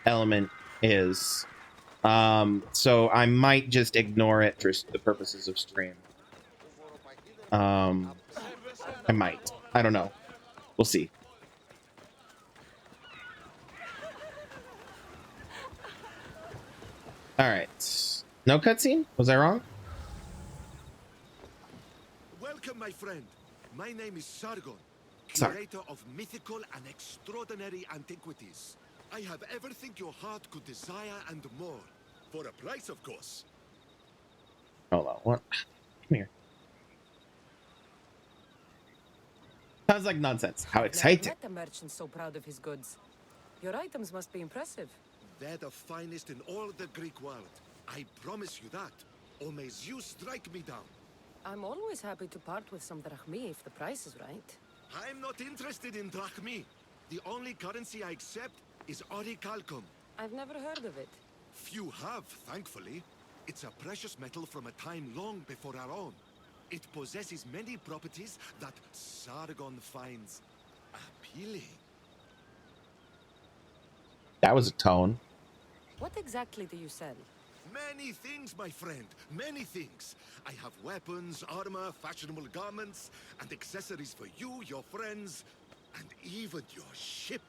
element is. So I might just ignore it for the purposes of stream. I might. I don't know. We'll see. All right. No cutscene? Was I wrong? Welcome, my friend. My name is Sargon, Sorry. curator of mythical and extraordinary antiquities. I have everything your heart could desire and more. For a price, of course. Hold on. What? Come here. Sounds like nonsense. How exciting. Never met a merchant so proud of his goods. Your items must be impressive. They're the finest in all the Greek world. I promise you that. Or may Zeus strike me down. I'm always happy to part with some drachmi if the price is right. I'm not interested in drachmi. The only currency I accept is orichalcum. I've never heard of it. Few have, thankfully. It's a precious metal from a time long before our own. It possesses many properties that Sargon finds appealing. That was a tone. What exactly do you sell? Many things, my friend. Many things. I have weapons, armor, fashionable garments, and accessories for you, your friends, and even your ship.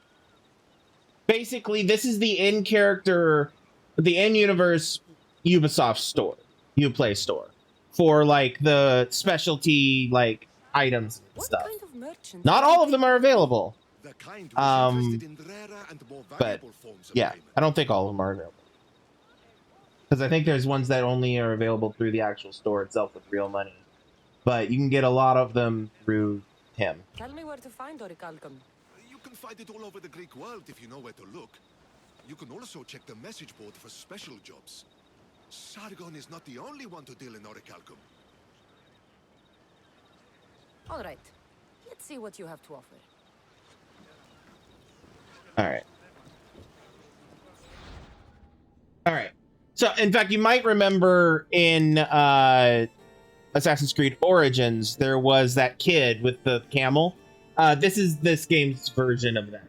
Basically, this is the in-character, the in-universe Ubisoft store, Uplay store, for like the specialty like items and What stuff. kind of merchant? Not all of them are available. The kind who is interested in rarer and more But valuable forms of yeah, payment. I don't think all of them are available. Because I think there's ones that only are available through the actual store itself with real money. But you can get a lot of them through him. Tell me where to find orichalcum. You can find it all over the Greek world if you know where to look. You can also check the message board for special jobs. Sargon is not the only one to deal in orichalcum. All right. Let's see what you have to offer. All right. All right. So, in fact, you might remember in Assassin's Creed Origins, there was that kid with the camel. This is this game's version of that.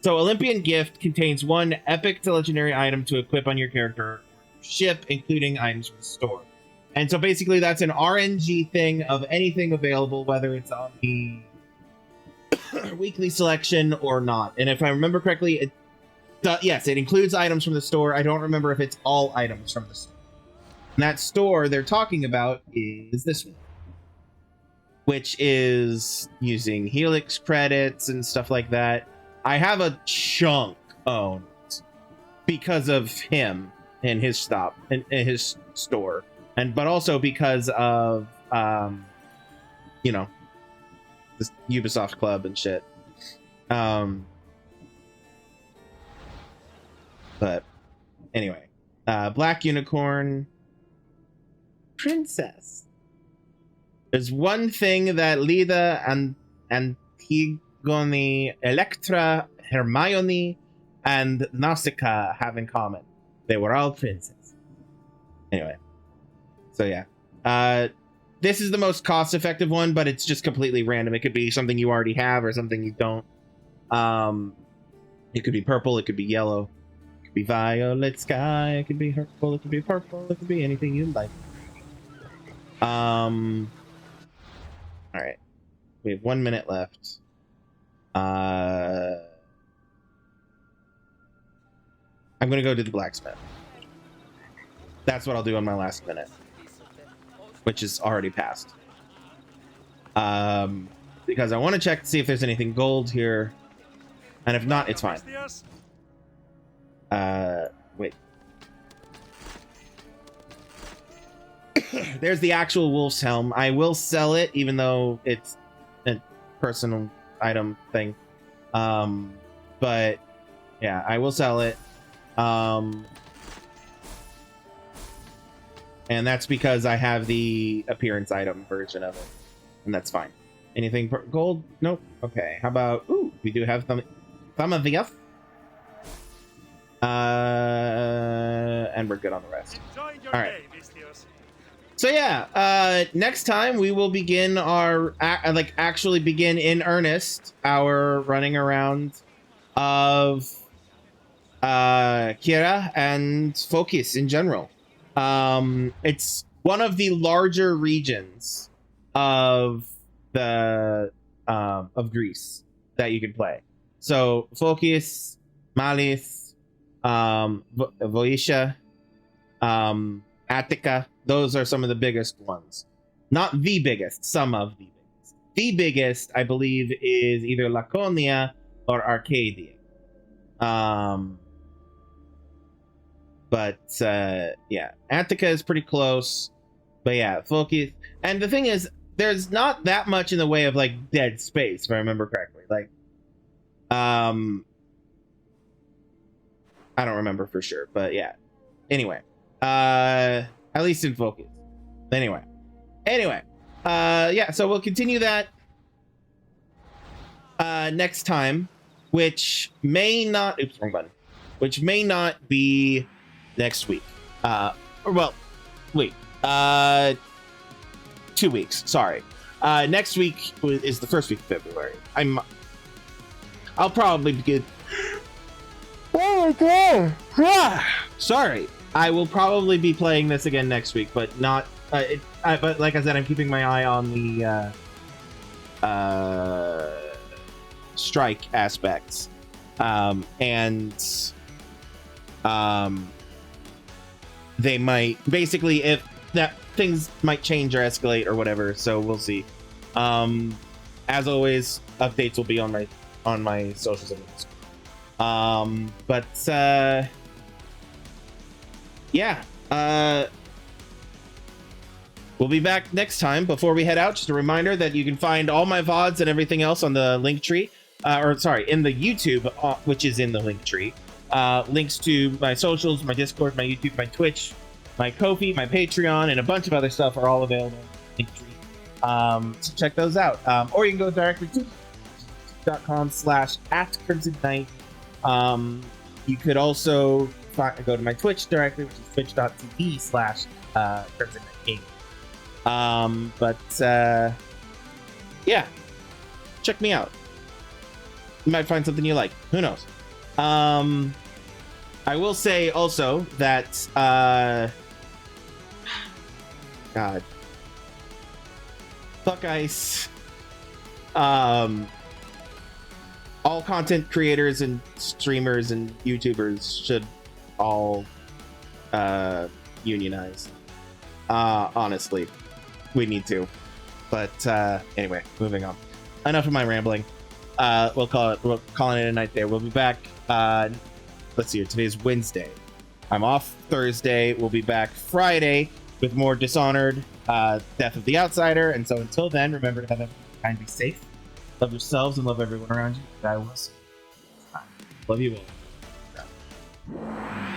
So, Olympian Gift contains one epic to legendary item to equip on your character or ship, including items from the store. And so, basically, that's an RNG thing of anything available, whether it's on the weekly selection or not. And if I remember correctly, yes, it includes items from the store. I don't remember if it's all items from the store. And that store they're talking about is this one, which is using Helix credits and stuff like that. I have a chunk owned because of him and his stop and his store, but also because of you know, this Ubisoft Club and shit. But anyway, Black Unicorn Princess. There's one thing that Leda and Antigone, Electra, Hermione, and Nausicaa have in common. They were all princesses. Anyway, so yeah. This is the most cost-effective one, but it's just completely random. It could be something you already have or something you don't. It could be purple, it could be yellow. Be violet sky, it could be purple, it could be purple, it could be anything you like. Alright. We have 1 minute left. I'm gonna go to the blacksmith. That's what I'll do on my last minute. Which is already passed. Because I want to check to see if there's anything gold here. And if not, it's fine. Wait. There's the actual wolf's helm. I will sell it, even though it's a personal item thing. But yeah, I will sell it. And that's because I have the appearance item version of it. And that's fine. Anything gold? Nope. Okay, how about... Ooh, we do have some of the F. And we're good on the rest. All right. So yeah, next time we will begin our actually begin in earnest our running around of Kira and Focus in general. It's one of the larger regions of the of Greece that you can play. So Focus, Malis, Voisha, Attica, those are some of the biggest ones. Not the biggest, some of the biggest. The biggest, I believe, is either Laconia or Arcadia. But yeah, Attica is pretty close. But yeah, Focus. And the thing is, there's not that much in the way of like dead space, if I remember correctly. Like, I don't remember for sure, but yeah. Anyway, at least in Focus. Anyway, yeah. So we'll continue that next time, which may not. Oops, wrong button. Which may not be next week. Well, wait. 2 weeks. Sorry. Next week is the first week of February. I'll probably begin. Oh my god! Sorry. I will probably be playing this again next week, but not. But like I said, I'm keeping my eye on the strike aspects, and they might basically if that things might change or escalate or whatever. So we'll see. As always, updates will be on my socials and but yeah, we'll be back next time. Before we head out, just a reminder that you can find all my VODs and everything else on the Linktree, in the YouTube, which is in the Linktree. Links to my socials, my Discord, my YouTube, my Twitch, my Ko-fi, my Patreon, and a bunch of other stuff are all available in Linktree. So check those out. Or you can go directly to youtube.com/@Krimzonknight. You could also go to my Twitch directly, which is twitch.tv/Krimzonknight. Yeah, check me out. You might find something you like. Who knows? I will say also that God, fuck ice. All content creators and streamers and YouTubers should all unionize. Honestly, we need to. But anyway, moving on. Enough of my rambling. We're calling it a night there. We'll be back. Let's see here. Today's Wednesday. I'm off Thursday. We'll be back Friday with more Dishonored, Death of the Outsider. And so until then, remember to have everyone kind, be safe. Love yourselves and love everyone around you. I will see you next time. Love you all.